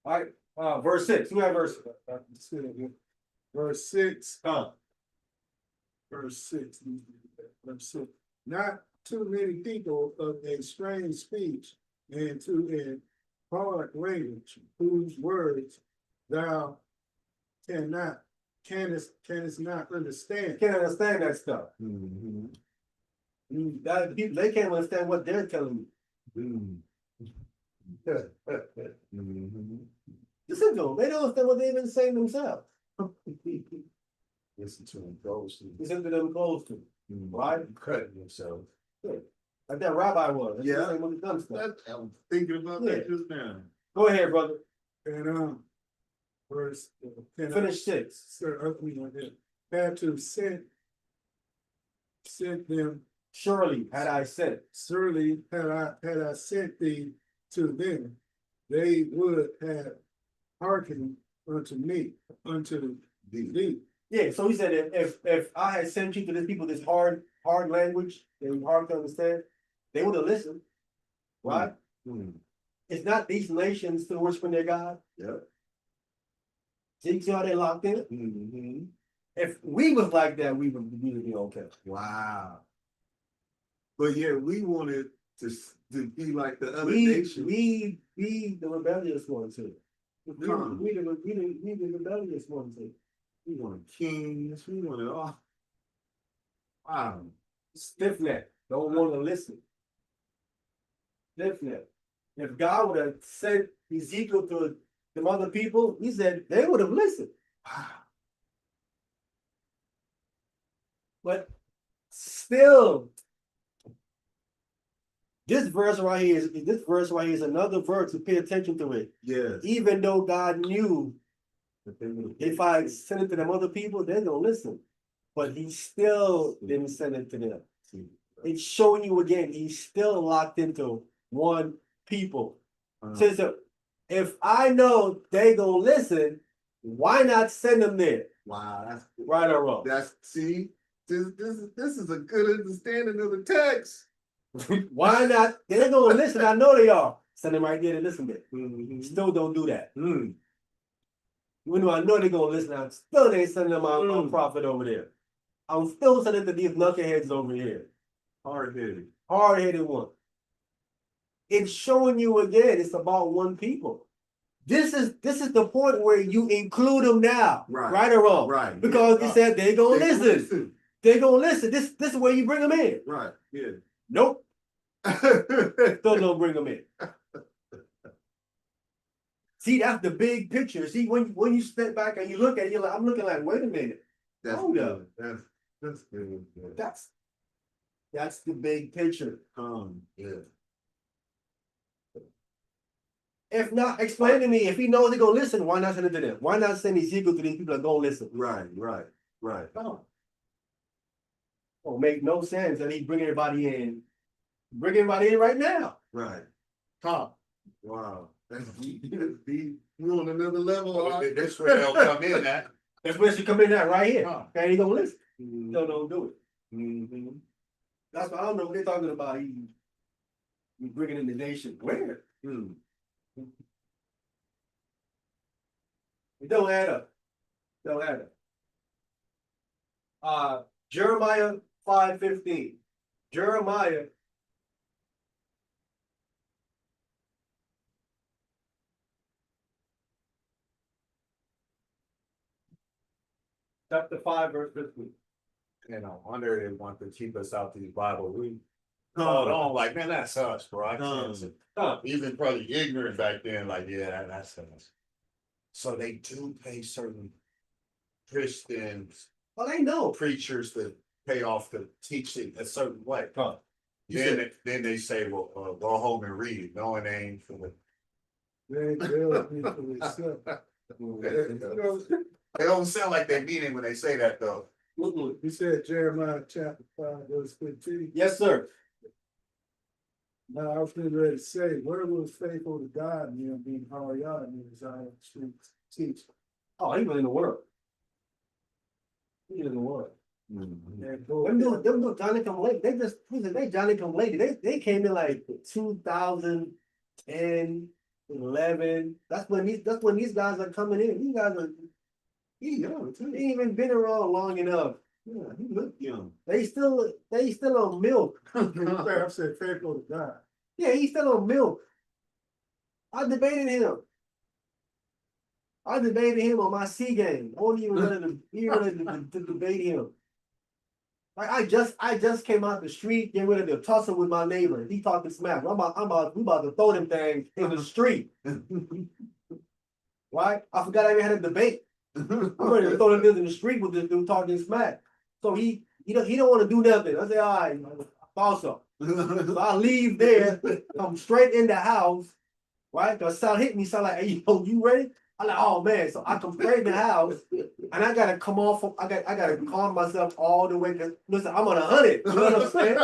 All right, verse 6. Who had verse? verse 6. Come. Verse 6. Verse 6. Not too many people of a strange speech and to a hard language whose words thou canst not understand. Can't understand that stuff. That people, they can't understand what they're telling you. Mhm. Listen to them. They don't understand what they've been saying themselves. Listen to him closely. Listen to them close to. Right? Cutting yourself. Like that rabbi was. That's Yeah. the same when it comes to. I was thinking about that just now. Go ahead, brother. And verse 10. Finish 6. Sir, had to send them. Surely had I said. Surely had I sent thee to them, they would have hearkened unto me, unto thee. Yeah, so he said if I had sent you to these people this hard language, they were hard to understand, they would have listened. Right? Hmm. It's not these nations still worshiping their God. Yep. See how they locked in? Mm-hmm. If we was like that, we would be okay. Wow. But yeah, we wanted to be like the other We nations. be the rebellious ones too. We Come. the rebellious ones too. We wanted kings. We wanted all. Wow. Stiff neck, don't want to listen. Stiff neck. If God would have sent Ezekiel to the other people, he said they would have listened. Wow. But still, this verse right here is another verse to pay attention to it. Yes. Even though God knew if I send it to them other people, they're gonna listen. But he still didn't send it to them. It's showing you again, he's still locked into one people. So if I know they gonna listen, why not send them there? Wow. That's Right or wrong? see. This is a good understanding of the text. Why not? They're gonna listen. I know they are. Send them right there to listen there. Mm-hmm. Still don't do that. Mm. Even though I know they're gonna listen, I'm still ain't sending them my prophet over there. I'm still sending to these knuckleheads over here. Hard-headed. Hard-headed one. It's showing you again, it's about one people. This is the point where you include them now. Right or wrong? Right. Because he said they gonna They listen. They gonna listen. This is where you bring them in. Right. Yeah. Nope. Still don't bring them in. See, that's the big picture. See, when you step back and you look at it, you're like, I'm looking like, wait a minute. That's Hold good. up. That's good. That's the big picture. Yeah. If not, explain to me. If he knows they're gonna listen, why not send it to them? Why not send Ezekiel to these people that gonna listen? Right. Oh. Don't make no sense that he bring everybody in. Bring everybody in right now. Right. Huh. Wow. That's deep. We on another level. This where they'll come in at. That's where she come in at right here. Huh. And he gonna listen. Mm-hmm. No, don't do it. Mm-hmm. That's why I don't know what they're talking about. He bringing in the nation. Where? Mm. It don't add up. Don't add up. Jeremiah 5:15. Jeremiah. Chapter 5, verse 15. You know, wonder they want to keep us out these Bible reading. Hold on, like, man, that's us, bro. I can't. Even probably ignorant back then, like, yeah, that's us. So they do pay certain Christians, Well, they know. preachers to pay off to teach it a certain way. Huh. Then they say, well, go home and read it, knowing they ain't for the. They don't sound like they mean it when they say that, though. He said Jeremiah chapter 5, verse 15. Yes, sir. Now I was getting ready to say, where was faithful to God and him being hard in his own teach? Oh, he was in the world. He was in the world. Mm-hmm. Them do Johnny come late. They Johnny come late. They came in like 2010, 11. That's when these guys are coming in. These guys are young too. They ain't even been around long enough. Yeah, he looked young. They still on milk. I said faithful to God. Yeah, he's still on milk. I debated him on my C game. I wasn't even ready to debate him. Like I just came out the street, getting rid of the tussle with my neighbor. He talking smack. We about to throw them things in the street. Right? I forgot I even had a debate. I'm ready to throw them things in the street with this dude talking smack. So he don't want to do nothing. I say, all right, also. So I leave there, come straight in the house, right? Cause sound hit me, sound like, hey, yo, you ready? I'm like, oh man. So I come straight in the house and I gotta come off, I gotta calm myself all the way. Listen, I'm on 100. You know what I'm saying?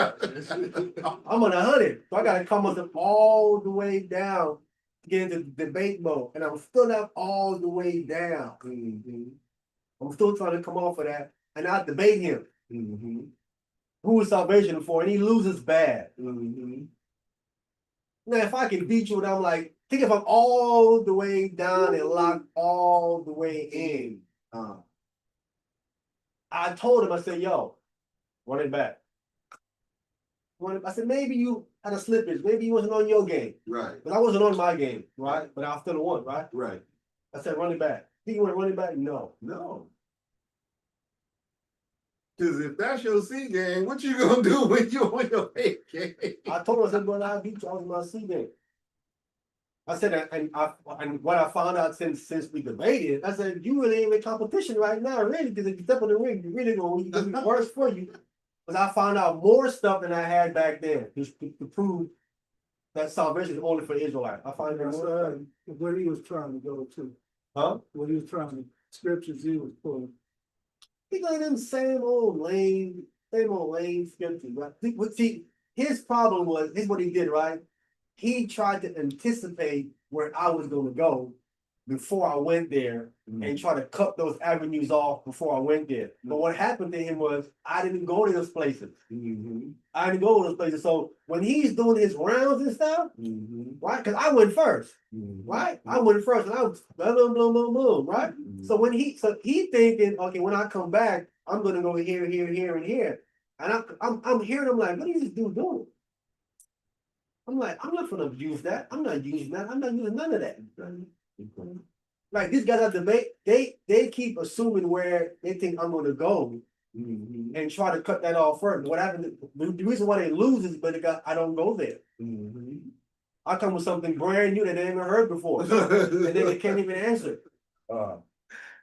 I'm on 100. So I gotta calm myself all the way down to get into debate mode. And I'm still not all the way down. I'm still trying to come off of that. And I debate him. Who is salvation for? And he loses bad. Now, if I can beat you, and I'm like, think if I'm all the way down and locked all the way in. I told him, I said, yo, run it back. I said, maybe you had a slippage. Maybe you wasn't on your game. Right. But I wasn't on my game, right? But I still won, right? Right. I said, run it back. Think you want to run it back? No. No. Because if that's your C game, what you gonna do when you on your A game? I told him, I said, well, I beat you. I was in my C game. I said, and what I found out since we debated, I said, you really ain't in competition right now, really, because if you step on the ring, you really gonna be worse for you. Because I found out more stuff than I had back then to prove that salvation is only for Israelites. I find that more. What he was trying to go to. Huh? What he was trying to, scriptures he was pulling. He got them same old lame scriptures, right? See, his problem was, here's what he did, right? He tried to anticipate where I was going to go before I went there and try to cut those avenues off before I went there. But what happened to him was I didn't go to those places. I didn't go to those places. So when he's doing his rounds and stuff, right? Because I went first, right? I went first and I was boom, right? So when he thinking, okay, when I come back, I'm gonna go here, and here. And I'm hearing him like, what is this dude doing? I'm like, I'm not gonna use that. I'm not using that. I'm not using none of that. Like these guys at the debate, they keep assuming where they think I'm gonna go and try to cut that off first. What happened? The reason why they lose is because I don't go there. I come with something brand new that they never heard before, and then they can't even answer.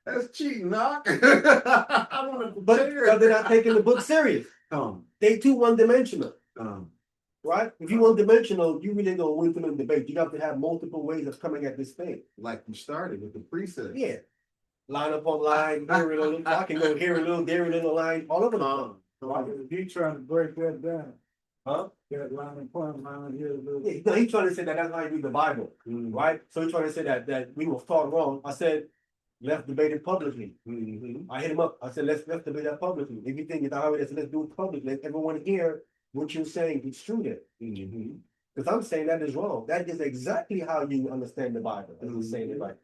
That's cheating, knock. I want to, but they're not taking the book serious. They too one-dimensional. Right? If you one-dimensional, you really gonna win from the debate. You have to have multiple ways of coming at this thing. like you started with the preset. Yeah. Line upon line, here a little, I can go here a little, there a little line, all over the place. Right? He trying to break that down. Huh? That line upon line here a little. Yeah, no, he's trying to say that that's how you read the Bible, right? So he's trying to say that we were taught wrong. I said, let's debate it publicly. I hit him up. I said, let's debate that publicly. If you think it's all right, let's do it publicly. Let everyone hear what you're saying. It's true there. Because I'm saying that is wrong. That is exactly how you understand the Bible. As I'm saying it right.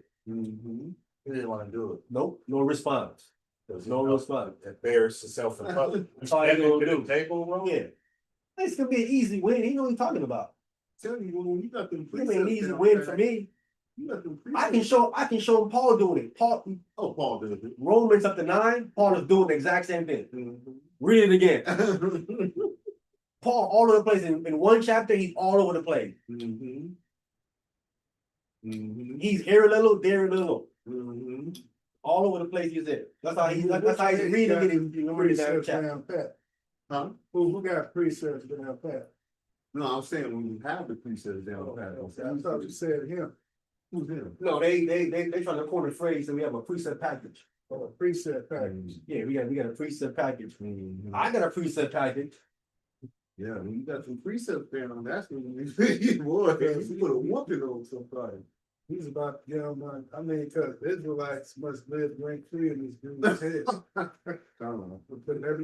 He didn't want to do it. Nope, no response. There's no response. It bears itself in public. That's all you gonna do. Table, bro? Yeah. It's gonna be an easy win. He know what he's talking about. Tell you, when you got them It's gonna be an precepts easy down win pat, for me. You got them I precepts. can show him Paul doing it. Paul did it. Romans up to 9, Paul is doing the exact same thing. Read it again. Paul all over the place. In one chapter, he's all over the place. He's here a little, there a little. All over the place he's there. That's how he's reading it. You read that Precepts chapter. down pat. Huh? Who got precepts down pat? No, I'm saying when you have the precepts down pat. I thought you said him. Who's him? No, they trying to coin a phrase and we have a preset package. Oh, a precept package. Yeah, we got a preset package. I got a preset package. Yeah, when you got some precepts down, that's when you boy, you put a whooping on somebody. He's about to get on my, I mean, because Israelites must live rent free in this dude's head. But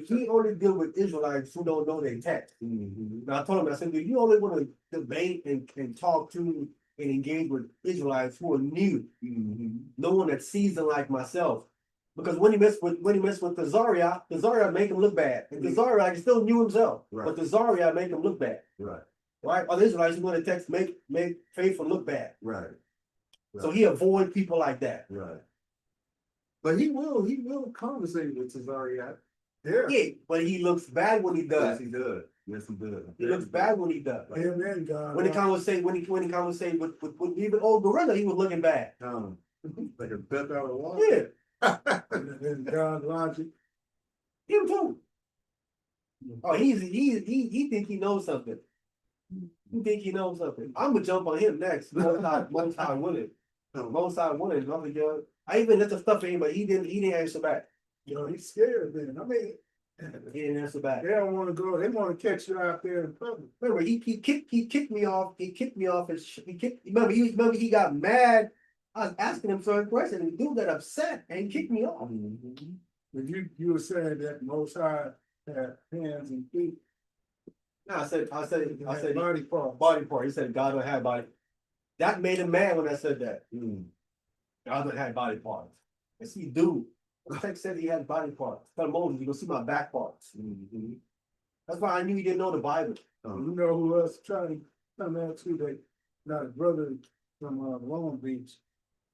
He only deal with Israelites who don't know their text. Now I told him, I said, do you only want to debate and talk to and engage with Israelites who are new, no one that's seasoned like myself. Because when he messed with Tazaria make him look bad. And Tazaria still knew himself, but Tazaria make him look bad. Right? Other Israelites who want to text make faithful look bad. So he avoid people like that. But he will conversate with Tazaria. Yeah, but he looks bad when he Yes, does. he does. Yes, he does. He looks bad when he does. Him and God. When he conversate with even old gorilla, he was looking bad. Like a death out of water. Yeah, And God logic. him too. Oh, he think he knows something. He think he knows something. I'm gonna jump on him next. Most high willing. Most high willing. I even let the stuff in, but he didn't answer back. You know, he's scared then. I mean, He didn't answer back. they don't want to go, they want to catch you out there in public. Remember, he kicked me off. He kicked me off. Remember he got mad. I was asking him certain questions, and the dude got upset and kicked me off. But you were saying that Most High had hands and feet. No, I said Body part. body part. He said God don't have body. That made him mad when I said that. God don't have body parts. And see, dude, the text said he had body parts. Tell Moses, you gonna see my back parts. That's why I knew he didn't know the Bible. You know who else trying to come out to that? Not a brother from Long Beach.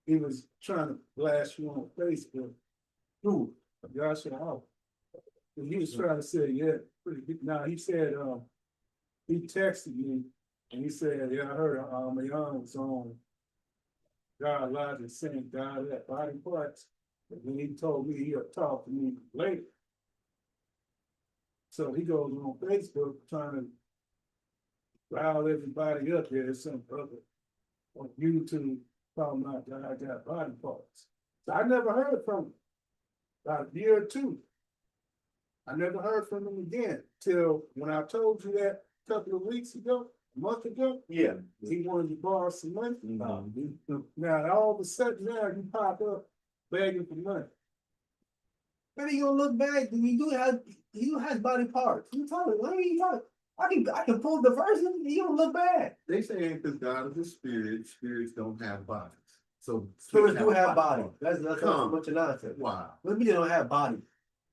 He was trying to blast you on Facebook. Dude, Joshua out. And he was trying to say, yeah, pretty good. Now he said, he texted me and he said, yeah, I heard Mayan was on God Logic saying God had body parts. And then he told me he'll talk to me later. So he goes on Facebook trying to rile everybody up. There's some brother on YouTube talking about God got body parts. So I never heard from him. About a year or two. I never heard from him again till when I told you that a couple of weeks ago, a month ago. yeah. He wanted to borrow some money. Now all of a sudden now you pop up begging for money. But he gonna look bad. He do have body parts. You talking? What are you talking? I can pull the verse. He don't look bad. They say because God is a spirit, spirits don't have bodies. So Spirits do have body. parts. That's not Come. much of nonsense. Wow. Let me don't have body.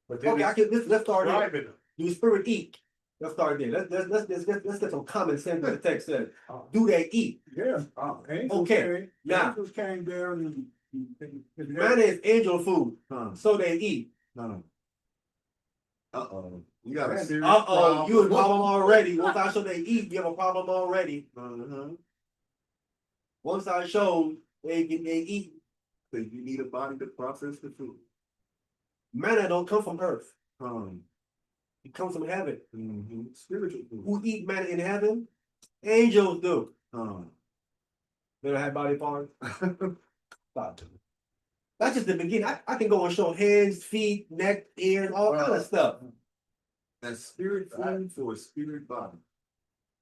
But Okay, let's start there. describing them. Do spirit eat? Let's start there. Let's get some common sense what the text says. Do they eat? Yeah. Angels Okay, came- now. Angels came down and Man is angel food, Huh. so they eat. No. You got a serious You have a problem already. Once I show they eat, you have a problem already. Once I show they eat, So you need a body to process the food. manna don't come from earth. Um, It comes from heaven. Spiritual food. Who eat manna in heaven? Angels do. They don't have body parts. Stop. That's just the beginning. I can go and show hands, feet, neck, ears, all kind of stuff. That's spirit food for a spirit body.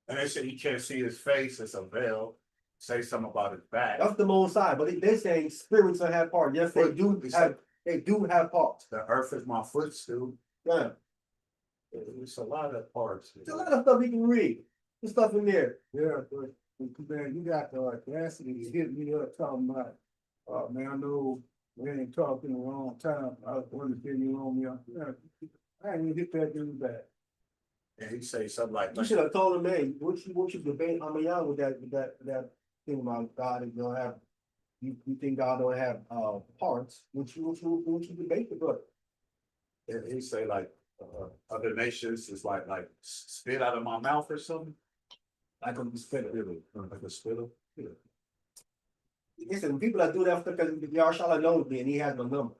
And they said you can't see his face, it's a veil. Say something about his back. That's the most side, but they're saying spirits don't have parts. Yes, they do have. They do have parts. The earth is my footstool. Yeah, It's a lot of parts. there's a lot of stuff you can read. There's stuff in there. yeah, but man, you got the audacity to hit me up talking about, man, I know we ain't talking in a long time. I was wondering if you on me. I ain't even hit that dude back. And he say something like, You should have told him, hey, what you debate Amayan with that thing about God and don't have. You think God don't have parts? What you debate the book? and he say like, other nations is like spit out of my mouth or something. Like on the spinner. Like a spittle. Listen, people that do that because Yarshala knows me and he has my number.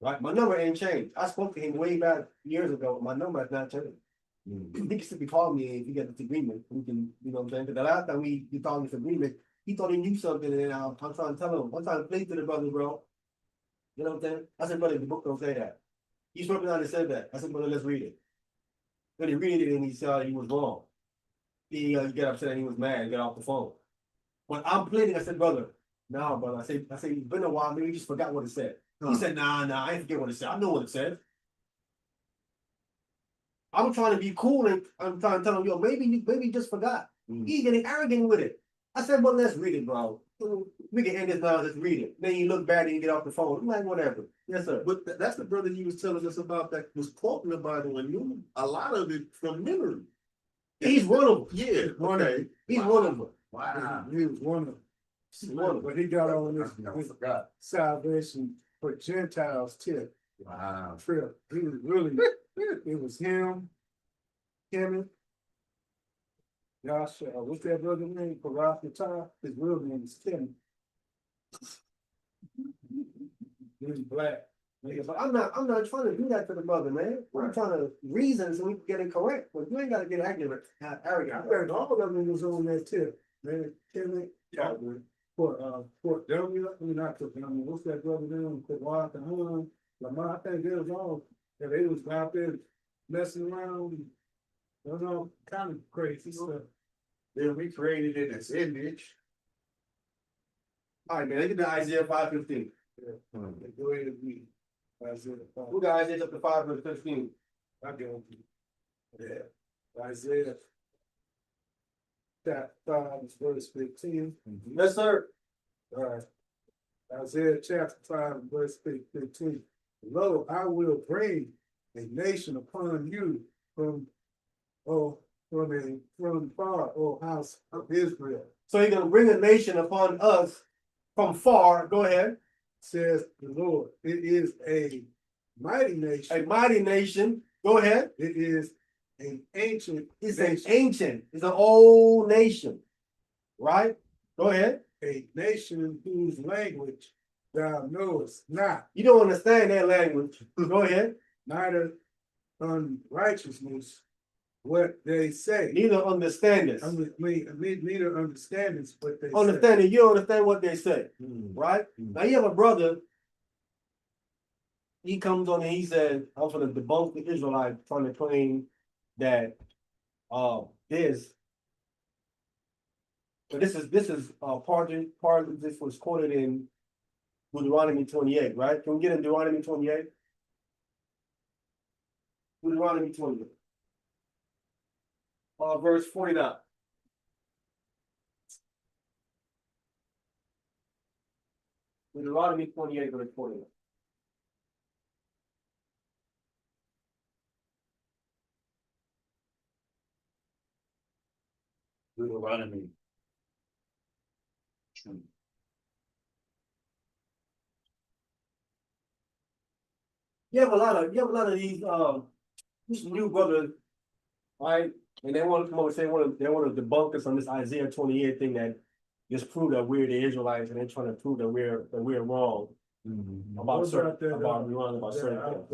Right? My number ain't changed. I spoke to him way back years ago. My number has not changed. He can simply call me if you get disagreement. We can, you know what I'm saying? Because the last time we talked disagreement, he thought he knew something and I'm trying to tell him. I'm trying to play to the brother, bro. You know what I'm saying? I said, brother, the book don't say that. You swear not to say that. I said, brother, let's read it. Then he read it and he said he was wrong. He get upset and he was mad and get off the phone. When I'm pleading, I said, brother, no, brother. I said, it's been a while, maybe you just forgot what it said. He said, nah, I ain't forget what it said. I know what it said. I'm trying to be cool and I'm trying to tell him, yo, maybe you just forgot. He's getting arrogant with it. I said, well, let's read it, bro. We can end this now, let's read it. Then you look bad and you get off the phone. I'm like, whatever. Yes, sir. But that's the brother you was telling us about that was quoting the Bible and knew a lot of it from memory. He's one of them. Yeah, okay. He's one of them. Wow. He was one of them. But he got on this Forgot. salvation for Gentiles tip. Wow. Trip. He was really It was him, Kevin. Josh, what's that brother name? Parafita. His real name is Kevin. He's black. Yeah, but I'm not trying to do that to the mother, man. I'm trying to reason so we can get it correct, but you ain't gotta get accurate. Arrogant. I heard all of them was on that tip, man. Kevin. Yeah. Fort W, I mean, not Fort W, what's that brother name? Fort Washington, Lamar, I think they was all, yeah, they was out there messing around. It was all kind of crazy stuff. Then we created in its image. All right, man, let's get to Isaiah 5:15. Go ahead and read. Isaiah Who got Isaiah chapter 5 verse 15? I go. Yeah, Isaiah. Chapter 5, verse 15. Yes, sir. All right. Isaiah chapter 5, verse 15. Lo, I will bring a nation upon you from far, O house of Israel, So he's gonna bring a nation upon us from far. Go ahead. says the Lord. It is a mighty A nation. mighty nation. Go ahead. It is an ancient It's an nation. ancient, it's an old nation. Right? Go ahead. A nation whose language thou knowest not, You don't understand that language. Go ahead. neither unrighteousness what they say. Neither understand this. Neither understandings what they say. Understanding, you don't understand what they say. Mm. Right? Now you have a brother. He comes on and he said, I'm gonna debunk the Israelites trying to claim that this. So this is part of this was quoted in Deuteronomy 28, right? Can we get in Deuteronomy 28? Deuteronomy 28. Verse 49. Deuteronomy 28, verse 49. Deuteronomy. You have a lot of these new brothers, right? And they want to come over and say they want to debunk us on this Isaiah 28 thing that just prove that we're the Israelites, and they're trying to prove that we're wrong about What certain about that, about we're wrong about certain things.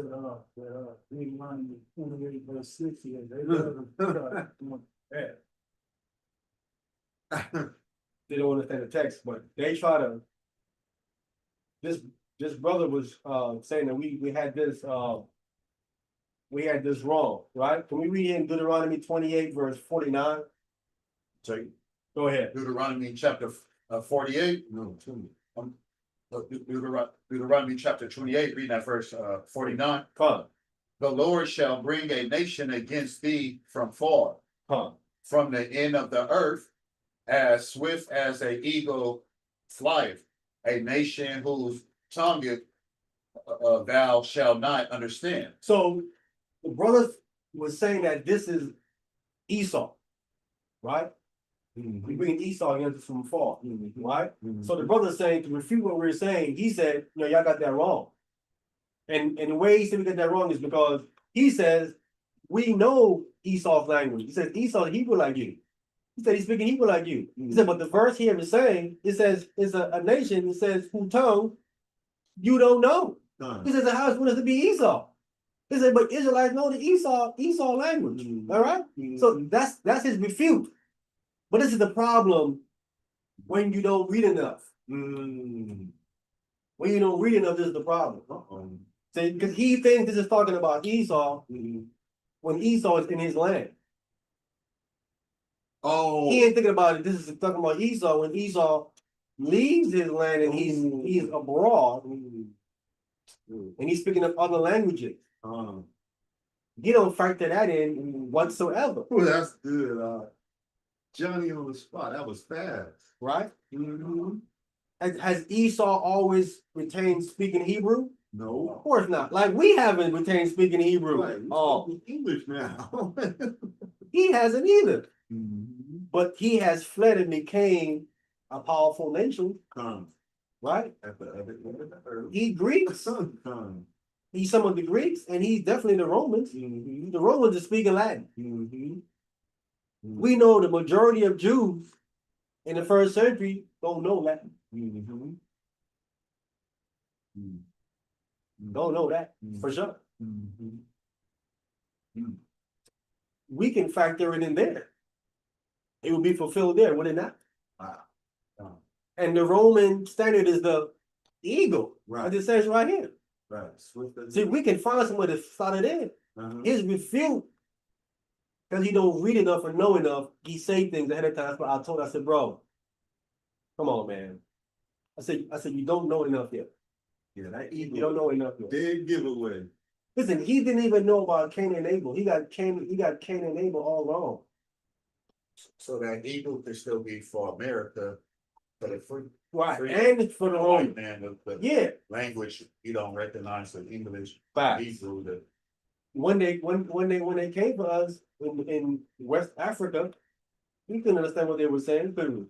Deuteronomy 28 verse 60, and they love to that. They don't understand the text, but they try to. This brother was saying that we had this wrong, right? Can we read in Deuteronomy 28 verse 49? So Go ahead. Deuteronomy chapter 48. No, Deuteronomy chapter 28, reading that verse 49. Come, The Lord shall bring a nation against thee from far, come. from the end of the earth, as swift as an eagle flieth, a nation whose tongue thou shalt not understand. So the brothers was saying that this is Esau, right? We bring Esau against us from far, right? So the brother's saying to refute what we're saying, he said, no, y'all got that wrong. And the way he said we got that wrong is because he says, we know Esau's language. He says, Esau's Hebrew like you. He said, he's speaking Hebrew like you. He said, but the verse here is saying, it says, it's a nation, it says, whose tongue you don't know. He says, how is it to be Esau? He said, but Israelites know the Esau language. All right? So that's his refute. But this is the problem when you don't read enough. When you don't read enough, this is the problem. See, because he thinks this is talking about Esau when Esau is in his land. He ain't thinking about it. This is talking about Esau when Esau leaves his land and he's abroad and he's speaking of other languages. He don't factor that in whatsoever, Oh, that's good. Johnny on the spot. That was fast. right? Has Esau always retained speaking Hebrew? No. Of course not. Like we haven't retained speaking Hebrew. Right. Oh, English now. he hasn't either. But he has fled and became a powerful nation, Come right? at the other end of the earth. He Greeks. Come. He's some of the Greeks, and he's definitely the Romans. Mhm. The Romans are speaking Latin. Mhm. We know the majority of Jews in the first century don't know Latin. Mhm. Mhm. Don't know that for sure. Mhm. We can factor it in there. It will be fulfilled there, would it not? Wow. And the Roman standard is the eagle. Right. As it says right here. Right. Swift as See, we can find somewhere to start it in. Uh-huh. His refute, because he don't read enough or know enough, he say things ahead of time. That's what I told. I said, bro, come on, man. I said, you don't know enough yet. Yeah, that You eagle don't know enough yet. big giveaway. Listen, he didn't even know about Cain and Abel. He got Cain and Abel all wrong. So that eagle could still be for America, but if we. Right. Free- And for the White Roman. man, the Yeah. language you don't recognize the English, Facts. Hebrew, the. When they came for us in West Africa, we couldn't understand what they were saying, could we?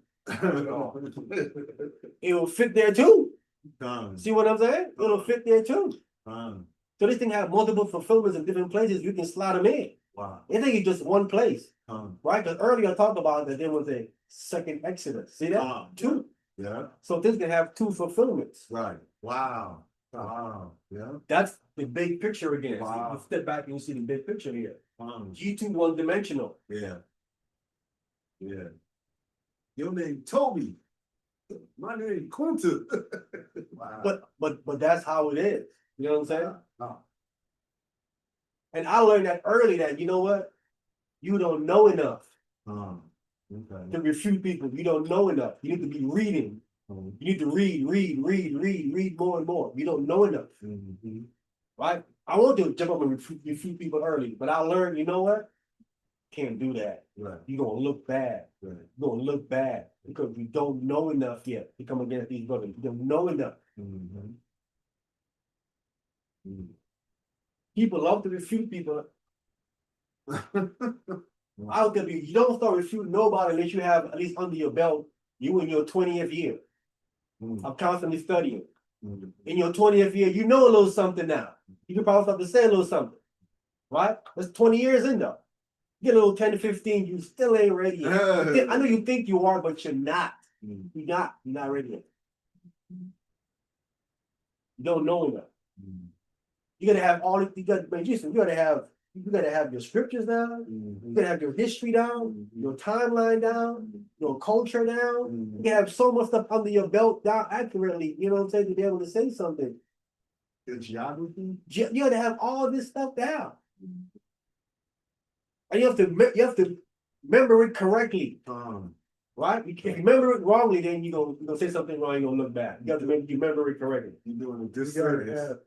It will fit there too. Done. See what I'm saying? It'll fit there too. Done. So this thing have multiple fulfillments in different places. You can slot them in. Wow. It ain't just one place, Done. right? Because earlier I talked about that there was a second Exodus. See that? Two. Yeah. So this can have two fulfillments. Right. Wow. Wow. Yeah. That's the big picture again. Wow. So you step back and you see the big picture here. Wow. G2 one dimensional. Yeah. Yeah. Your name Toby. My name Kunta. Wow. But that's how it is. You know what I'm saying? Wow. And I learned that early that you know what? You don't know enough Okay. to refute people. You don't know enough. You need to be reading. You need to read more and more. You don't know enough. Mhm. Right? I want to jump up and refute people early, but I learned, you know what? Can't do that. Right. You're gonna look bad. Right. You're gonna look bad because you don't know enough yet to come against these brothers. You don't know enough. Mhm. Mhm. People love to refute people. I don't think you don't start refuting nobody unless you have at least under your belt, you in your 20th year of constantly studying. Mhm. In your 20th year, you know a little something now. You can probably start to say a little something. Right? That's 20 years in though. Get a little 10 to 15, you still ain't ready yet. I know you think you are, but you're not. You're not. You're not ready yet. You don't know enough. You gotta have all you got, man, Jason, you gotta have your scriptures down, you gotta have your history down, your timeline down, your culture down. You have so much stuff under your belt down accurately, you know what I'm saying, to be able to say something. The geography. You gotta have all this stuff down. And you have to remember it correctly. Right? If you remember it wrongly, then you're gonna say something wrong, you're gonna look bad. You have to remember it correctly. You're doing a You gotta disservice. have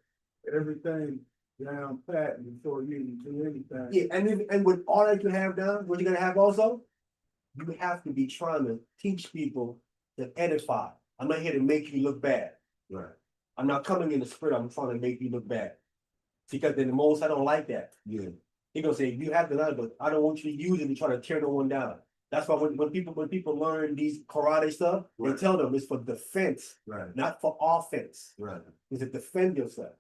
everything down pat before you do anything. Yeah, and with all that you have done, what you're gonna have also, you have to be trying to teach people to edify. I'm not here to make you look bad. Right. I'm not coming in the spirit, I'm trying to make you look bad. Because then the most I don't like that. Yeah. He's gonna say, you have to learn, but I don't want you to use it to try to tear no one down. That's why when people learn these karate stuff, Right. they tell them it's for defense, Right. not for offense. Right. It's to defend yourself.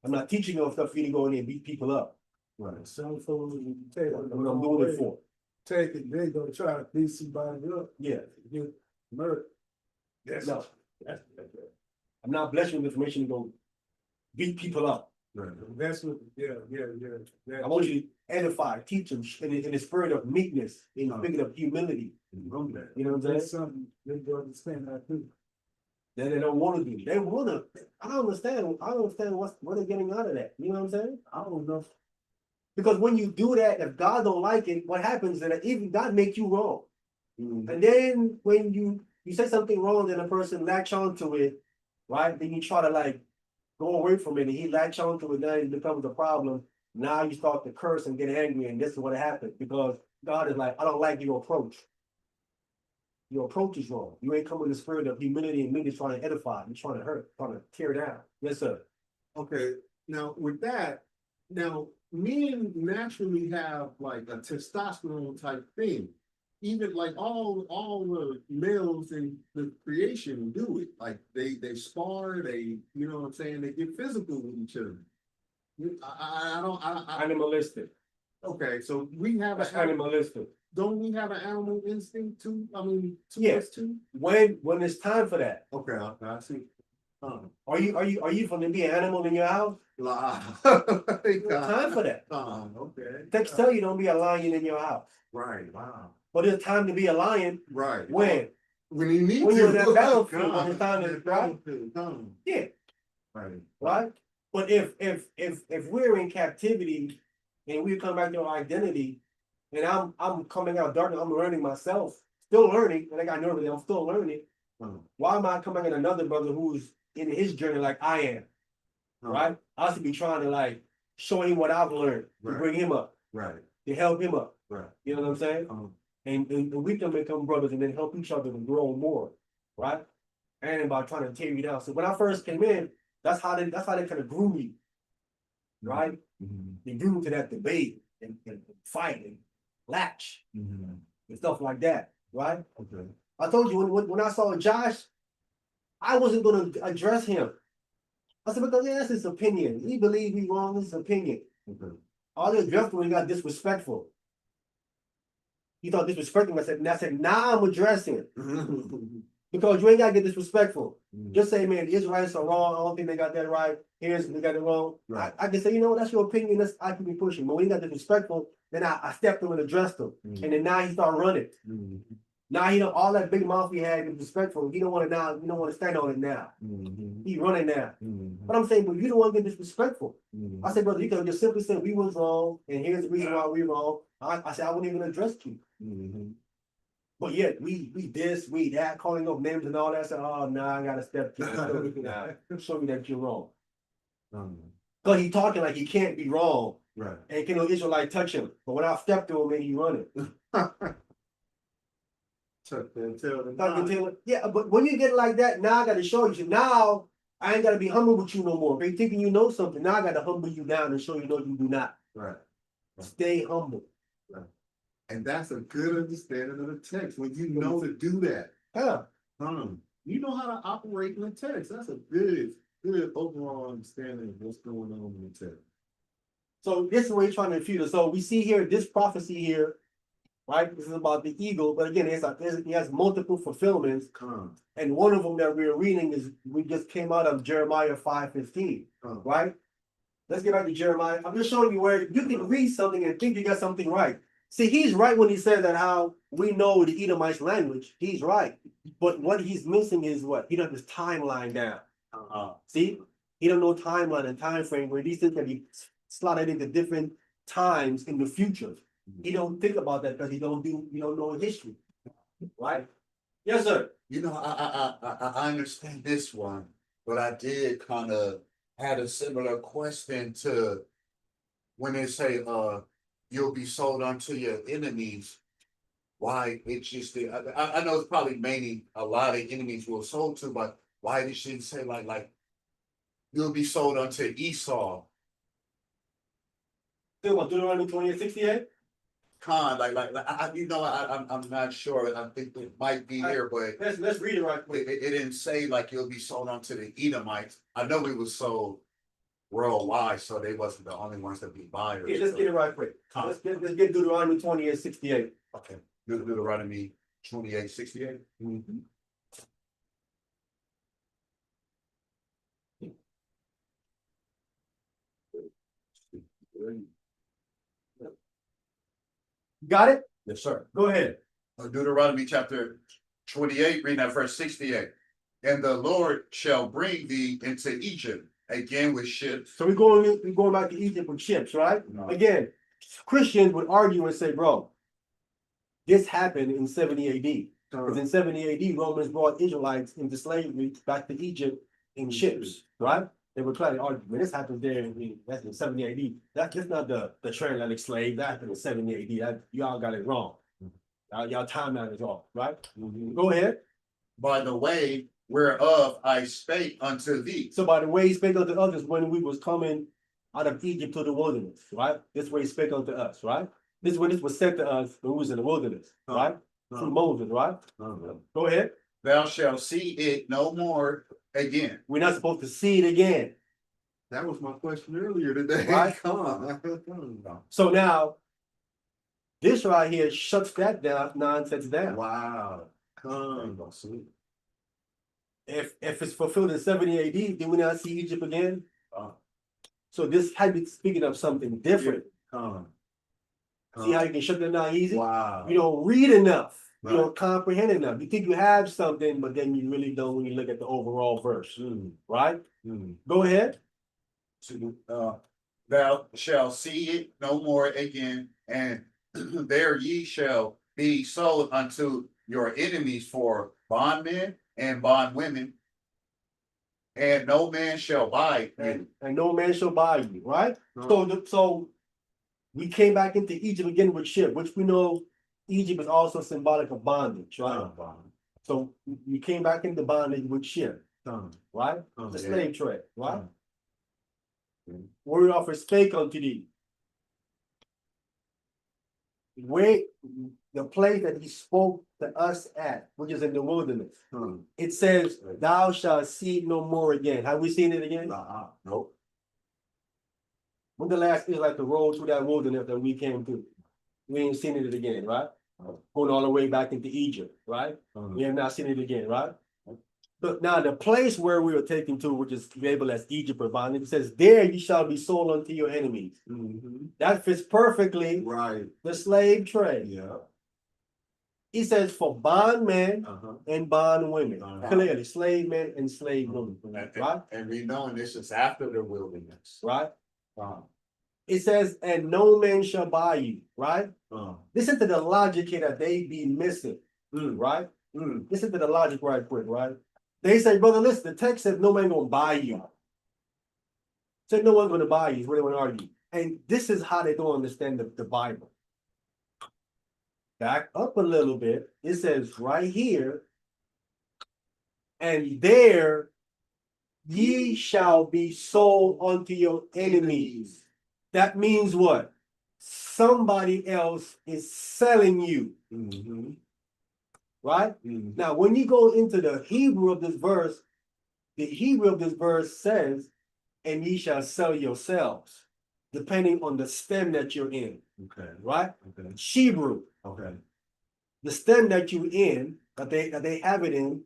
I'm not teaching you stuff for you to go in there and beat people up. Right. Some folks will take That's it what I'm doing it for. Take it, they gonna try to beat somebody up, Yeah. get murdered. No. I'm not blessed with information to go beat people up. Right. That's what, yeah. I want you to edify, teach them in the spirit of meekness, in the spirit of humility. You know that. You know what I'm saying? That's something they don't understand how to do. That they don't want to do. They want to. I don't understand what they're getting out of that. You know what I'm saying? I don't know. Because when you do that, if God don't like it, what happens is that even God make you wrong. Mhm. And then when you say something wrong, then a person latch onto it, right? Then you try to like go away from it, and he latch onto it, then it becomes a problem. Now you start to curse and get angry, and this is what happens because God is like, I don't like your approach. Your approach is wrong. You ain't coming in the spirit of humility and meekness trying to edify. You're trying to hurt, trying to tear down. Yes, sir. Okay, now with that, now men naturally have like a testosterone type thing. Even like all the males in the creation do it. Like they spar, they, you know what I'm saying, they get physical with each other. Animalistic. Okay, so we have That's an animalistic. don't we have an animal instinct too? I mean, to Yeah. us too? When it's time for that. Okay, I see. Are you gonna be an animal in your house? Time for that. Okay. Text tell you don't be a lion in your house. Right, wow. But it's time to be a lion Right. when? When you need When to. you're in that battlefield, when it's time to right? Yeah, Right. right? But if we're in captivity and we come back to our identity, and I'm coming out dark, I'm learning myself, still learning, and I got nervous, I'm still learning. Why am I coming at another brother who's in his journey like I am? Right? I should be trying to like show him what I've learned to Right. bring him up, Right. to help him up. Right. You know what I'm saying? And we can become brothers and then help each other to grow more, right? And by trying to tear you down. So when I first came in, that's how they kind of grew me, right? They grew me to that debate and fight and latch and stuff like that, right? Okay. I told you when I saw Josh, I wasn't going to address him. I said, because yeah, that's his opinion. He believes he's wrong, it's his opinion. Okay. All the addressed when he got disrespectful. He thought disrespectful. I said, now I'm addressing it. Because you ain't gotta get disrespectful. Just say, man, the Israelites are wrong. I don't think they got that right. Here's they got it wrong. Right. I can say, you know what, that's your opinion. I can be pushing. But when he got disrespectful, then I stepped him and addressed him. And then now he started running. Now he don't all that big mouth he had disrespectful. He don't want to now, you don't want to stand on it now. He running now. But I'm saying, but you don't want to get disrespectful. I said, brother, you can just simply say we was wrong, and here's the reason why we wrong. I said I wouldn't even address you. But yet we this, we that, calling up names and all that. So oh no, I gotta step to show me that you're wrong. Cause he talking like he can't be wrong. Right. And can no Israelite touch him. But when I step to him and he running. Yeah, but when you get like that, now I gotta show you. Now I ain't gotta be humble with you no more. They thinking you know something. Now I gotta humble you down and show you no, you do not. Right. Stay humble. And that's a good understanding of the text when you know to do that. Yeah. You know how to operate in the text. That's a good overall understanding of what's going on in the text. So this is what he's trying to refute us. So we see here this prophecy here, right? This is about the eagle, but again, it has multiple fulfillments. And one of them that we're reading is we just came out of Jeremiah 5:15, right? Let's get back to Jeremiah. I'm just showing you where you can read something and think you got something right. See, he's right when he says that how we know the Edomites language. He's right. But what he's missing is what? He doesn't have his timeline down. See? He don't know timeline and time frame where these things can be slotted into different times in the future. He don't think about that because he don't know history. Right? Yes, sir. You know, I understand this one, but I did kind of had a similar question to when they say you'll be sold unto your enemies. Why it's just I know it's probably mainly a lot of enemies we're sold to, but why they shouldn't say like you'll be sold unto Esau? Still about Deuteronomy 28:68? I'm not sure. I think it might be here, but Let's read it right quick. it didn't say like you'll be sold unto the Edomites. I know we was sold worldwide, so they wasn't the only ones that be buyers. Yeah, let's get it right quick. Let's get Deuteronomy 28:68. Okay, Deuteronomy 28:68. Got it? Yes, sir. Go ahead. Deuteronomy chapter 28, reading at verse 68. And the Lord shall bring thee into Egypt again with ships. So we're going back to Egypt with ships, right? No. Again, Christians would argue and say, bro, this happened in 70 AD. Because in 70 AD, Romans brought Israelites into slavery back to Egypt in ships, right? They were trying to argue, when this happened there, that's in 70 AD. That's not the transatlantic slave. That happened in 70 AD. Y'all got it wrong. Y'all timeline is off, right? Go ahead. By the way whereof I spake unto thee. So by the way he spake unto others when we was coming out of Egypt to the wilderness, right? This way he spake unto us, right? This is when this was said to us when we was in the wilderness, right? Through Moses, right? Go ahead. Thou shalt see it no more again. We're not supposed to see it again. That was my question earlier today. Right. Come on. So now, this right here shuts that down nonsense down. Wow. Come. If it's fulfilled in 70 AD, did we not see Egypt again? Uh, So this had been speaking of something different. Come. See how you can shut that down easy? Wow. You don't read enough. Right. You don't comprehend enough. You think you have something, but then you really don't when you look at the overall verse. Right? Go ahead. Thou shalt see it no more again, and there ye shall be sold unto your enemies for bondmen and bondwomen, and no man shall buy you. And no man shall buy you, right? So we came back into Egypt again with ship, which we know Egypt is also symbolic of bondage, right? So we came back into bondage with ship, right? The slave trade, right? Word offer spake unto thee. Where the place that he spoke to us at, which is in the wilderness, it says, "Thou shalt see it no more again." Have we seen it again? Nope. When the last Israelite to roll through that wilderness that we came through? We ain't seen it again, right? Going all the way back into Egypt, right? We have not seen it again, right? But now the place where we are taken to, which is labeled as Egypt or bondage, it says, "There you shall be sold unto your enemies." That fits perfectly Right. the slave trade. Yeah. He says for bondmen and bondwomen. Uh-huh. Clearly, slave men and slave women. Right? And we know this is after the wilderness. Right? It says, "And no man shall buy you," right? Listen to the logic here that they be missing, right? Listen to the logic right quick, right? They say, "Brother, listen, the text says no man gonna buy you." Said no one's gonna buy you, is what they want to argue. And this is how they don't understand the Bible. Back up a little bit, it says right here, "And there ye shall be sold unto your enemies." That means what? Somebody else is selling you. Right? Now, when you go into the Hebrew of this verse, the Hebrew of this verse says, "And ye shall sell yourselves," depending on the stem that you're in. Okay. Right? Okay. Hebrew. Okay. The stem that you're in, that they have it in,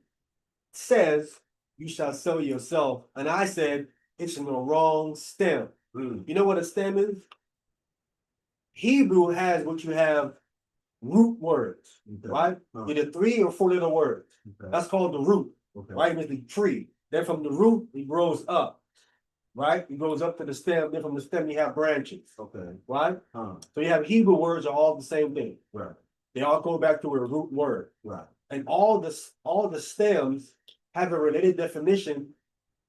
says, "You shall sell yourself." And I said, it's in the wrong stem. You know what a stem is? Hebrew has what you have root words, right? Either 3 or 4 little words. That's called the root, right? It's the tree. Then from the root, it grows up, right? It goes up to the stem. Then from the stem, you have branches, right? So you have Hebrew words are all the same thing. Right. They all go back to a root word. Right. And all the stems have a related definition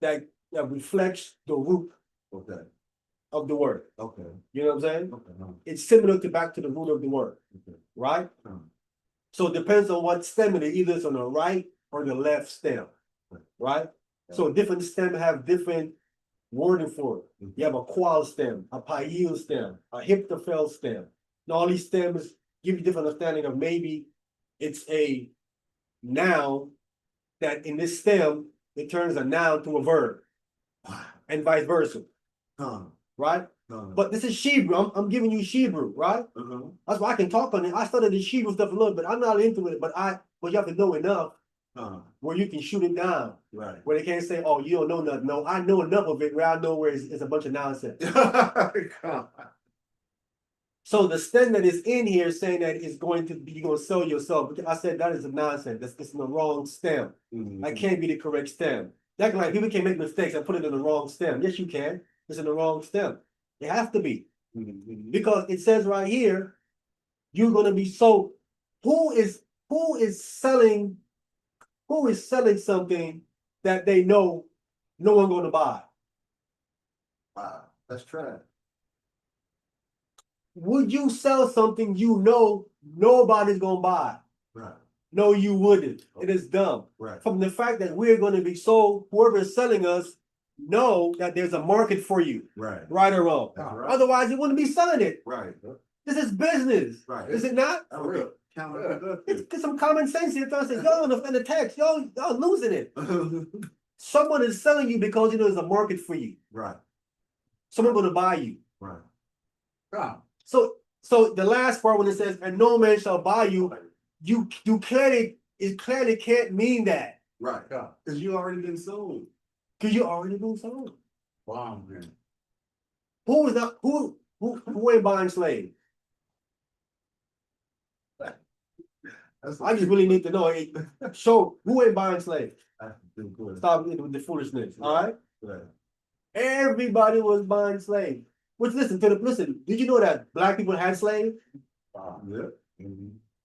that reflects the root of the word. You know what I'm saying? It's similar to back to the root of the word, right? So it depends on what stem it is. Either it's on the right or the left stem, right? So different stems have different wording for it. You have a qual stem, a piel stem, a hiptophel stem. And all these stems give you different understanding of maybe it's a noun that in this stem, it turns a noun to a verb and vice versa. Right? But this is Hebrew. I'm giving you Hebrew, right? That's why I can talk on it. I studied the Hebrew stuff a little bit. I'm not into it, but you have to know enough where you can shoot it down. Right. Where they can't say, "Oh, you don't know nothing." No, I know enough of it where I know where it's a bunch of nonsense. So the stem that is in here saying that it's going to be, you're going to sell yourself. I said that is a nonsense. It's in the wrong stem. That can't be the correct stem. That's like people can make mistakes and put it in the wrong stem. Yes, you can. It's in the wrong stem. It has to be. Because it says right here, you're going to be sold. Who is selling something that they know no one's going to buy? Wow. That's trash. Would you sell something you know nobody's going to buy? Right. No, you wouldn't. It is dumb. Right. From the fact that we're going to be sold, whoever is selling us know that there's a market for you. Right. Right or wrong. Right. Otherwise, you wouldn't be selling it. Right. This is business. Right. Is it not? Real. It's some common sense here. Y'all don't understand the text. Y'all losing it. Someone is selling you because you know there's a market for you. Right. someone gonna buy you. Right. Yeah. So the last part when it says, and no man shall buy you, you clearly, it clearly can't mean that. Right. Yeah. Cause you already been sold. Cause you already been sold. Wow, man. Who is not who ain't buying slaves? I just really need to know. Hey, so who ain't buying slaves? Stop with the foolishness. All right. Right. Everybody was buying slaves. Which listen, did you know that black people had slaves? Yeah.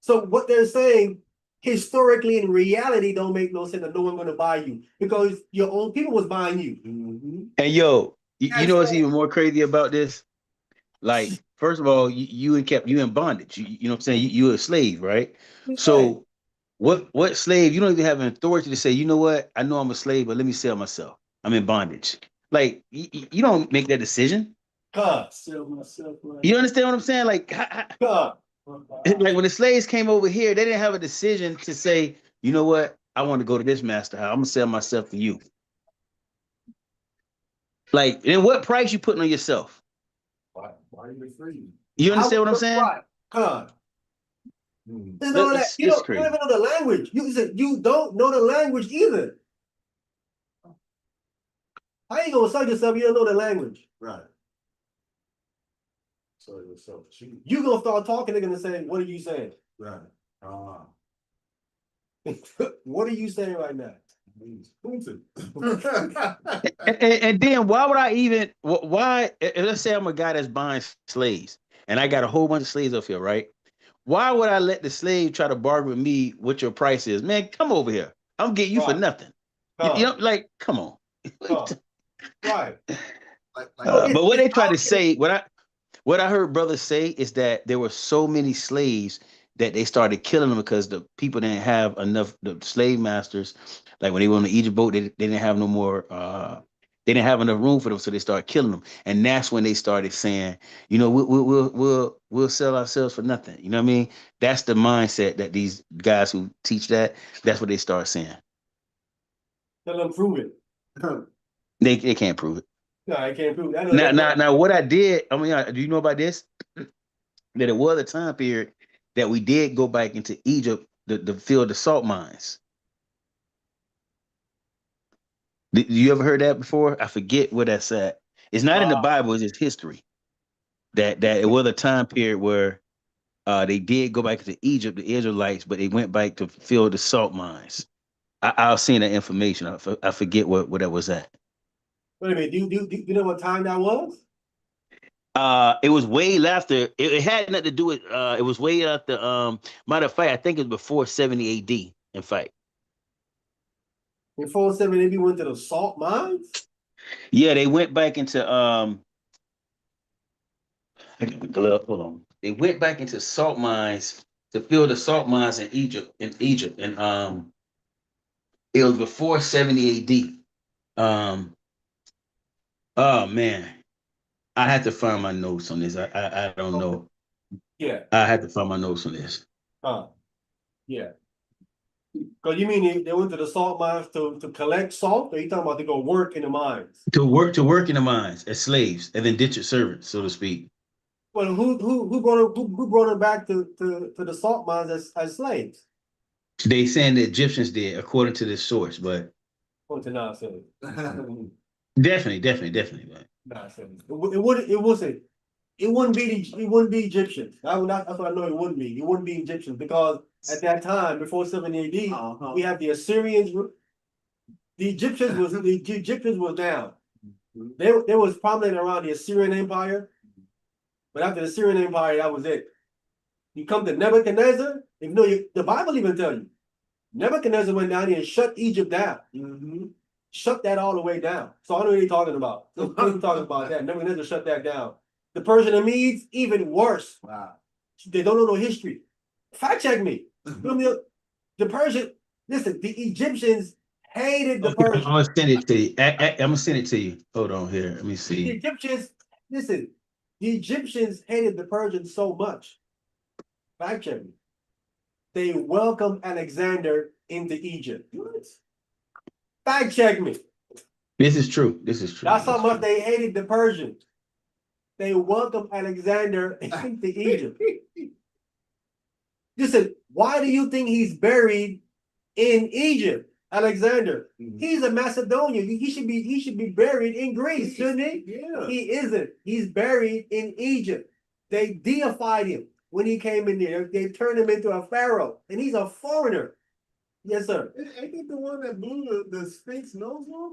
So what they're saying historically in reality don't make no sense that no one gonna buy you because your own people was buying you. And yo, you know what's That's even more crazy about this? Like, first of all, you in bondage. You know what I'm saying? You a slave, right? right. So what slave? You don't even have an authority to say, you know what? I know I'm a slave, but let me sell myself. I'm in bondage. Like you don't make that decision. Sell myself right. You understand what I'm saying? Like, like when the slaves came over here, they didn't have a decision to say, you know what? I want to go to this master house. I'm gonna sell myself to you. Like, then what price you putting on yourself? Why are you free? You understand what I'm saying? God. Mm. There's all that. You It's don't crazy. even know the language. You don't know the language either. How you gonna sell yourself? You don't know the language. Right. So yourself cheap. You gonna start talking, they're gonna say, what are you saying? Right. What are you saying right now? And then why would I even why let's say I'm a guy that's buying slaves and I got a whole bunch of slaves up here, right? Why would I let the slave try to bargain with me what your price is? Man, come over here. I'm getting you for Right. nothing. You know, like, come on. Right. But what It's they try to out here. say, what I heard brothers say is that there were so many slaves that they started killing them because the people didn't have enough. The slave masters, like when they were on the Egypt boat, they didn't have no more. They didn't have enough room for them, so they started killing them. And that's when they started saying, you know, we'll sell ourselves for nothing. You know what I mean? That's the mindset that these guys who teach that. That's what they start saying. Tell them prove it. They can't prove it. No, I can't prove it. I know Now, what I did. I mean, do you know about this? That it was a time period that we did go back into Egypt to fill the salt mines. You ever heard that before? I forget what that's at. It's not in the Bible, it's just history. That it was a time period where they did go back to Egypt, the Israelites, but they went back to fill the salt mines. I'll send that information. I forget what that was at. Wait a minute. Do you know what time that was? It was way after. It had nothing to do with. It was way after. Matter of fact, I think it was before 70 A.D. In fact, Before 7 we went to the salt mines? yeah, they went back into. Hold on. They went back into salt mines to fill the salt mines in Egypt. And it was before 70 A.D. Oh man, I had to find my notes on this. I don't know. Yeah. I had to find my notes on this. Yeah. Because you mean they went to the salt mines to collect salt, or you talking about to go work in the mines? To work in the mines as slaves and then indentured servants, so to speak. Well, who brought them back to the salt mines as slaves? They saying the Egyptians did, according to this source, but What's the nonsense? definitely. Man. Nonsense. It wouldn't be Egyptians. That's what I know it wouldn't be. It wouldn't be Egyptians because at that time, before 70 AD, we have the Assyrians. The Egyptians was down. They was prominent around the Assyrian Empire, but after the Assyrian Empire, that was it. You come to Nebuchadnezzar, if you know the Bible even tell you, Nebuchadnezzar went down here and shut Egypt down. Shut that all the way down. So I know what you're talking about. So I'm talking about that. Nebuchadnezzar shut that down. The Persian and Medes, even worse. Wow. They don't know no history. Fact check me. The Persian, listen, the Egyptians hated the Okay, I'm Persians. gonna send it to you. I'm gonna send it to you. Hold on here. Let me The see. Egyptians, listen, the Egyptians hated the Persians so much. Fact check me. They welcomed Alexander into Egypt. Fact check me. This is true. This is true. That's how That's much true. they hated the Persians. they welcomed Alexander into Egypt. Listen, why do you think he's buried in Egypt? Alexander, he's a Macedonian. He should be buried in Greece, shouldn't he? Yeah. He isn't. He's buried in Egypt. They deified him when he came in there. They turned him into a pharaoh, and he's a foreigner. Yes, sir. Ain't it the one that blew the Sphinx nose off?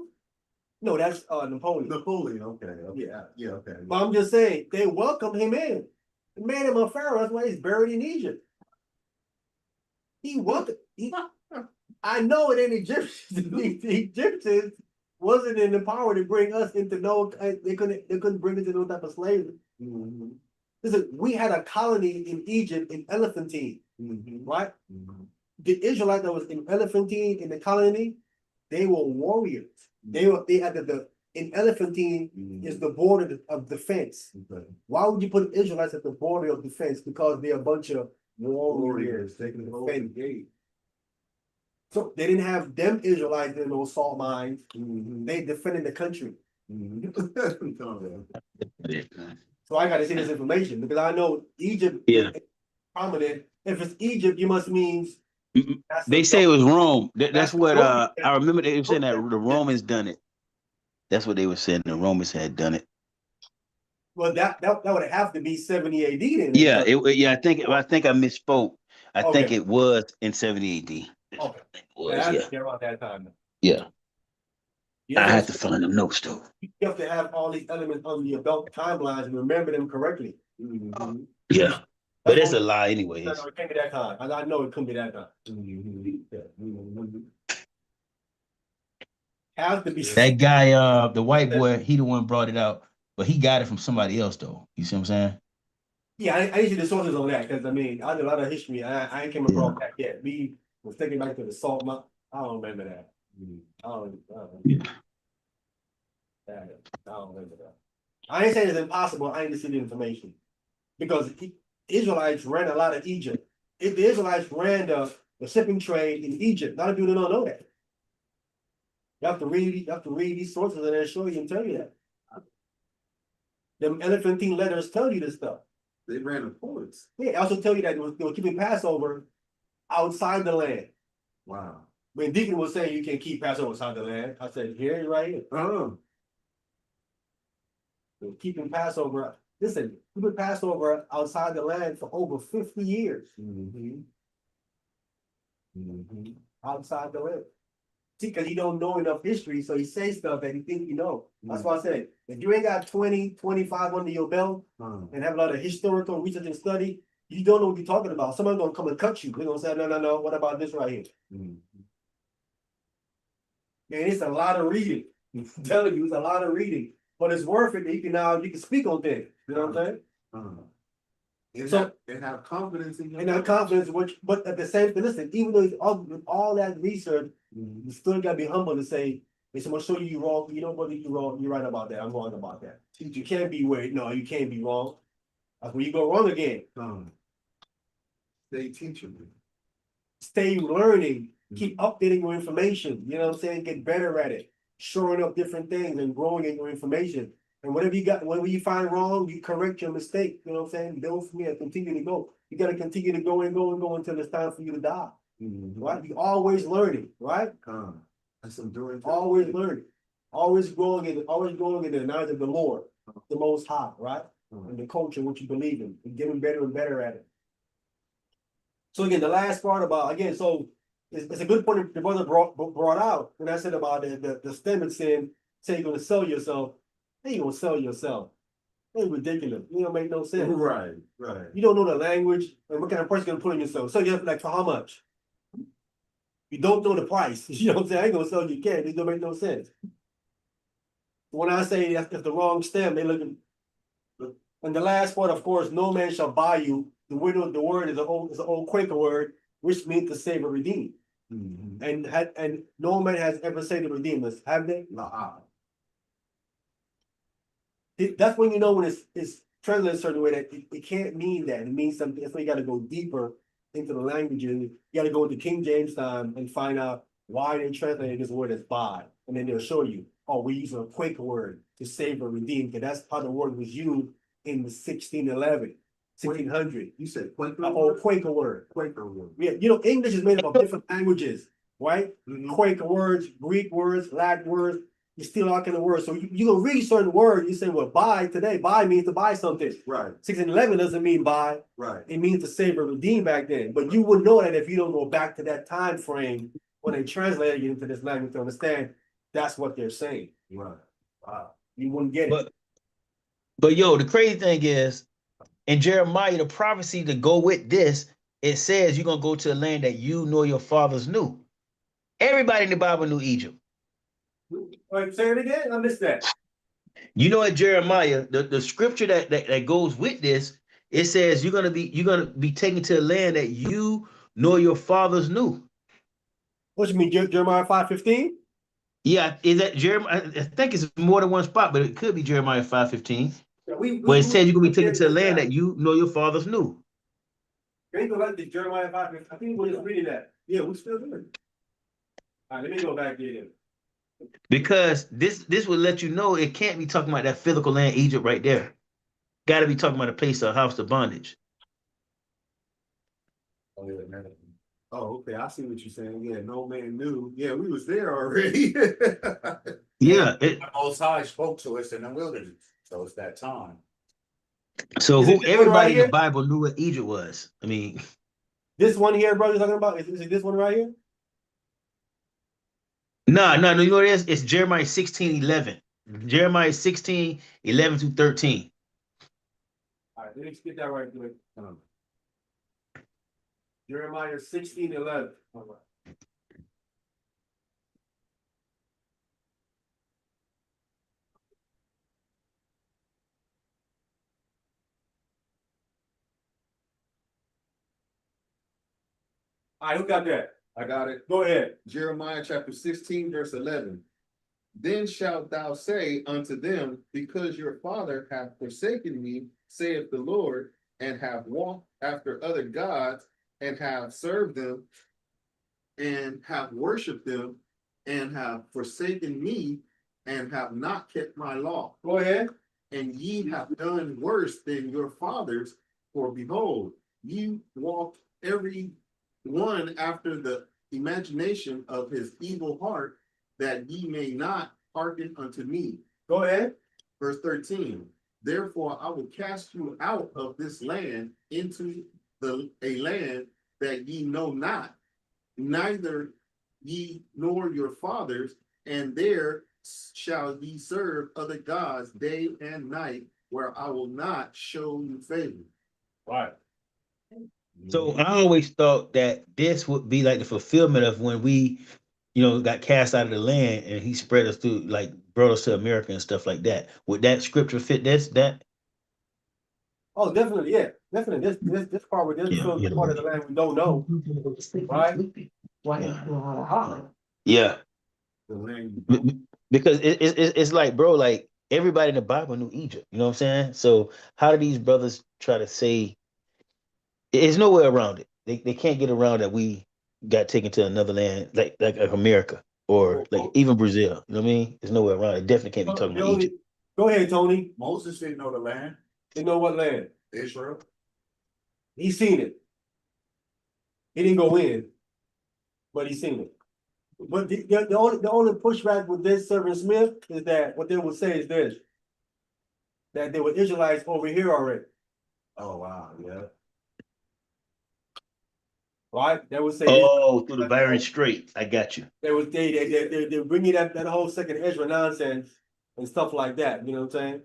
No, that's Napoleon. Napoleon, okay. Yeah, okay. But I'm just saying, they welcomed him in. They made him a pharaoh. That's why he's buried in Egypt. He welcomed. I know it ain't Egyptians. The Egyptians wasn't in the power to bring us into no. They couldn't bring us into no type of slavery. Listen, we had a colony in Egypt in Elephantine, right? The Israelites that was in Elephantine in the colony, they were warriors. They had in Elephantine is the border of defense. Why would you put Israelites at the border of defense? Because they're a bunch of warriors taking the over the defend. gate. So they didn't have them Israelites in those salt mines. They defended the country. So I got to see this information because I know Egypt Yeah. is prominent. If it's Egypt, you must means that's They the- say it was Rome. That's That's what Rome. I remember they were saying that the Romans done it. That's what they were saying. The Romans had done it. Well, that would have to be 70 AD then. Yeah, I think I misspoke. I think Okay. it was in 70 AD. Okay. It was, yeah. They're around that time. Yeah. You I have, had to find them notes though. you have to have all these elements under your belt timelines and remember them correctly. Yeah. But it's a That's lie why- anyways. No, it can't be that time. I know it couldn't be that time. Has to be. That guy, the white boy, he the one brought it out, but he got it from somebody else though. You see what I'm saying? Yeah, I need the sources on that because I mean, I did a lot of history. I ain't came across that yet. We was thinking back to the salt mount. I don't remember that. I don't Yeah. I don't remember that. I ain't saying it's impossible. I need to see the information because Israelites ran a lot of Egypt. If the Israelites ran the shipping trade in Egypt, a lot of people don't know that. You have to read these sources and they'll show you and tell you that. Them elephantine letters tell you this stuff. They ran the ports. They also tell you that they were keeping Passover outside the land. Wow. When Deacon was saying you can keep Passover outside the land, I said, here, right here. Oh. They're keeping Passover. Listen, keeping Passover outside the land for over 50 years. Outside the land. See, because you don't know enough history, so he says stuff that you think you know. That's why I said, if you ain't got 20, 25 under your belt and have a lot of historical research and study, you don't know what you're talking about. Somebody's gonna come and cut you. They're gonna say, no, what about this right here? Man, it's a lot of reading. I'm telling you, it's a lot of reading. But it's worth it that you can speak on things. You know what I'm saying? And have confidence in your And that confidence, but at the same time, listen, even though it's all that research, you still gotta be humble to say, hey, someone show you wrong, you know, brother, you wrong, you're right about that, I'm wrong about that. You can't be no, you can't be wrong. That's when you go wrong again. They teachable. Stay learning, keep updating your information, you know what I'm saying? Get better at it, showing up different things and growing in your information. And whatever you find wrong, you correct your mistake. You know what I'm saying? Build from here, continue to go. You gotta continue to go and go until it's time for you to die. Right? You're always learning, right? That's enduring. Always learning, always growing in the knowledge of the Lord, the Most High, right? And the culture, what you believe in, and getting better and better at it. So again, the last part about so it's a good point the brother brought out when I said about the stem and sin, say you're gonna sell yourself. How you gonna sell yourself? It's ridiculous. You don't make no sense. Right. You don't know the language and what kind of price you're gonna put on yourself. So you have like for how much? You don't know the price. You know what I'm saying? I ain't gonna sell you can. It don't make no sense. When I say that's the wrong stem, they look at. And the last part, of course, no man shall buy you. The word is an old Quaker word, which means to save or redeem. And no man has ever said to redeem us, have they? That's when you know when it's translated a certain way that it can't mean that. It means something. That's why you got to go deeper into the language. And you got to go into King James time and find out why they translated this word as buy. And then they'll show you, oh, we use a Quaker word to save or redeem, because that's how the word was used in the 1611, 1600. You said Quaker. An old Quaker word. Quaker word. Yeah, you know, English is made up of different languages, right? Mhm. Quaker words, Greek words, Latin words, you steal all kind of words. So you gonna read certain words, you say, well, buy today, buy means to buy something. Right, 1611 doesn't mean buy, right. it means to save or redeem back then. But you wouldn't know that if you don't go back to that time frame when they translated it into this language to understand that's what they're saying. Right. Wow. You wouldn't get it. But yo, the crazy thing is, in Jeremiah, the prophecy to go with this, it says you're gonna go to a land that you nor your fathers knew. Everybody in the Bible knew Egypt. Wait, say it again. I missed that. You know, in Jeremiah, the scripture that goes with this, it says you're gonna be taken to a land that you nor your fathers knew. What you mean, Jeremiah 5:15? Yeah, is that Jeremiah? I think it's more than one spot, but it could be Jeremiah 5:15. Yeah, Where it says you're gonna be taken yeah, to a land that you nor your fathers knew. Can you go back to Jeremiah 5:15? I think we're just reading that. Yeah, we still doing. All right, let me go back there. Because this will let you know it can't be talking about that physical land, Egypt, right there. Got to be talking about a place, a house of bondage. Oh, yeah, man. Oh, okay. I see what you're saying. Yeah, no man knew. Yeah, we was there already. Yeah. The Most High spoke to us in the wilderness, so it's that time. So Is it this one everybody right in the here? Bible knew what Egypt was. I mean, This one here, brother, you're talking about? Is it this one right here? no. You know what it is? It's Jeremiah 16:11. Jeremiah 16:11 through 13. All right, let me get that right quick. Jeremiah 16:11. All right. All right, who got that? I got it. Go ahead. Jeremiah chapter 16, verse 11. Then shalt thou say unto them, because your father hath forsaken me, saith the Lord, and have walked after other gods, and have served them, and have worshipped them, and have forsaken me, and have not kept my law. Go ahead. And ye have done worse than your fathers, for behold, ye walked every one after the imagination of his evil heart, that ye may not hearken unto me. Go ahead. Verse 13. Therefore I will cast you out of this land into a land that ye know not, neither ye nor your fathers, and there shall ye serve other gods day and night, where I will not show you favor. Right. So I always thought that this would be like the fulfillment of when we, got cast out of the land and he spread us through, like brought us to America and stuff like that. Would that scripture fit that? Oh, definitely, yeah. Definitely. This part with this Yeah. part of the land we don't know. Right? Yeah. The land. Because it's like, bro, like everybody in the Bible knew Egypt. You know what I'm saying? So how do these brothers try to say there's no way around it? They can't get around that we got taken to another land like America or like even Brazil. You know what I mean? There's no way around it. Definitely can't be talking about Egypt. Go ahead, Tony. Moses didn't know the land, They know what land. Israel. He seen it. He didn't go in, but he seen it. But the only pushback with this Servant Smith is that what they would say is this, that there were Israelites over here already, Oh wow, yeah. right? They would say Oh, through the Byron Strait. I got you. they bring you that whole second Ezra nonsense and stuff like that. You know what I'm saying?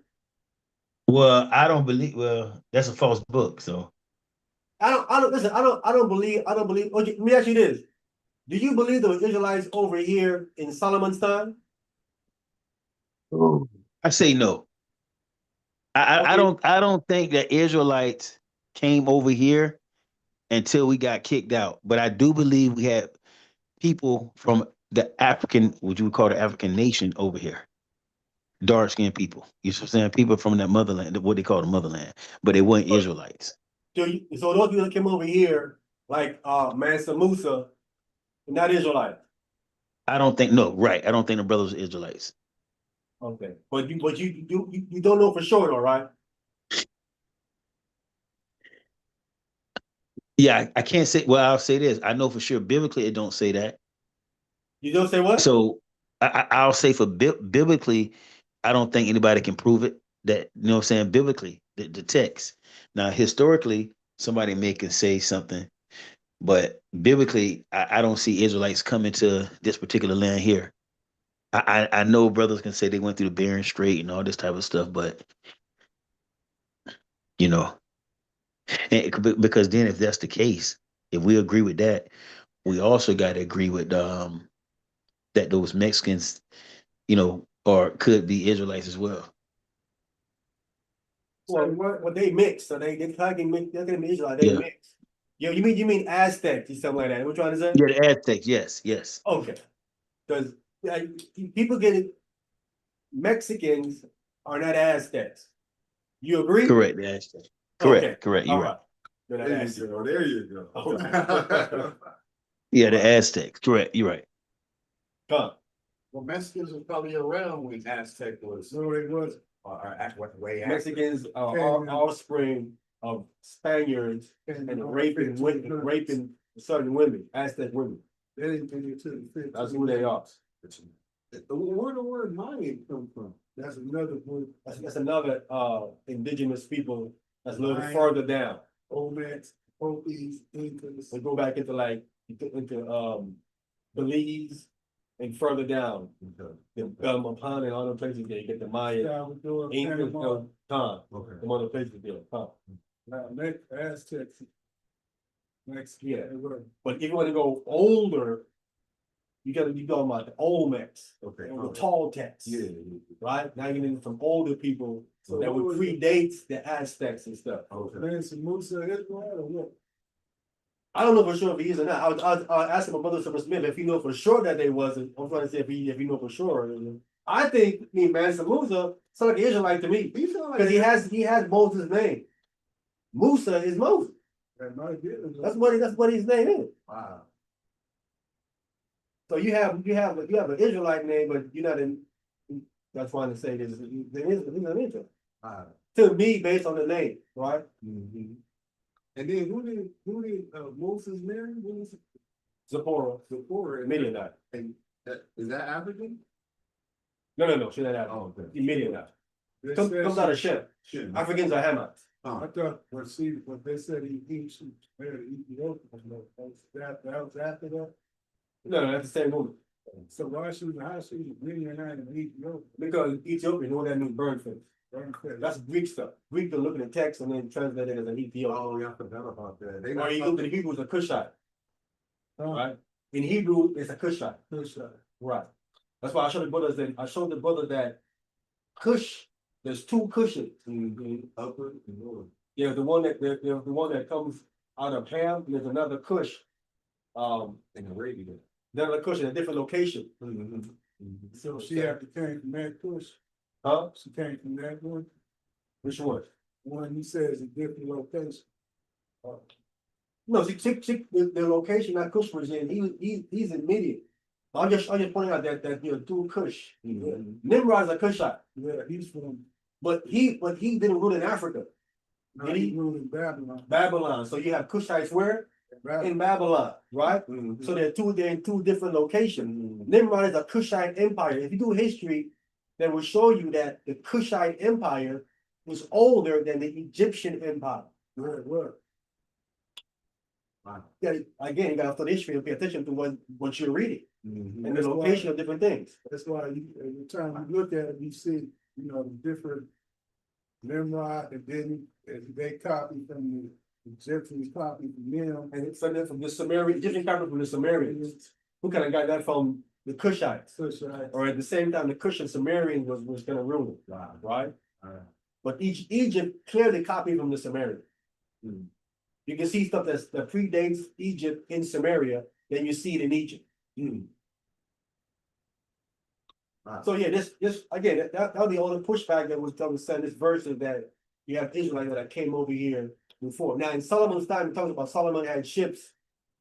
Well, I don't believe. Well, that's a false book. So I don't listen. I don't believe. Okay, let me ask you this: do you believe there were Israelites over here in Solomon's time? I say no. I Okay. I don't think that Israelites came over here until we got kicked out. But I do believe we had people from the African, what you would call the African nation over here. Dark skinned people. You know what I'm saying? People from that motherland, what they call the motherland, but they weren't Israelites. So those people that came over here, like Mansa Musa, not Israelites. I don't think no, right. I don't think the brothers are Israelites. Okay. But you don't know for sure though, right? Yeah, I can't say. Well, I'll say this. I know for sure biblically it don't say that. You don't say what? So I'll say for biblically, I don't think anybody can prove it. That you know what I'm saying biblically, the text. Now historically, somebody may can say something, but biblically, I don't see Israelites coming to this particular land here. I know brothers can say they went through the Bering Strait and all this type of stuff, but you know, because then if that's the case, if we agree with that, we also got to agree with that those Mexicans, you know, or could be Israelites as well. Well, what they mix, so they fucking mix, they're gonna be Israelite, they Yeah. mix. Yo, you mean Aztecs or something like that? What you trying to say? Yeah, the Aztecs. Yes, yes. Okay, because people get it. Mexicans are not Aztecs. You agree? Correct, the Aztecs. Okay, Correct. You're all right. right. They're not There you Aztecs. go, there you go. Okay. Yeah, the Aztecs. Correct. You're right. Come. Well, Mexicans were probably around when Aztec was, No, it wasn't. or way after. Mexicans are Okay. offspring of Spaniards and raping certain women, Aztec women. They didn't get into the 15. That's who they are. Where the word Mayan come from? That's another word. That's another indigenous people that's a little Mayan. further down. Olmecs, Hopis, Incas. They go back into like into Belize and further down. The Belmopan and all the places there, you get the Maya, Salvador, Incas, Panama. Tom, Okay. the other places there, Tom. Now, Aztecs. Mexican. Yeah. they were. But if you want to go older, you gotta be talking about the Olmecs, Okay. the Toltecs. Yeah. Right? Now you're getting some older people So that what would was it? predate the Aztecs and stuff. Okay. Nancy Musa Israel or what? I don't know for sure if he is or not. I was asking my brother Super Smith if he know for sure that they wasn't. I'm trying to say if he know for sure. I think Mansa Musa sound like an Israelite to me He sound like because he has Moses' name. Musa is Moses. That might be it. That's what his name is. wow. So you have an Israelite name, but you're not in. That's why I'm say this. There is an Israel. Wow. To me, based on the name, right? Mhm. And then who did Moses marry? Who was it? Zipporah, Zipporah. Midianite. And is that African? No, she's not that. Oh, okay. Midianite. They Comes said out of she- Shem. Shit. Africans are Hamites. I thought, what they said he married Ethiopian. That was after that. No, that's the same woman. So how she was Midianite and Ethiopian? Because Ethiopian, know what that means, burn face. That's That's Greek stuff. Greek can look at the text and then translate it as an Ethiopian. Oh, yeah, I forgot about that. They Or not you look at the Hebrew as a Cushite, right. right? In Hebrew, it's a Cushite. Kushite. Right. That's why I showed the brother that Cush, there's two Cushes. upper and lower. Yeah, the one that comes out of Ham, there's another Cush. And Arabia. Another Cush in a different location. So she had to came from that Kush. Huh? She came from that one. Which one? One he says a different location. No, the location that Cush was in, he's in Midian. I'm just pointing out that two Cush. Nimrod's a Cushite, Yeah, he's from. but he didn't rule in Africa, Now he ruled in Babylon. Babylon. So you have Cushites where? In Babylon, right? So they're in two different locations. Nimrod is a Cushite empire. If you do history, that will show you that the Cushite empire was older than the Egyptian empire. What? Yeah, again, you gotta study history and pay attention to what you're reading and the That's why- location of different things. That's why every time you look at it, you see, the different Nimrod, and then they copy from the Egyptians, copy from them. And it's from the Sumerian, Egyptian copy from the Sumerians. Who kind of got that from the Cushites? Kushite. Or at the same time, the Cush and Sumerians was gonna rule it, right? But Egypt clearly copied from the Sumerians. You can see stuff that predates Egypt in Samaria, then you see it in Egypt. So yeah, this again, that was the only pushback that was saying this verse is that you have Israelites that came over here before. Now in Solomon's time, it talks about Solomon had ships,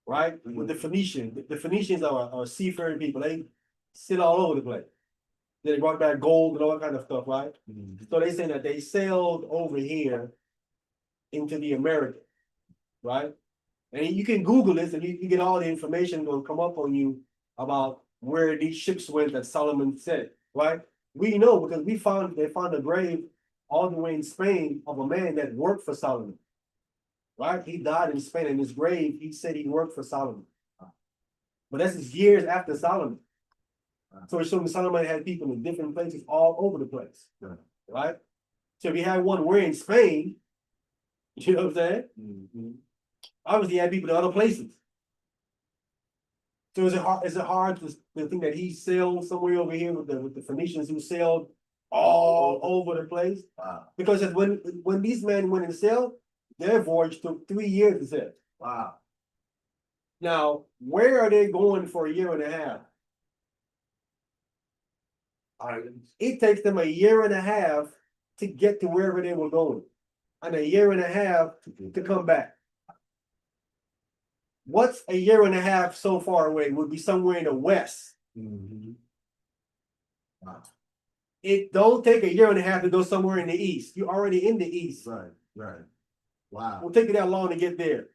right? With the Phoenicians. The Phoenicians are seafaring people. They sit all over the place. They brought back gold and all that kind of stuff, right? So they saying that they sailed over here into the Americas, right? And you can Google this and you get all the information gonna come up on you about where these ships went that Solomon said, right? We know because they found a grave all the way in Spain of a man that worked for Solomon. Right? He died in Spain in his grave. He said he worked for Solomon. But this is years after Solomon. So it's showing Solomon had people in different places all over the place. Right? So if you had one we're in Spain, you know what I'm saying? Obviously, you had people in other places. So is it hard to think that he sailed somewhere over here with the Phoenicians who sailed all over the place? Because when these men went and sailed, their voyage took 3 years to sail. Wow. Now, where are they going for a year and a half? Islands. It takes them a year and a half to get to wherever they were going, and a year and a half to come back. What's a year and a half so far away? Would be somewhere in the west. Wow. It don't take a year and a half to go somewhere in the east. You're already in the east. Right, right. Wow. It'll take you that long to get there.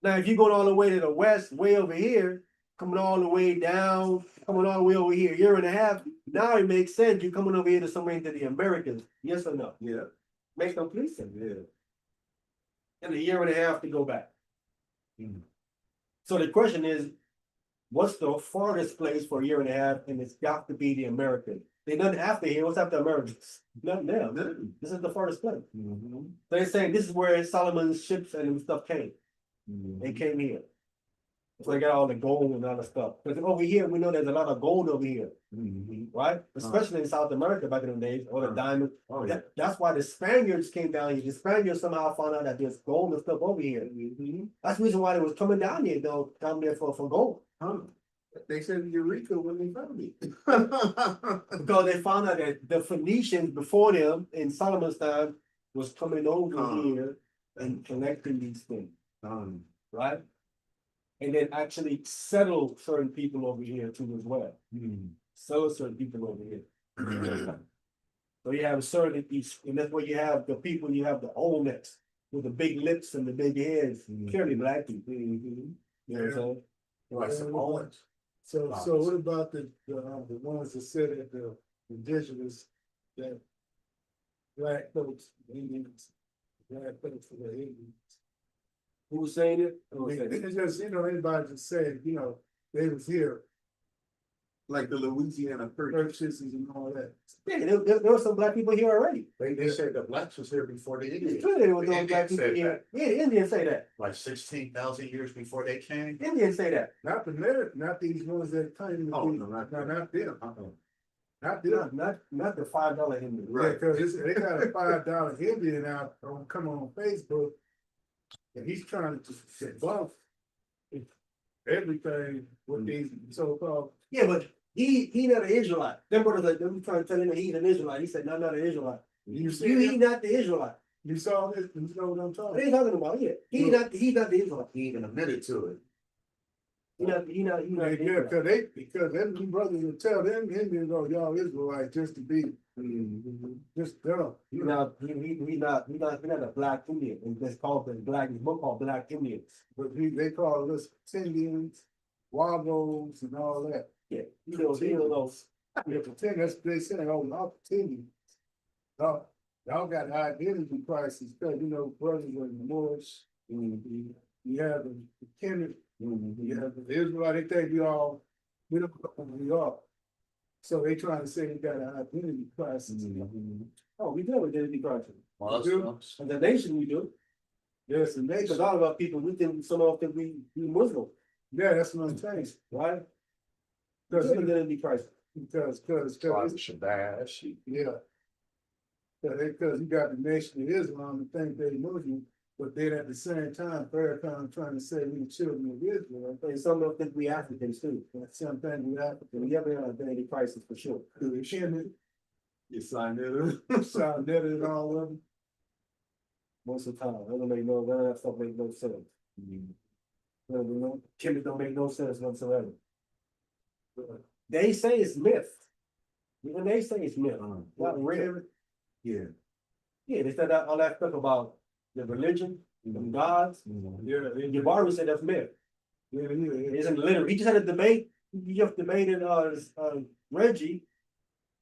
Now, if you're going all the way to the west, way over here, coming all the way down, coming all the way over here, year and a half, now it makes sense. You're coming over here to somewhere into the Americas. Yes or no? Yeah. Makes complete sense. Yeah. And a year and a half to go back. Mm. So the question is, what's the farthest place for a year and a half? And it's got to be the Americas. They nothing after here. What's after Americas? Nothing there. This is the farthest place. They're saying this is where Solomon's ships and stuff came. They came here. So they got all the gold and all the stuff. Because over here, we know there's a lot of gold over here, right? Especially in South America back in the days, or the diamond. Oh, yeah. That's why the Spaniards came down here. The Spaniards somehow found out that there's gold and stuff over here. That's the reason why they was coming down here, though, down there for gold. Huh. They said Eureka when they found it. Because they found out that the Phoenicians before them in Solomon's time was coming over here and connecting these things, right? And then actually settle certain people over here too as well. Settle certain people over here. So you have certain, and that's where you have the people, you have the old necks with the big lips and the big heads, purely black people. You know what I'm saying? Like Samoans. So what about the ones that said that the indigenous, that black folks, Indians, black folks were Indians? Who was saying it? It's just, anybody just said, they was here, Like the Louisiana purchases and all that. Yeah, there were some black people here already. They said the blacks was here before the It's Indians. true there was The no black Indians people said here. Yeah, the Indians say that. Like 16,000 years before they came. Indians say that. Not the American, not these ones that claim. Oh, no, not them. Not them. Not the $5 Indian. Right. Because they got a $5 Indian out come on Facebook, and he's trying to just debunk everything with these so-called. Yeah, but he not an Israelite. Them brothers like them trying to tell him that he's an Israelite. He said, no, I'm not an Israelite. He not the Israelite. You saw this, you know what I'm What talking are you talking about? Yeah, he's not the Israelite. He even admitted to it. He not about? the Yeah, Israelite. because them two brothers will tell them Indians, oh, y'all Israelites just to be just dumb. He's not a black Indian. It's called the black. His book called Black Indians. But they call us Indians, Wagos, and all that. Yeah, he don't know. Yeah, pretend that's what they say, oh, not pretending. Y'all got identity crisis, because brothers are the Moors, you have the Kenneth, you have the Israelite, they think we don't know who we are. So they trying to say we got an identity crisis. Oh, we do have identity crisis. Muslims. As a nation, we do. Yes, and they, Because a lot of our people, some of them we Muslim, yeah, that's what I'm saying, right? because, Because identity crisis. Shabash. yeah. Because you got the Nation of Islam and think they Muslim, but then at the same time, Farrakhan trying to say we the children of Israel. And some of them think we Africans too. That's something we have to We have an identity crisis for sure. do. We can't You signed it. sound better than all of them. Most of the time, none of that stuff make no sense. Chemistry don't make no sense whatsoever. They say it's myth. Even they say it's myth. Not real. Yeah. Yeah, they said that all that stuff about the religion. them gods. Yeah, Jabari said that's myth. yeah. It isn't literally. He just had a debate. He just debated Reggie.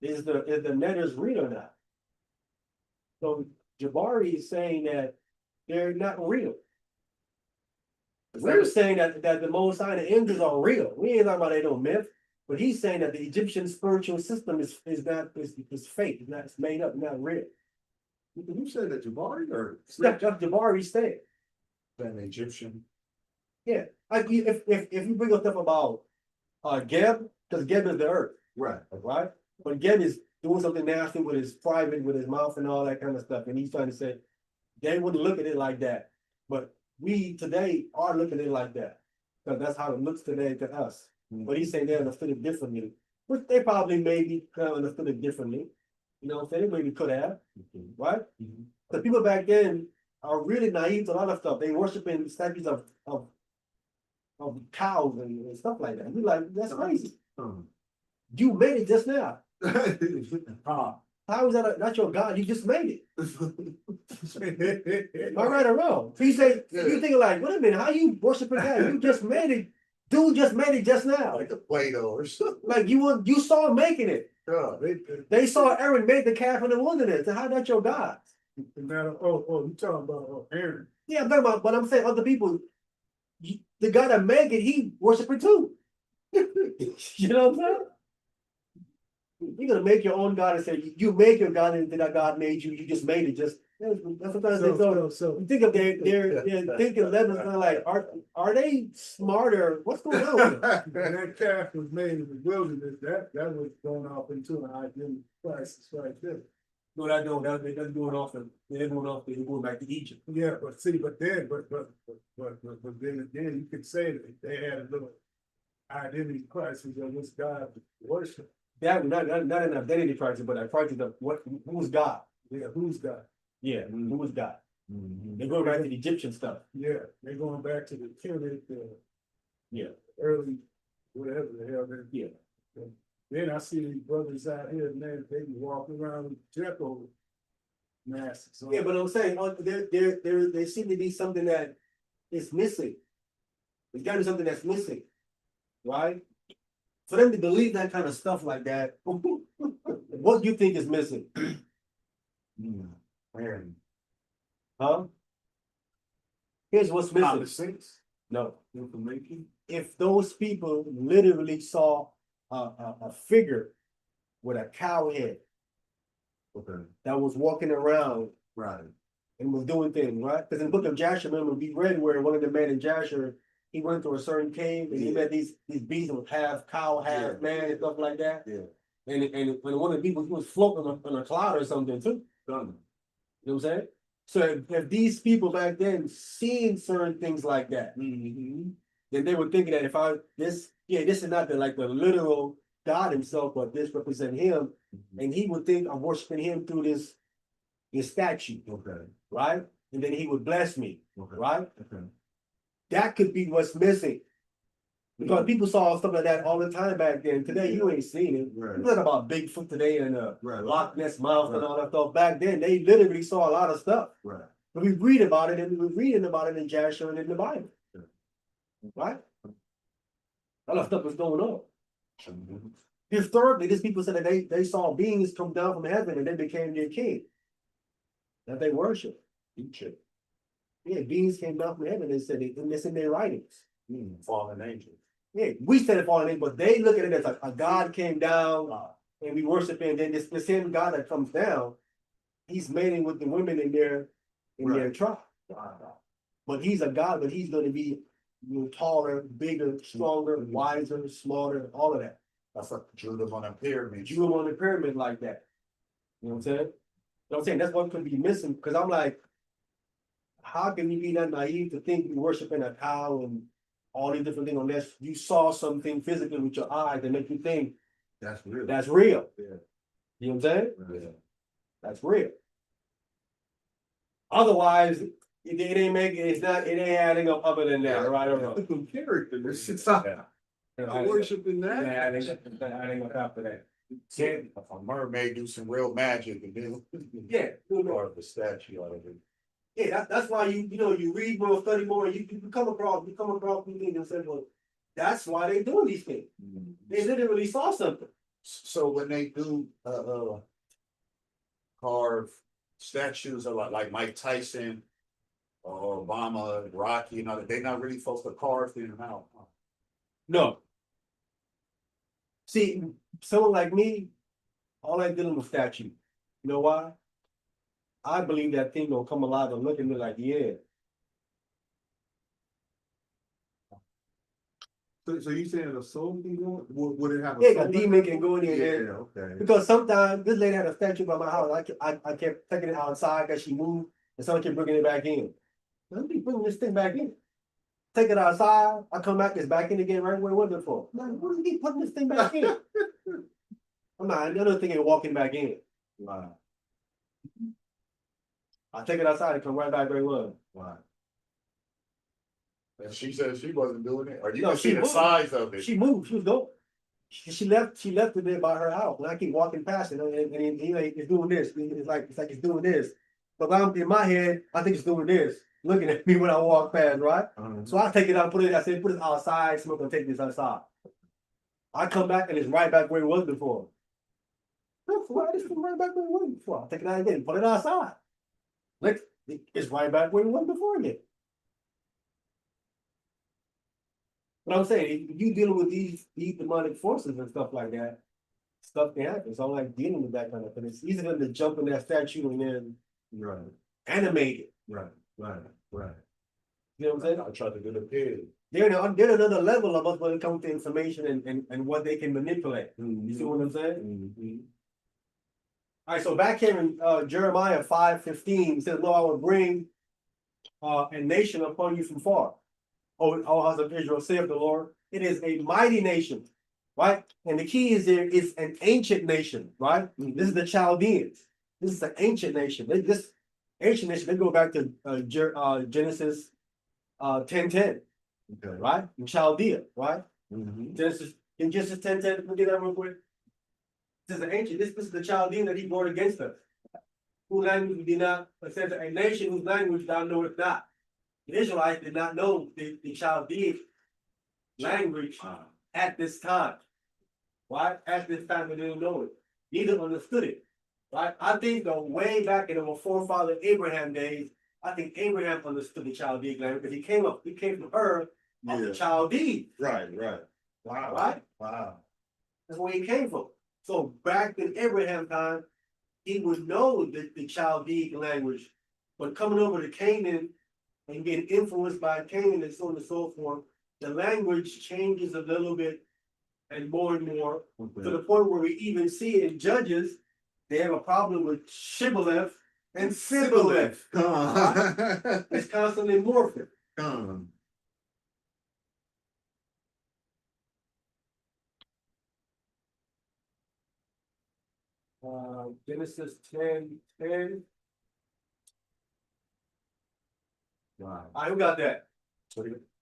Is the letters real or not? So Jabari is saying that they're not real. We're saying that the Most High and the angels are real. We ain't talking about they no myth, but he's saying that the Egyptian spiritual system is fake. It's made up, not real. You said that Jabari or? That's what Jabari said. An Egyptian. Yeah, like if you bring up stuff about Geb, because Geb is the earth, Right. right? But Geb is doing something nasty with his private, with his mouth and all that kind of stuff, and he's trying to say they wouldn't look at it like that, but we today are looking at it like that, because that's how it looks today to us. But he's saying they understood it differently, which they probably maybe kind of understood it differently. You know what I'm saying? Maybe could have, right? The people back then are really naive to a lot of stuff. They worshiping statues of cows and stuff like that. You're like, that's crazy. You made it just now. How is that not your God? You just made it. Am I right or wrong? So you say, you thinking like, wait a minute, how you worshiping God? You just made it. Dude just made it just now. Like a Play-Doh or something. Like you saw him making it. Yeah, They saw Aaron make the calf in the wilderness. So how that your God? You talking about Aaron? Yeah, I'm talking about, but I'm saying other people, the guy that make it, he worshiping too. You know what I'm saying? You're gonna make your own God and say you make your God and that God made you. You just made it. Just that's what I'm saying. So you think of they're thinking levels kind of like are they smarter? What's going on with them? That calf was made in the wilderness. That was going off into an identity crisis right there. No, that's going off. They're going off. They're going back to Egypt. Yeah, but then you could say that they had a little identity crisis of this God worship. That not an identity crisis, but a crisis of who's God? Yeah, who's God? Yeah, who was God? They're going back to the Egyptian stuff. Yeah, they're going back to the Kemet, Yeah, early, whatever the hell they. yeah. Then I see these brothers out here, man, they be walking around with Jekyll masks. Yeah, but I'm saying there seem to be something that is missing. There's got to be something that's missing, right? For them to believe that kind of stuff like that, what do you think is missing? Huh? Here's what's Common missing. sense. No. Information. If those people literally saw a figure with a cow head that was walking around Right. and was doing things, right? Because in the book of Jasher, remember, we read where one of the men in Jasher, he went to a certain cave and he met these beasts that was half cow, half man and stuff like that. Yeah. And when one of the people, he was floating on a cloud or something too. You know what I'm saying? So if these people back then seen certain things like that, then they were thinking that this is not the literal God himself, but this represent him, and he would think I'm worshiping him through this statue. Okay. Right? And then he would bless me. Okay. Right? Okay. That could be what's missing. Because people saw stuff like that all the time back then. Today you ain't seen it. Right. You talk about Bigfoot today and Right. Loch Ness Monster and all that stuff. Back then they literally saw a lot of stuff. Right. But we read about it and we're reading about it in Jasher and in the Bible. Yeah. Right? A lot of stuff was going on. Historically, these people said that they saw beings come down from heaven and they became their king. That they worship. Egypt. Yeah, beings came down from heaven and said and it's in their writings. Fallen angels. Yeah, we said it fallen in, but they look at it as a God came down and we worship him. Then the same God that comes down, he's mating with the women in their tribe. But he's a God, but he's going to be taller, bigger, stronger, wiser, smarter, all of that. That's like drew them on a pyramid. You on the pyramid like that. You know what I'm saying? You know what I'm saying? That's what could be missing. Because I'm like, how can you be that naive to think you're worshiping a cow and all these different things unless you saw something physically with your eyes that make you think That's real. that's real. Yeah. You know what I'm saying? Yeah. That's real. Otherwise, it ain't it ain't adding up other than that, right or wrong. Some character. This shit's not worshiping that. Adding up after that. If a mermaid do some real magic and then Yeah. carve the statue out of it. Yeah, that's why you read more, study more, you come across these things and say, well, that's why they doing these things. They literally saw something. So when they do carve statues of like Mike Tyson or Obama, Rocky, they not really supposed to carve them out. No. See, someone like me, all I dealing with statue. You know why? I believe that thing gonna come alive and look at me like, yeah. So you saying a soul can go? Would it have a Yeah, soul? a demon can go in there. Yeah, okay. Because sometimes this lady had a statue by my house. I kept taking it outside because she moved, and someone kept bringing it back in. Let me bring this thing back in. Take it outside. I come back, it's back in again right where it was before. Man, what do you keep putting this thing back in? I'm not. Another thing ain't walking back in. Wow. I take it outside and come right back where it was. Wow. And she said she wasn't doing it, or you No, can she see the moved. size of it. She moved. She was going. She left it there by her house, and I keep walking past it, and he like it's doing this. It's like it's doing this, but I'm in my head. I think it's doing this, looking at me when I walk past, right? So I take it out, put it. I said, put it outside. So I'm gonna take this outside. I come back and it's right back where it was before. Why this thing right back where it was before? I take it out again, put it outside. Like it's right back where it was before again. But I'm saying, if you dealing with these demonic forces and stuff like that, stuff can happen. So I'm like dealing with that kind of thing. It's easy for them to jump in that statue and then Right, animate it. right. You know what I'm saying? I tried to do the pig. They're another level of us when it comes to information and what they can manipulate. You see what I'm saying? All right, so back here in Jeremiah 5:15, it says, "Lo, I will bring a nation upon you from far. O house of Israel, saith the Lord, it is a mighty nation," right? And the key is there, it's an ancient nation, right? This is the Chaldeans. This is an ancient nation. This ancient nation, they go back to Genesis 10:10, Okay. right? In Chaldea, right? Mm-hmm. Genesis 10:10, let me get that real quick. This is an ancient, this is the Chaldean that he brought against us. Whose language we did not, it says a nation whose language thou knowest not. The Israelites did not know the Chaldean language at this time. Right? At this time, they didn't know it. Neither understood it. Right? I think way back in our forefather Abraham days, I think Abraham understood the Chaldean language because he came from Ur of the Chaldees. Right. Wow. Right? Wow. That's where he came from. So back in Abraham time, he would know the Chaldean language, but coming over to Canaan and getting influenced by Canaan and so on and so forth, the language changes a little bit and more, to the point where we even see in Judges, they have a problem with Shibboleth and Sibboleth. Come on. It's constantly morphing. Come Genesis 10:10. Wow. All right, who got that?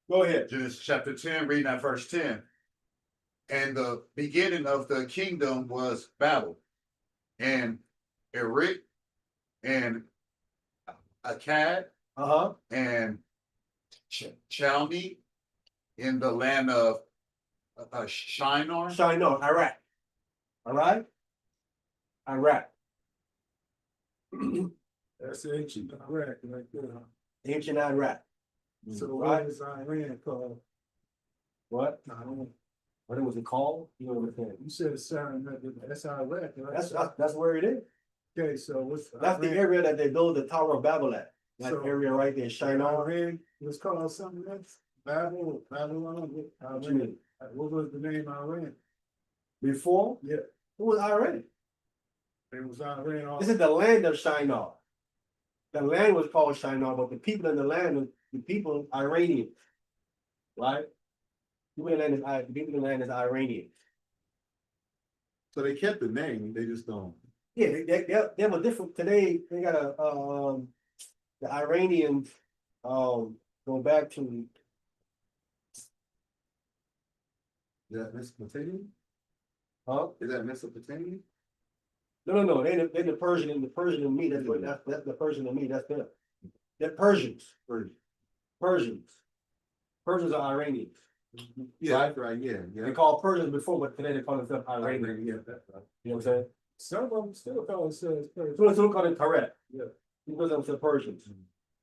Go ahead. Genesis chapter 10, reading at verse 10. And the beginning of the kingdom was Babel, and Erech, and Akkad, and Chalme in the land of Shinar. Shinar, Iraq. All right? Iraq. That's ancient Iraq right there. Ancient Iraq. So Right. what is Iran called? What? Iran. What was it called? You know what I'm saying? You said it's that's Iraq, right? That's where it is. Okay, so what's That's the area that they built the Tower of Babel at. That So- area right there, Shinar. Iran was called something else? Babylon. What you mean? What was the name Iran? Before? Yeah. It was Iran. It was Iran. This is the land of Shinar. The land was called Shinar, but the people in the land, the people Iranians. Right? The people in the land is Iranian. So they kept the name, they just don't. Yeah, they have a different today. They got the Iranians go back to Is that Mesopotamia? huh? Is that Mesopotamia? No. They the Persian and the Persian and me. That's the Persian and me. That's them. They're Persians. Persians. Persians are Iranians. Yeah, Right? right, yeah, They yeah. called Persians before, but today they call themselves Iranians. Iranian, yeah, that's right. You know what I'm saying? Some of them still call themselves Persian. So we call it correct. Yeah. Because of the Persians.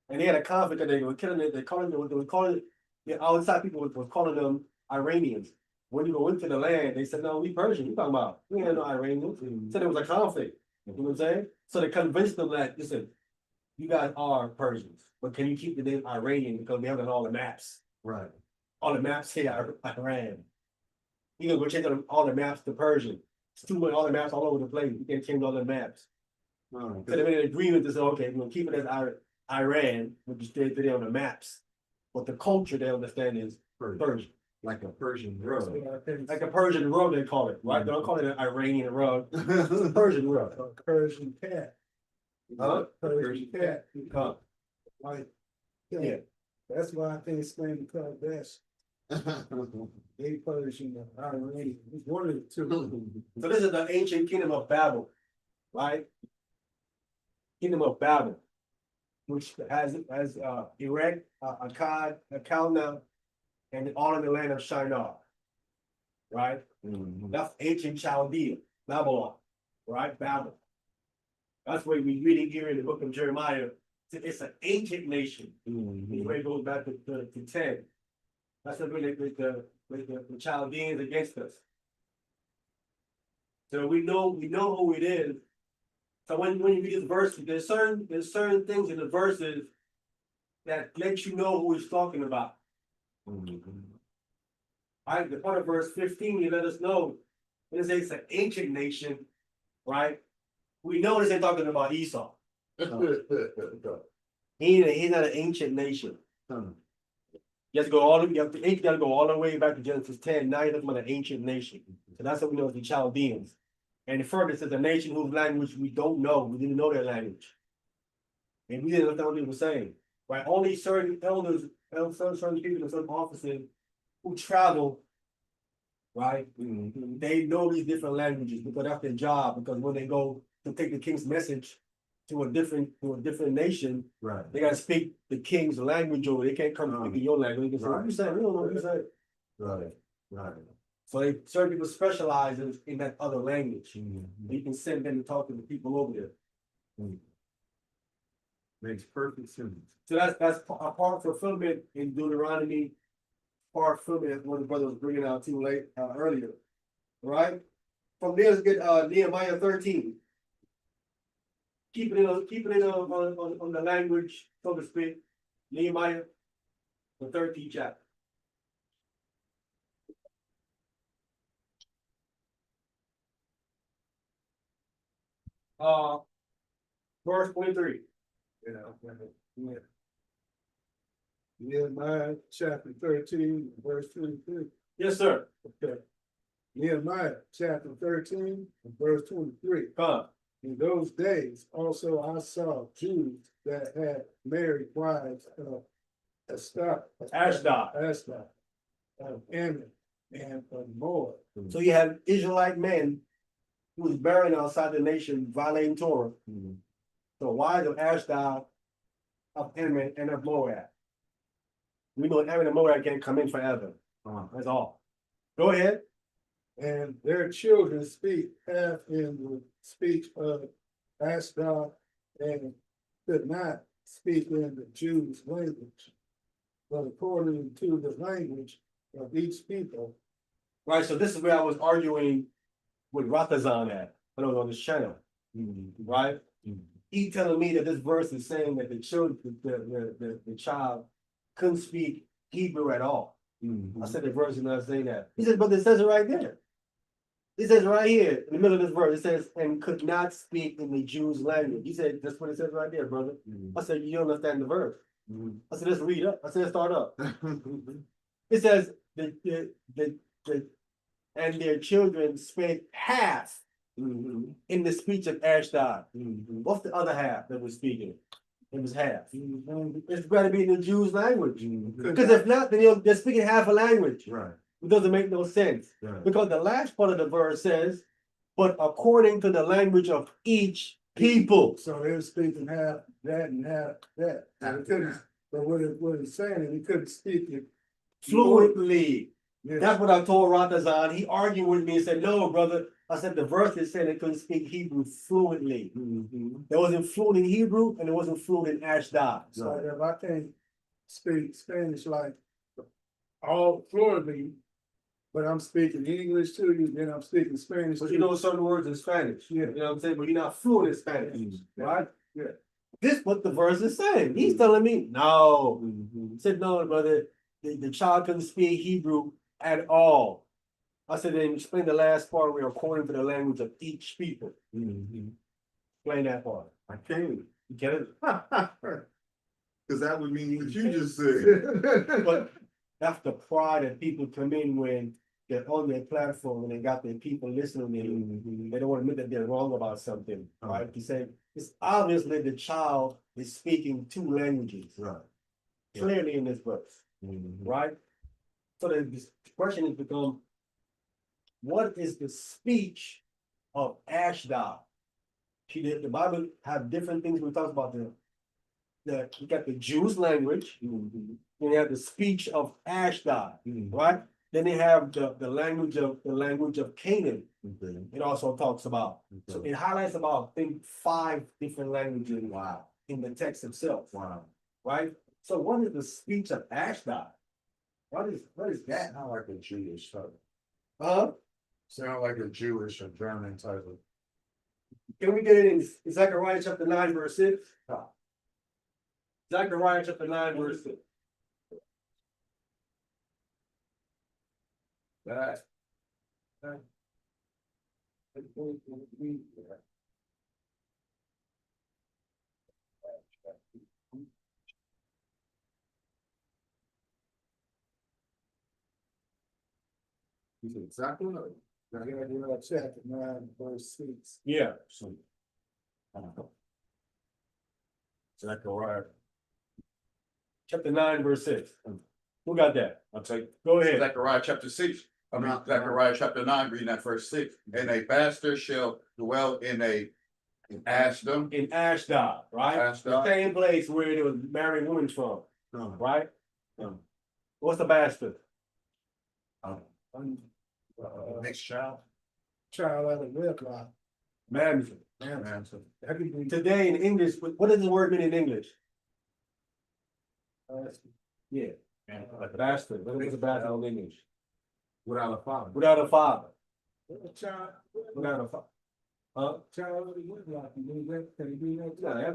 And they had a conflict and they were killing it, they were calling it, the outside people were calling them Iranians. When you go into the land, they said, no, we Persian, you talking about, we ain't no Iranians. So there was a conflict, you know what I'm saying? So they convinced them that, listen, you guys are Persians, but can you keep the name Iranian because we have it on all the maps? Right. All the maps say Iran. You can go check all the maps to Persian. It's too much, all the maps all over the place, you can't change all the maps. Oh, So they made an agreement to say, okay, we're gonna keep it as Iran, which is stayed today on the maps. But the culture they understand is Persian. like a Persian That's rug. what I think. Like a Persian rug, they call it, right? They don't call it an Iranian rug. It's a Persian rug. A Persian cat. Huh? Persian cat. Huh. Like, Yeah. yeah, that's why I think it's named because that's a Persian or Iranian. It's one of the two. So this is the ancient kingdom of Babel, right? Kingdom of Babel, which has Erech, Akkad, Calneh, and all in the land of Shinar, right? That's ancient Chaldea, Babylon, right? Babel. That's what we reading here in the book of Jeremiah. It's an ancient nation. Where it goes back to 10. That's the way with the Chaldeans against us. So we know who it is. So when you read this verse, there's certain things in the verses that let you know who he's talking about. Right, the part of verse 15, you let us know when it says it's an ancient nation, right? We know this ain't talking about Esau. He's not an ancient nation. You have to go all the way back to Genesis 10. Now you're talking about an ancient nation. So that's what we know as the Chaldeans. And further, it's a nation whose language we don't know. We didn't know their language. And we didn't understand what they were saying. Right? Only certain elders, certain people, and certain officers who travel, right? They know these different languages because that's their job. Because when they go to take the king's message to a different nation, Right. they gotta speak the king's language over. They can't come speak in your language. They can say, what you saying? We don't know what you saying. Right. Right. So certain people specialize in that other language. You can send them to talk to the people over there. Makes perfect sense. So that's a part fulfillment in Deuteronomy, part fulfillment what the brother was bringing out too late earlier. Right? From there, let's get Nehemiah 13. Keeping it on the language, so to speak. Nehemiah, the 13th chapter. Verse 23. Nehemiah chapter 13, verse 23. Yes, sir. Okay. Nehemiah chapter 13, verse 23. Come. In those days also I saw Jews that had married wives of Ashdod, of Ammon, and of Moab. So you have Israelite men who was buried outside the nation, violating Torah. So wives of Ashdod, of Ammon, and of Moab. We know Ammon and Moab can't come in forever. That's all. Go ahead. And their children speak half in the speech of Ashdod and could not speak in the Jews' language, but according to the language of each people. Right, so this is where I was arguing with Ratazan at, when I was on this channel. Right? He telling me that this verse is saying that the children, the child couldn't speak Hebrew at all. I said the verse is not saying that. He said, but it says it right there. It says right here in the middle of this verse, it says, and could not speak in the Jews' language. He said, that's what it says right there, brother. I said, you don't understand the verse. I said, let's read up. I said, let's start up. It says, and their children spake half in the speech of Ashdod. What's the other half that was speaking? It was half. It's got to be in the Jews' language. Because if not, then they're speaking half a language. Right. It doesn't make no sense. Right. Because the last part of the verse says, but according to the language of each people. So they were speaking half that and half that. And it couldn't, but what it's saying is he couldn't speak it. Fluently. Yeah. That's what I told Ratazan. He argued with me and said, no, brother. I said the verse is saying they couldn't speak Hebrew fluently. They wasn't fluent in Hebrew and it wasn't fluent in Ashdod. So if I can't speak Spanish like all fluently, but I'm speaking English to you, then I'm speaking Spanish But to you know certain words in Spanish. Yeah. You know what I'm saying? But you're not fluent in Spanish. Right? Yeah. This is what the verse is saying. He's telling me, no. He said, no, brother, the child couldn't speak Hebrew at all. I said, then explain the last part where according to the language of each people. Explain that part. I can't. You get it? Cause that would mean what you just said. But that's the pride that people come in when they're on their platform and they got their people listening to them. They don't want to admit that they're wrong about something, right? You say it's obviously the child is speaking two languages, Right. clearly in this verse, right? So the question has become, what is the speech of Ashdod? See, the Bible have different things when it talks about you got the Jews language, then you have the speech of Ashdod, right? Then they have the language of Canaan. It also talks about. So it highlights about, I think, 5 different languages. Wow. In the text itself. Wow. Right? So what is the speech of Ashdod? What is that? Sound like a Jewish type. Sound like a Jewish or German type of. Can we get it in Zechariah chapter 9, verse 6? Zechariah chapter 9, verse 6. Right. You said exactly right. chapter 9, verse 6. Yeah. Zechariah. Chapter 9, verse 6. Who got that? I'll take Go ahead. Zechariah chapter 6. I mean, Zechariah chapter 9, reading that verse 6. And a bastard shall dwell in Ashdod. In Ashdod, right? Ashdod. The same place where there was married women from, right? What's the bastard? Mixed child. Child out of wedlock. Mamzer. That could be Today in English, what does the word mean in English? Yeah, bastard. What is a bastard in English? Without a father. Without a father. child. Without a father. Huh? Child out of wedlock. You mean that? Can you do that? Yeah,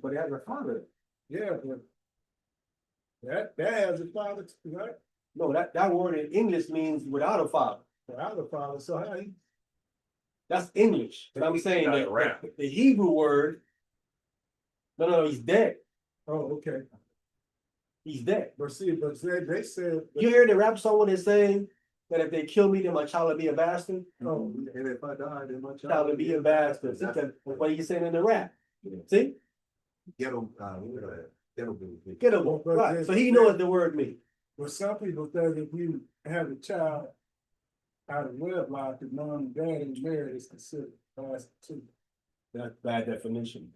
but he has a father. Yeah, but that has a father, right? No, that word in English means without a father. Without a father, so how he? That's English. But I'm saying Not that around. the Hebrew word, no, he's dead. Oh, okay. He's dead. But see, but they said. You hear the rap song when they're saying that if they kill me, then my child will be a bastard? Oh, And if I die, then my Child will be a bastard. See, that's what he's saying in the rap. See? Ghetto, ghetto. Get him. Right. So he knows what the word means. well, some people think if you have a child out of wedlock, the mom and dad is married, is considered bastard too. That's bad definition.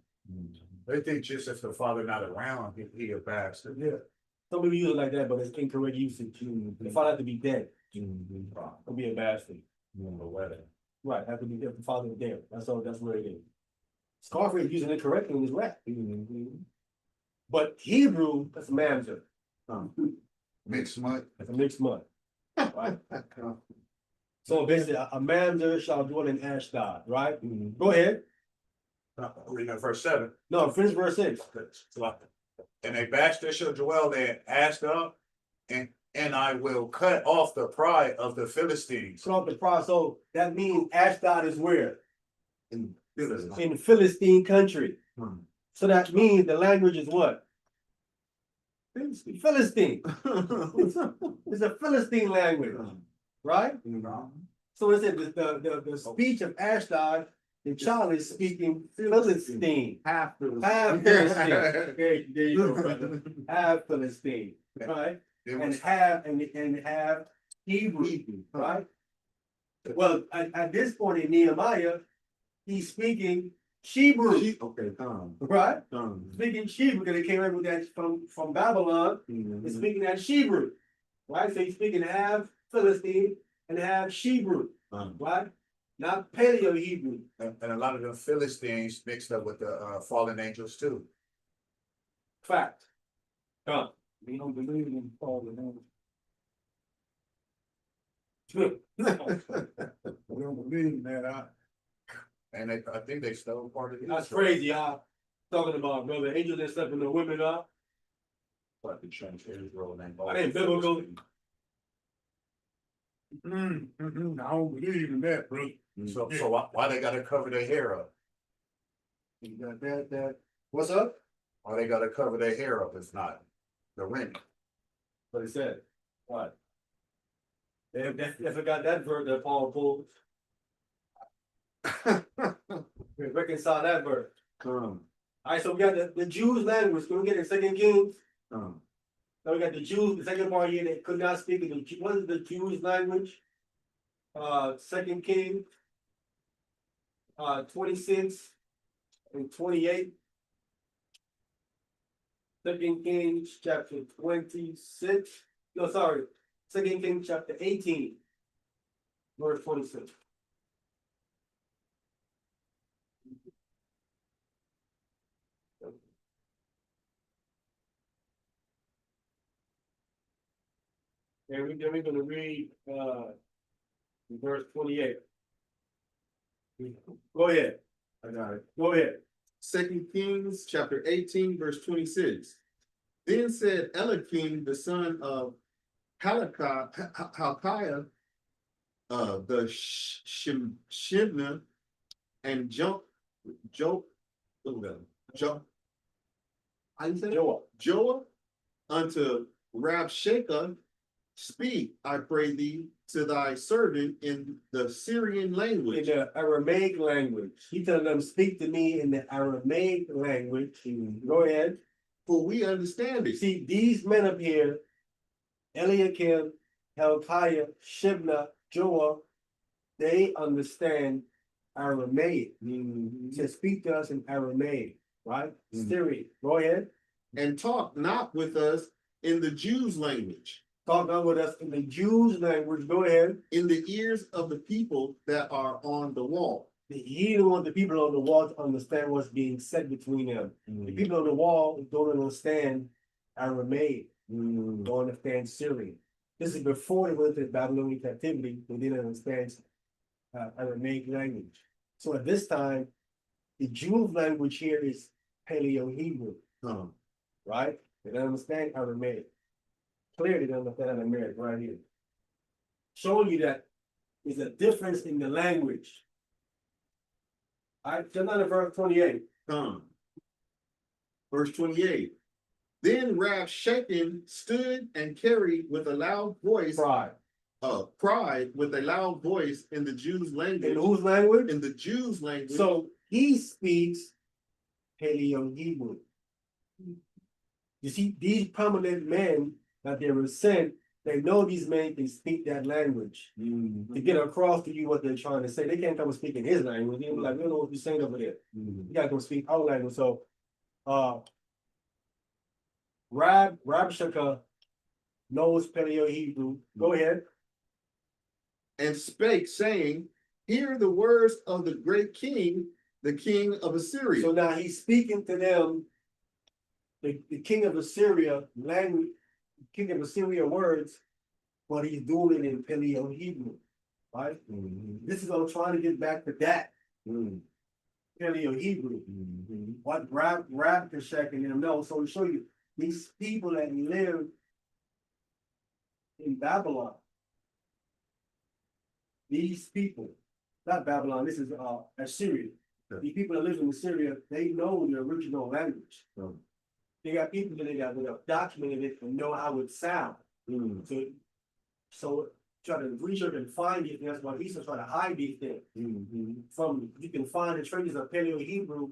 They think just if the father not around, he a bastard. Yeah. Some people use it like that, but it's incorrect usage. The father have to be dead. It'll be a bastard. Right, have to be if the father is dead. That's all. That's where it is. Scarface using it correctly in his rap. But Hebrew, that's mamzer. Mixed mud. That's a mixed mud. Right. So basically, a mamzer shall dwell in Ashdod. Right. Go ahead. Reading that verse 7. No, finish verse 6. And a bastard shall dwell there, Ashdod, and I will cut off the pride of the Philistines. So the process. So that means Ashdod is where? In In Philistine country. So that means the language is what? Philistine. It's a Philistine language, right? So it said the speech of Ashdod, the child is speaking Philistine. Half Half Philistine. Okay, there you go, brother. Half Philistine, right? And have Hebrew, right? Well, at this point in Nehemiah, he's speaking Hebrew, Okay, right? Speaking Hebrew because they came over with that from Babylon. They're speaking that Hebrew, right? So he's speaking half Philistine and half Hebrew, right? Not Paleo Hebrew. And a lot of the Philistines mixed up with the fallen angels too. Fact. Come. We don't believe in fallen angels. We don't believe in that. And I think they stole part of it. That's crazy, huh? Talking about brother angels that slept in the women, huh? But the church Israel and I ain't biblical. I don't believe in that, bro. So why they gotta cover their hair up? You got that. What's up? Why they gotta cover their hair up? It's not the ring. What it said. What? They forgot that verse that Paul pulled. We reconcile that verse. All right, so we got the Jews' language. Can we get in Second Kings? Now we got the Jews, the second part here, they could not speak in the, what is the Jews' language? Second Kings, 26 and 28. Second Kings chapter 26. No, sorry. Second Kings chapter 18, verse 26. And we're gonna read verse 28. Go ahead. I got it. Go ahead. 2 Kings chapter 18, verse 26. Then said Eliakim, the son of Hilkiah, the Shibna, and Joah unto Rabshakeh, speak, I pray thee, to thy servant in the Syrian In language. the Aramaic language. He telling them, speak to me in the Aramaic language. Go ahead. For we understand it. See, these men up here, Eliakim, Hilkiah, Shibna, Joah, they understand Aramaic. To speak to us in Aramaic, right? Syrian. Go ahead. And talk not with us in the Jews' language, Talk not with us in the Jews' language. Go ahead. in the ears of the people that are on the wall. He don't want the people on the wall to understand what's being said between them. The people on the wall don't understand Aramaic, don't understand Syrian. This is before they went to the Babylonian captivity. They didn't understand Aramaic language. So at this time, the Jews' language here is Paleo Hebrew, right? They don't understand Aramaic. Clearly, they don't understand Aramaic right here. Showing you that there's a difference in the language. All right, jump down to verse 28. Verse 28. Then Rabshakeh stood and carried with a loud voice, cried with a loud voice in the Jews' language. In whose language? In the Jews' language. So he speaks Paleo Hebrew. You see, these prominent men that they were sent, they know these men can speak that language to get across to you what they're trying to say. They can't come and speak in his language. They'll be like, we don't know what you're saying over there. You gotta go speak our language. So Rabshakeh knows Paleo Hebrew. Go ahead. And spake, saying, hear the words of the great king, the king of Assyria. So now he's speaking to them, the king of Assyria language, king of Assyria words, but he's doing it in Paleo Hebrew, right? This is what I'm trying to get back to that. Paleo Hebrew. What Rabshakeh and them know. So to show you these people that live in Babylon, these people, not Babylon, this is Assyria. The people that live in Assyria, they know the original language. They got people that have documented it and know how it sounds. So try to research and find it, and that's why he's trying to hide these things. From you can find the traces of Paleo Hebrew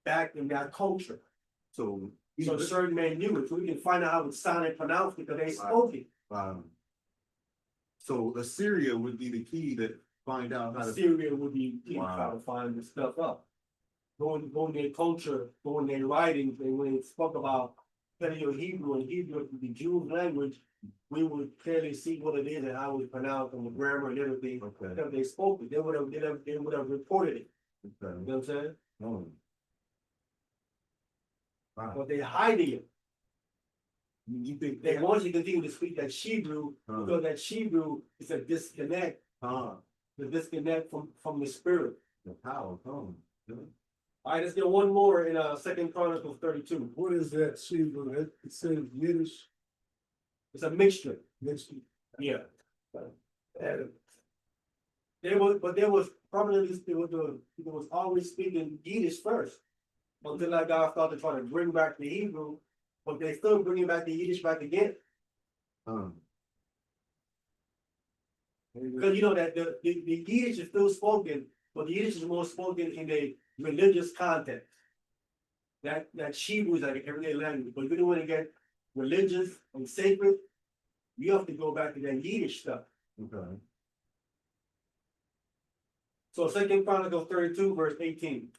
back in that culture. So certain men knew it, so we can find out how it sounded and pronounced because they spoke it. So Assyria would be the key to find out how to. Assyria would be trying to find this stuff up. going their culture, going their writings, and when it spoke about Paleo Hebrew and Hebrew, the Jews language, we would clearly see what it is and how it's pronounced and the grammar and everything. Okay. If they spoke it, they would have reported it. You Okay. know what I'm saying? Hmm. Wow. But they hiding it. You think they want you to continue to speak that Hebrew because that Hebrew is a disconnect. The disconnect from the spirit. The power, yeah. All right, let's get one more in 2 Chronicles 32. What is that Hebrew? It says Yiddish. It's a mixture. Next, Yeah. There was probably people was always speaking Yiddish first. Until that guy started trying to bring back the Hebrew, but they still bringing back the Yiddish back again. Because you know that the Yiddish is still spoken, but the Yiddish is more spoken in a religious context. That Hebrew is like an everyday language, but if you don't want to get religious and sacred, you have to go back to that Yiddish stuff. Okay. So 2 Chronicles 32, verse 18.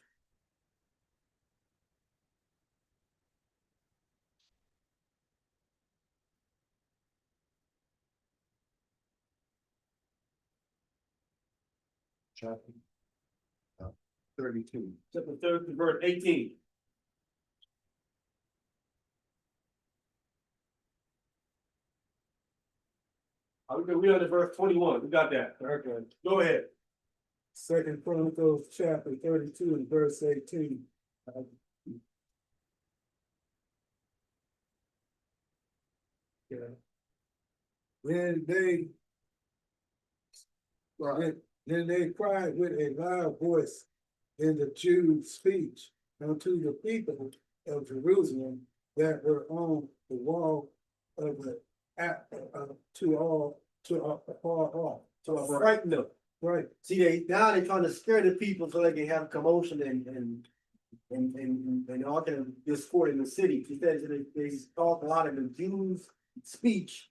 Chapter 32. Chapter 30, verse 18. We are to verse 21. We got that. Okay. Go ahead. 2 Chronicles chapter 32 and verse 18. Yeah. Then they cried with a loud voice in the Jews' speech unto the people of Jerusalem that were on the wall of the far off. So frighten them. Right. See, now they're trying to scare the people so they can have commotion and all kind of discord in the city. He says that they talk a lot of the Jews' speech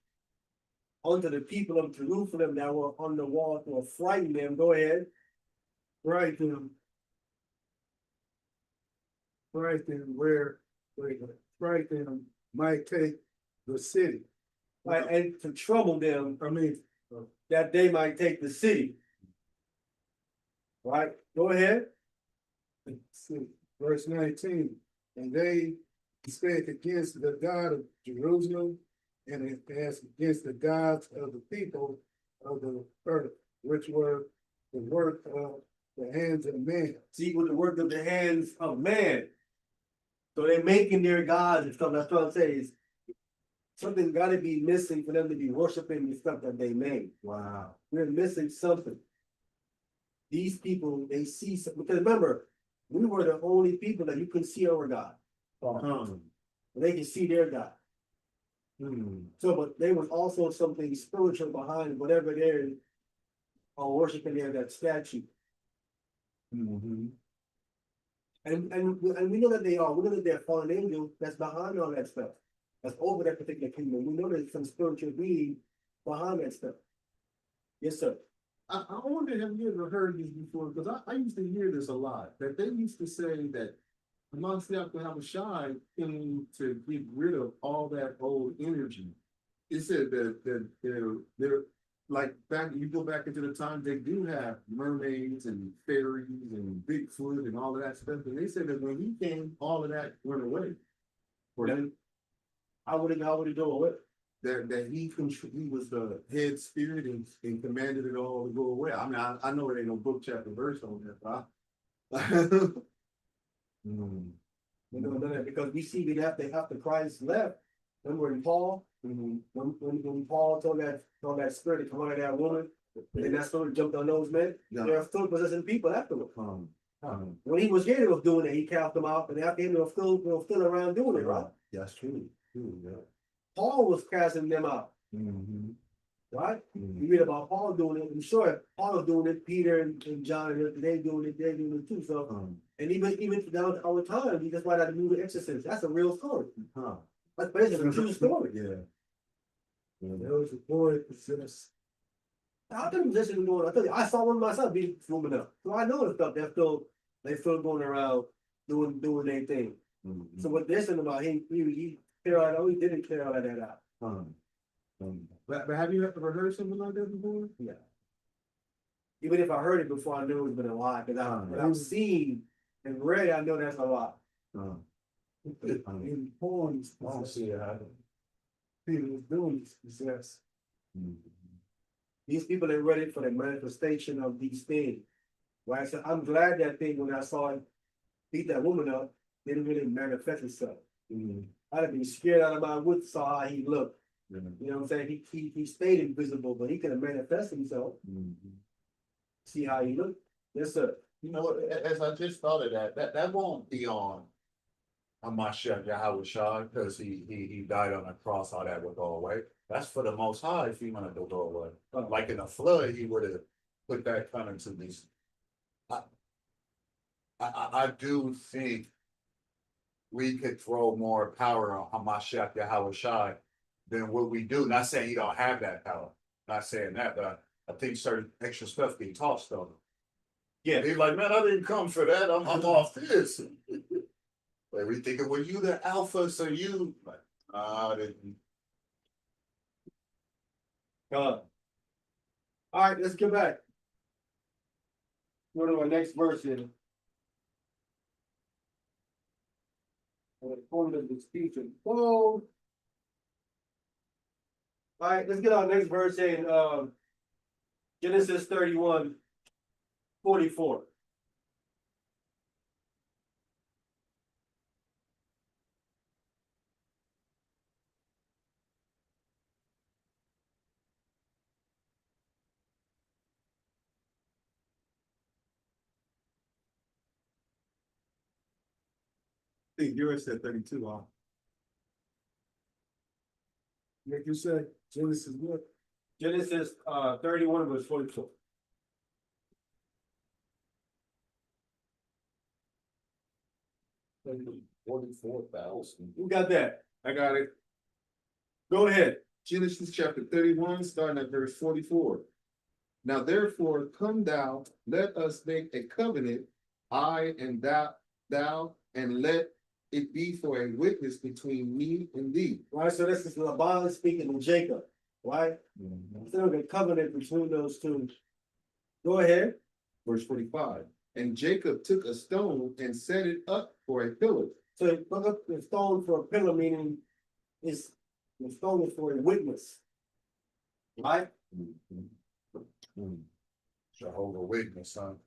unto the people of Jerusalem that were on the wall to frighten them. Go ahead. Frighten them frighten them might take the city. Right, and to trouble them, that they might take the city. Right, go ahead. Verse 19, and they spake against the God of Jerusalem and against the gods of the people of the earth, which were the work of the hands of man. See, with the work of the hands of man. So they're making their gods and stuff. That's what I'm saying is something got to be missing for them to be worshiping the stuff that they made. Wow. We're missing something. These people, they see something. Because remember, we were the only people that you could see our God. They can see their God. So, but there was also something spiritual behind whatever they're worshiping there, that statue. And we know that they are. We know that they're fallen angels that's behind all that stuff. That's over that particular kingdom. We know there's some spiritual being behind that stuff. Yes, sir. I wonder, have you ever heard this before? Because I used to hear this a lot, that they used to say that Mashiach Yahushua came to get rid of all that old energy. It said that they're like back, you go back into the time, they do have mermaids and fairies and Bigfoot and all of that stuff. And they said that when he came, all of that went away. For them, How would he do it with? that he was the head spirit and commanded it all to go away. I mean, I know it ain't no book chapter verse on that, but You know, because we see that after Christ left, remember when Paul, when Paul told that spirit to come out of that woman, and that spirit jumped on those men, there are still possessing people afterwards. When he was here, they was doing it, he cast them out, and after him, they were still around doing it, right? That's true. Yeah. Paul was casting them out, right? You read about Paul doing it. I'm sure Paul was doing it, Peter and John, and they're doing it too. So, and even down to our time, he just write out the movie Exorcist. That's a real story. That's basically a true story. Yeah. There was a boy possessed. How can possession going? I tell you, I saw one myself being fluminous. So I know the stuff they're still going around doing their thing. Mhm. So what they're saying about he clear out, oh, he didn't clear all of that out. But have you ever heard something like that before? Yeah. Even if I heard it before, I knew it was been a lie, because I've seen and read, I know that's a lie. In poems, I don't see it happening. people was doing this, possess. These people are ready for the manifestation of these things. Right? So I'm glad that thing when I saw it beat that woman up, didn't really manifest itself. I'd have been scared out of my wits, saw how he looked. You know what I'm saying? He stayed invisible, but he could have manifested himself. See how he looked. Yes, sir. You know what, as I just thought of that won't be on Hamashiach Yahweh Shah, because he died on a cross, all that would go away. That's for the Most High if he wanted to go away. Like in a flood, he would have put that kind into these. I do think we could throw more power on Hamashiach Yahweh Shai than what we do. Not saying he don't have that power. Not saying that, but I think certain extra stuff get tossed on him. Yeah. He's like, man, I didn't come for that. I'm off this. Like, we thinking, well, you the alpha, so you like, I didn't. All right, let's get back. Go to our next verse here. Point of the speech and all right, let's get our next verse in Genesis 31:44. I think yours said 32, huh? Like you said, Genesis what? Genesis 31:44. $44,000. Who got that? I got it. Go ahead. Genesis chapter 31, starting at verse 44. Now therefore, come thou, let us make a covenant, I and thou, and let it be for a witness between me and thee. Right, so this is Laban speaking to Jacob, right? So the covenant between those two. Go ahead. Verse 45. And Jacob took a stone and set it up for a pillar. So look up the stone for a pillar, meaning it's the stone is for a witness. Right? Jehovah Witness, son.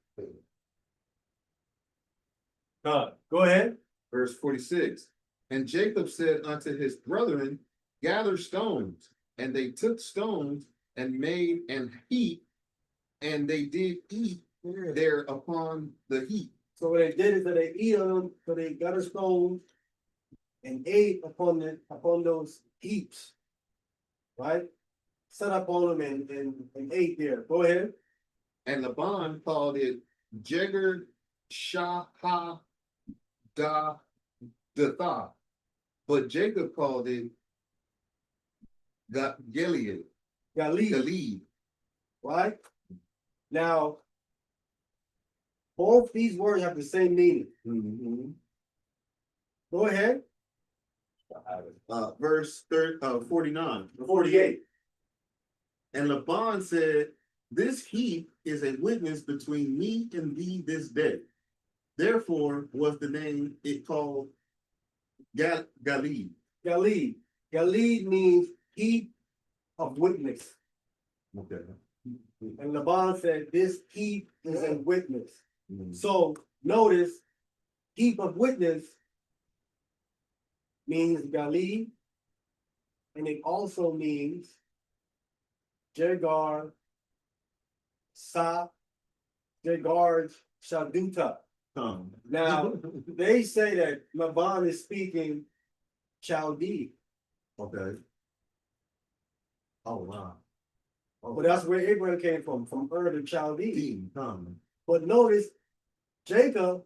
Go ahead. Verse 46. And Jacob said unto his brethren, gather stones. And they took stones and made an heap, and they did eat there upon the heap. So what they did is that they eat on them, so they got a stone and ate upon those heaps. Right? Set up on them and ate there. Go ahead. And Laban called it Jegar Shah Da Datha. But Jacob called it Gilead. Galil. Right? Now, both these words have the same meaning. Go ahead. Verse 49. 48. And Laban said, this heap is a witness between me and thee this day. Therefore was the name it called Gilead. Galil. Galil means heap of witness. Okay. And Laban said, this heap is a witness. So notice, heap of witness means Galil, and it also means Jagar Shaduta. Now, they say that Laban is speaking Chaldee. Okay. Oh wow. But that's where Abraham came from Ur to Chaldee. Come. But notice, Jacob,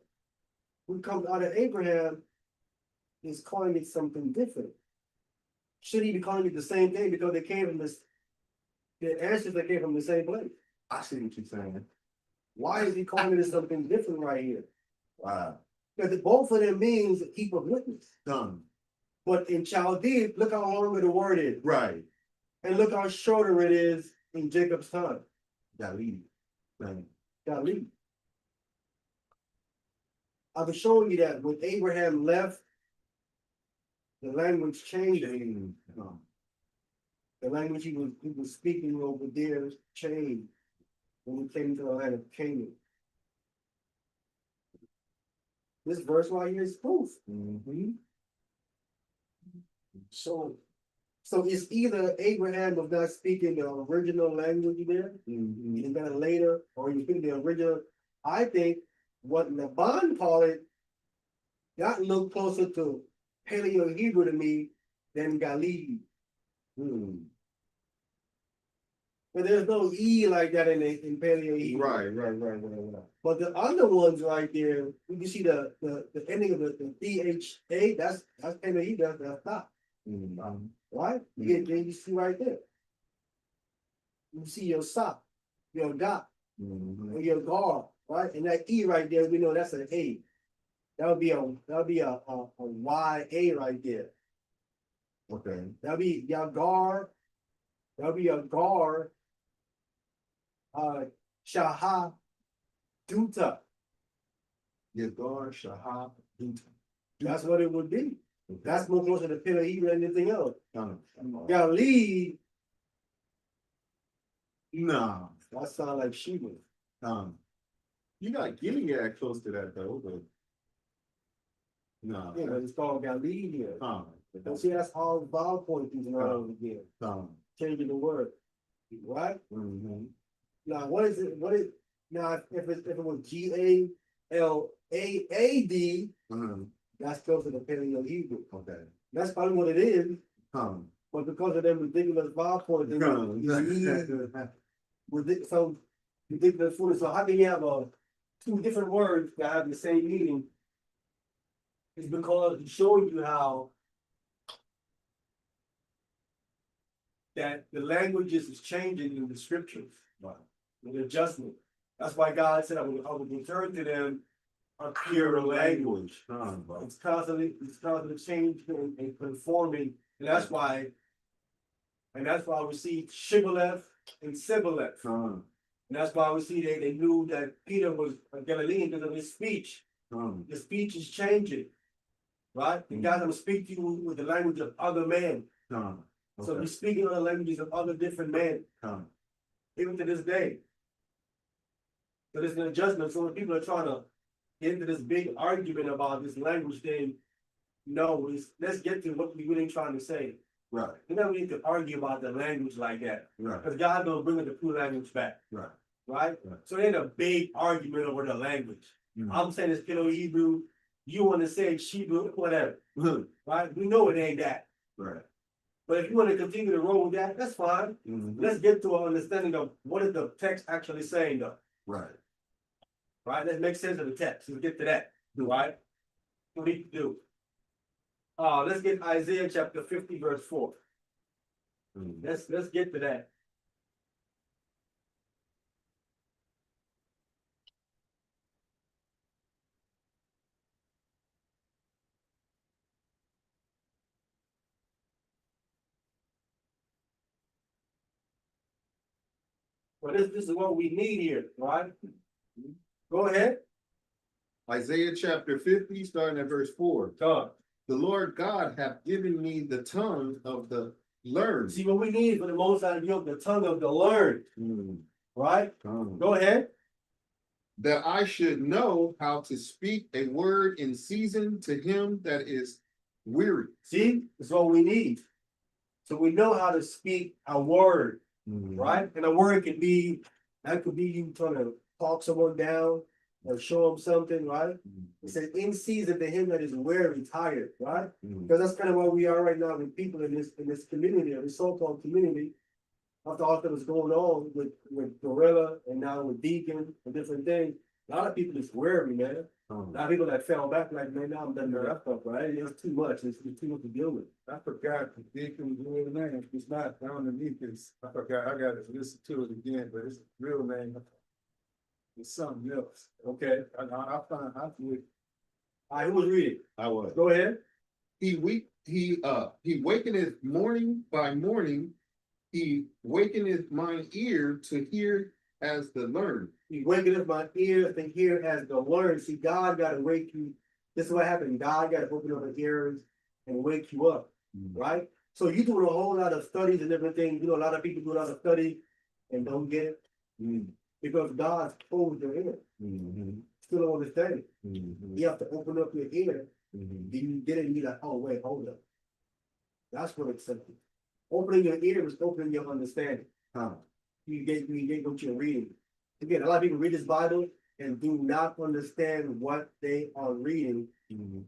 who comes out of Abraham, is calling it something different. Should he be calling it the same thing because they came from this, the answers that came from the same place? I see what you're saying. Why is he calling it something different right here? Wow. Because both of them means to keep a witness. Tongue. But in Chaldean, look how longer the word is. Right. And look how shorter it is in Jacob's tongue. Galilee. Tongue. Galilee. I was showing you that when Abraham left, the language changed. The language he was speaking over there changed when we came to the land of Canaan. This verse right here is proof. So it's either Abraham was not speaking the original language there, he got it later, or he speaking the original. I think what Laban called it got a little closer to Paleo Hebrew to me than Galilee. But there's no E like that in Paleo Hebrew. Right. But the other ones right there, you can see the ending of the DHA, that's Paleo Hebrew, that's stop. Right? You see right there. You see your sock, your dot, or your guard, right? And that E right there, we know that's an A. That would be a YA right there. Okay. That'll be your guard. That'll be a guard. Shaha Duta. Yagar Shahab Duta. That's what it would be. That's more closer to Pilla Hebrew than anything else. Tongue. Galilee, No. that sound like Sheba. You got Gilead close to that though, but no. Yeah, but it's called Galilee here. Tongue. And see, that's all vowel pointings and all again. Tongue. Changing the word. Right? Now, what is it? Now if it was GALAAD, that's closer to Paleo Hebrew. Okay. That's probably what it is. Tongue. But because of them ridiculous vowel pointings, so ridiculous food. So how can you have two different words that have the same meaning? It's because it's showing you how that the languages is changing in the scriptures. An adjustment. That's why God said I would return to them a pure language. It's constantly changing and conforming, and that's why we see Shibboleth and Sibboleth. And that's why we see they knew that Peter was a Galilean because of his speech. The speech is changing, right? And God's gonna speak to you with the language of other men. So he's speaking on the languages of other different men, even to this day. So there's an adjustment. So when people are trying to get into this big argument about this language thing, no, let's get to what we really trying to say. Right. You never need to argue about the language like that. Right. Because God gonna bring the true language back. Right. Right? Right. So it ain't a big argument over the language. I'm saying it's Paleo Hebrew, you want to say Hebrew, whatever. Right? We know it ain't that. Right. But if you want to continue to roll with that, that's fine. Let's get to an understanding of what is the text actually saying though. Right. Right? Let's make sense of the text. Let's get to that. Right? What do we need to do? Let's get Isaiah chapter 50, verse 4. Let's get to that. But this is what we need here, right? Go ahead. Isaiah chapter 50, starting at verse 4. Talk. The Lord God hath given me the tongue of the learned. See what we need for the most out of you, the tongue of the learned. Right? Go ahead. That I should know how to speak a word in season to him that is weary. See, that's what we need. So we know how to speak a word, right? And a word could be, that could be you trying to talk someone down or show them something, right? It says in season to him that is weary, tired, right? Because that's kind of where we are right now with people in this community, or this so-called community. After all that was going on with Gorilla and now with Deacon and different things, a lot of people is weary, man. A lot of people that fell back like, man, now I'm done with that stuff, right? It's too much. It's too much to deal with. I forgot the Deacon's real name. It's not underneath this. I forgot. I got to listen to it again, but his real name is something else. Okay. I would All right, who was reading? I was. Go ahead. He wakeneth morning by morning. He wakeneth mine ear to hear as the learned. He waking up my ears to hear as the word. See, God gotta wake you. This is what happened. God gotta open up your ears and wake you up, right? So you doing a whole lot of studies and different things. You know, a lot of people do a lot of study and don't get it because God's closed your ear. Still don't understand it. You have to open up your ear. Then you get it and you're like, oh wait, hold up. That's what acceptance. Opening your ear is opening your understanding. You get what you're reading. Again, a lot of people read this Bible and do not understand what they are reading.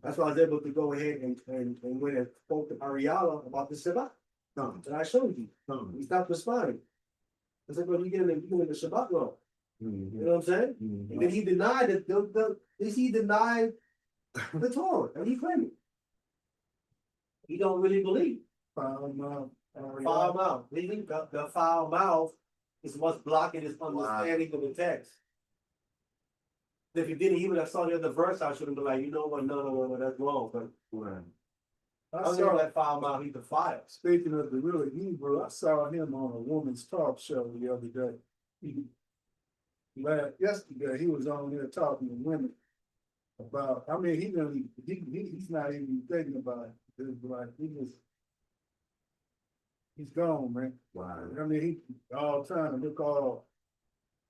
That's why I was able to go ahead and went and spoke to Ariella about the Shabbat. And I showed you. He stopped responding. I said, well, you get in the Shabbat wrong. You know what I'm saying? And then he denied it. He denied the Torah and he claimed it. He don't really believe. Foul mouth. The foul mouth is what's blocking his understanding of the text. If you didn't, he would have saw the other verse. I should have been like, you know what? No, that's wrong. But I saw that foul mouth. He's the fire. Speaking of the real Hebrew, I saw him on a woman's talk show the other day. Yesterday, he was on there talking to women about. I mean, he's not even thinking about it. It's like he's gone, man. Wow. I mean, he all trying to look all.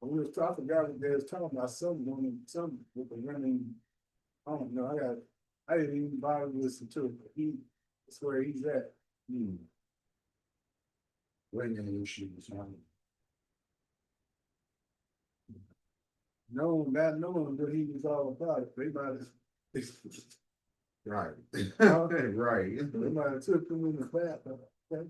We was talking, guys, they was talking about some women, some with the women. I don't know. I didn't even bother to listen to it. But that's where he's at. Women issues, Not knowing what he was all about. They might have. Right. Huh? Right. They might have took him in the bath. Okay.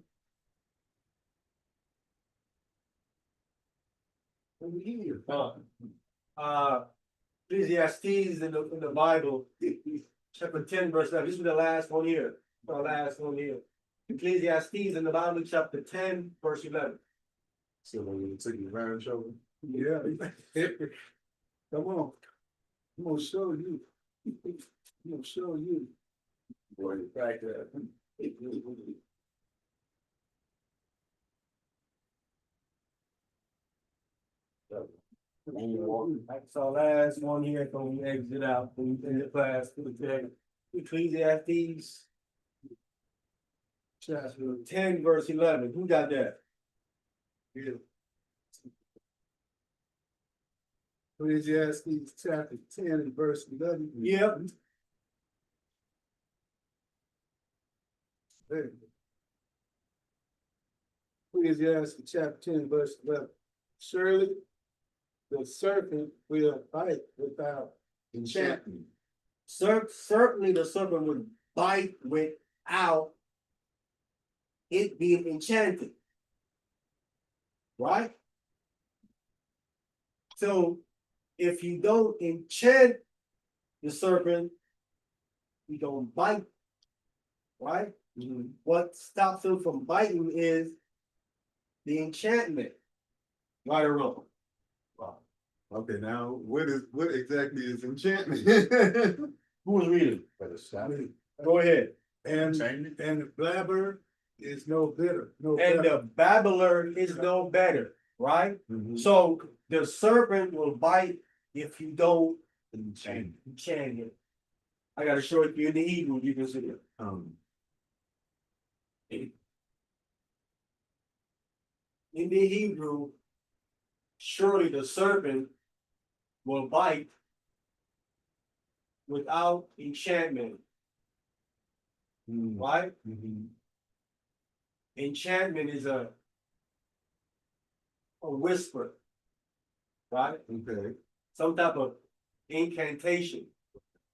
Ecclesiastes in the Bible, chapter 10, verse 11. This is the last one here. Ecclesiastes in the Bible, chapter 10, verse 11. So when you took your advantage of him? Yeah. Come on. I'm gonna show you. I'm gonna show you. Boy, back there. So last one here, so we exit out in the class for the day. Ecclesiastes chapter 10, verse 11. Who got that? Ecclesiastes chapter 10 and verse 11. Yep. There. Ecclesiastes chapter 10 verse 11. Surely the serpent will bite without enchantment. Certainly the serpent would bite without it being enchanted. Right? So if you don't enchant the serpent, you don't bite. Right? What stops him from biting is the enchantment. Right or wrong? Wow. Okay, now what exactly is enchantment? Who was reading? for the stuff. Go ahead. And Enchantment? the blabber is no better. And the babbler is no better, right? So the serpent will bite if you don't enchant it. I gotta show it to you in the Hebrew, you can see it. In the Hebrew, surely the serpent will bite without enchantment, right? Enchantment is a whisper, right? Okay. Some type of incantation,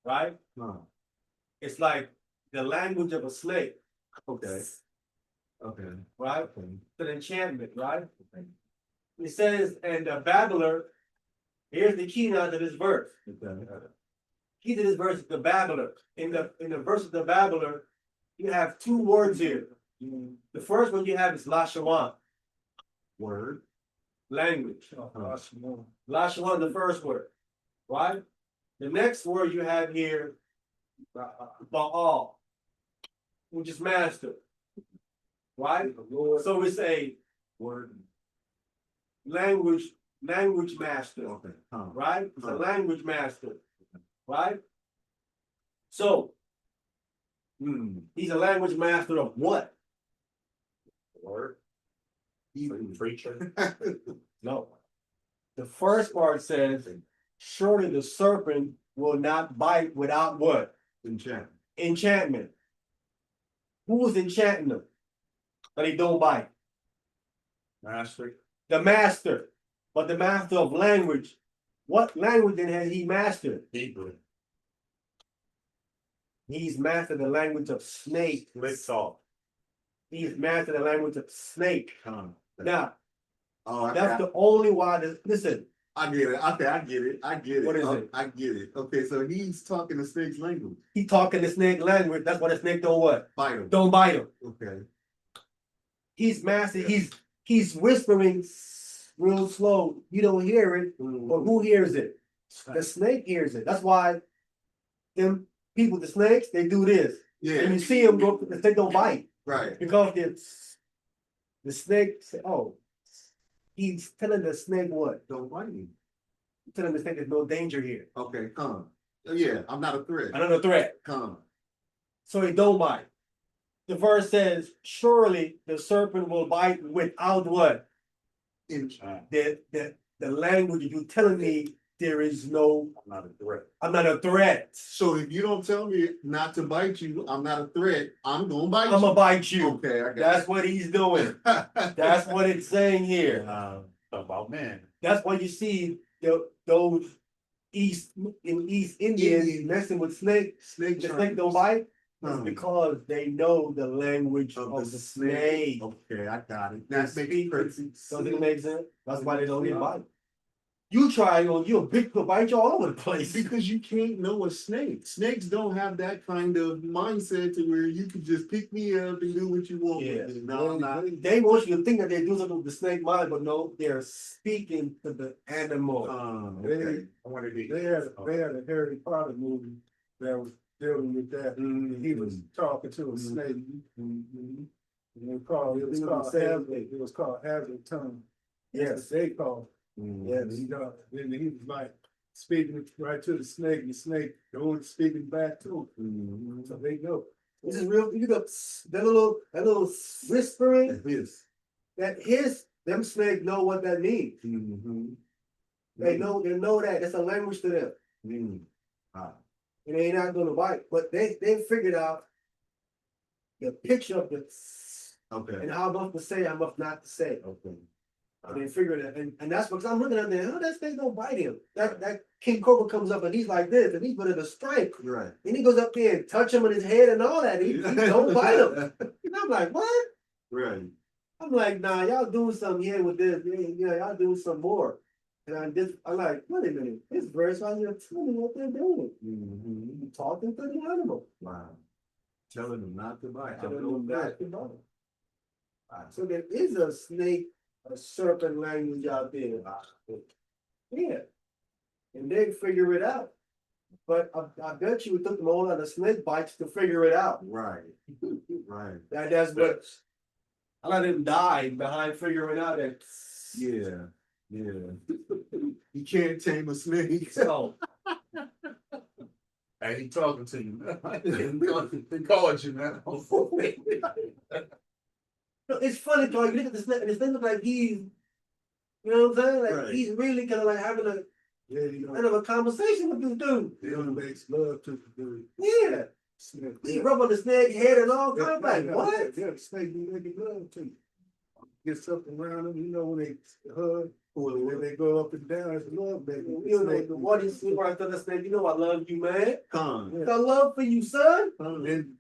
right? It's like the language of a snake. Okay. Okay. Right? It's an enchantment, right? It says, and the babbler, here's the key now to this verse. Key to this verse is the babbler. In the verse of the babbler, you have two words here. The first one you have is Lashawan. Word. Language. Lashawan, the first word. Right? The next word you have here Baal, which is master. Right? So we say Word. language master, Okay. right? It's a language master, right? So, he's a language master of what? Word. Preacher. No. The first part says, surely the serpent will not bite without what? Enchantment. Enchantment. Who's enchanting them? But he don't bite. Master. The master. But the master of language. What language then has he mastered? Hebrew. He's mastered the language of snake. Let's talk. He's mastered the language of snake. Now, Oh, that's the only why. Listen, I get it. Okay, I get it. I get it. What is it? I get it. Okay, so he's talking the snake's language. he talking the snake language. That's why the snake don't what? Fight him. Don't bite him. Okay. He's mastered. He's whispering real slow. You don't hear it, but who hears it? The snake hears it. That's why them people, the snakes, they do this. Yeah. And you see them go, the snake don't bite Right. because the snake say, oh, he's telling the snake what? Don't bite me. He's telling the snake there's no danger here. Okay, come. Yeah, I'm not a threat. Another threat. Come. So he don't bite. The verse says, surely the serpent will bite without what? The language you're telling me there is no, I'm not a threat. I'm not a threat. So if you don't tell me not to bite you, I'm not a threat. I'm gonna bite I'm you. gonna bite you. Okay, I got That's what he's doing. That's what it's saying here. About man. That's why you see those East Indians messing with snakes. Snake The charm. snake don't bite. It's Hmm. because they know the language Of of the the snake. Okay, I got it. They That makes speak- perfect sense. Doesn't it make sense? That's why they don't get bite. You try, you're a big to bite you all over the place. Because you can't know a snake. Snakes don't have that kind of mindset to where you can just pick me up and do what you want Yeah. with me. No, I'm not. They want you to think that they do something with the snake mind, but no, they're speaking to the animal. Okay. I want to be. They had a Harry Potter movie that was dealing with that. He was talking to a snake. And it was called Hazard Tongue. Yes. They called. Yes. You know, then he was like speaking right to the snake, and the snake going speaking back to him. So they know. This is real. You got that little whispering. Yes. Them snakes know what that means. They know that. That's a language to them. And they ain't not gonna bite. But they figured out the picture of the Okay. and how much to say, how much not to say. Okay. And they figured it, and that's because I'm looking at there, that snake don't bite him. That King Cobra comes up and he's like this, and he's ready to strike. Right. And he goes up there and touch him on his head and all that. He don't bite him. And I'm like, what? Right. I'm like, nah, y'all doing something here with this. Yeah, y'all doing some more. And I'm like, wait a minute, this verse right here telling me what they're doing. You talking to the animal. Wow. Telling them not to bite. Telling I know them that. not to bite. So there is a snake, a serpent language out there. Yeah. And they figure it out. But I bet you it took them all out of snake bites to figure it out. Right. Right. That's what a lot of them died behind figuring out that. Yeah. Yeah. You can't tame a snake. So Hey, he talking to you. He called you, man. it's funny because you look at the snake and the snake look like he's, you know what I'm saying? Like Right. he's really kind of like having a kind of a conversation with this dude. They don't make love to the dude. Yeah. Snake. He rub on the snake head and all kinds of like, what? Yeah, snake be making love to you. Get something around them, you know, when they hug, or when they go up and down, it's love, baby. You know, the one is right to the snake, you know I love you, man. Come. I love for you, son. Then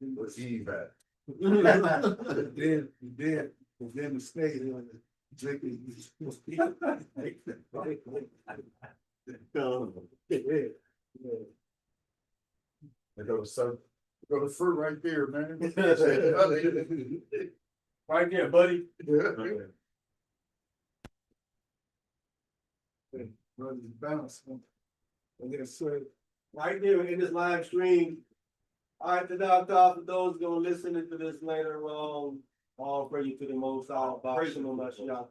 What's Eve at? then the snake is on the drinking. They go to fruit right there, man. Right there, buddy. Brothers bounce. And then said, right there in this live stream. All right, the doctor, for those gonna listen to this later, all praise to the Most High, Bashim Mashiach.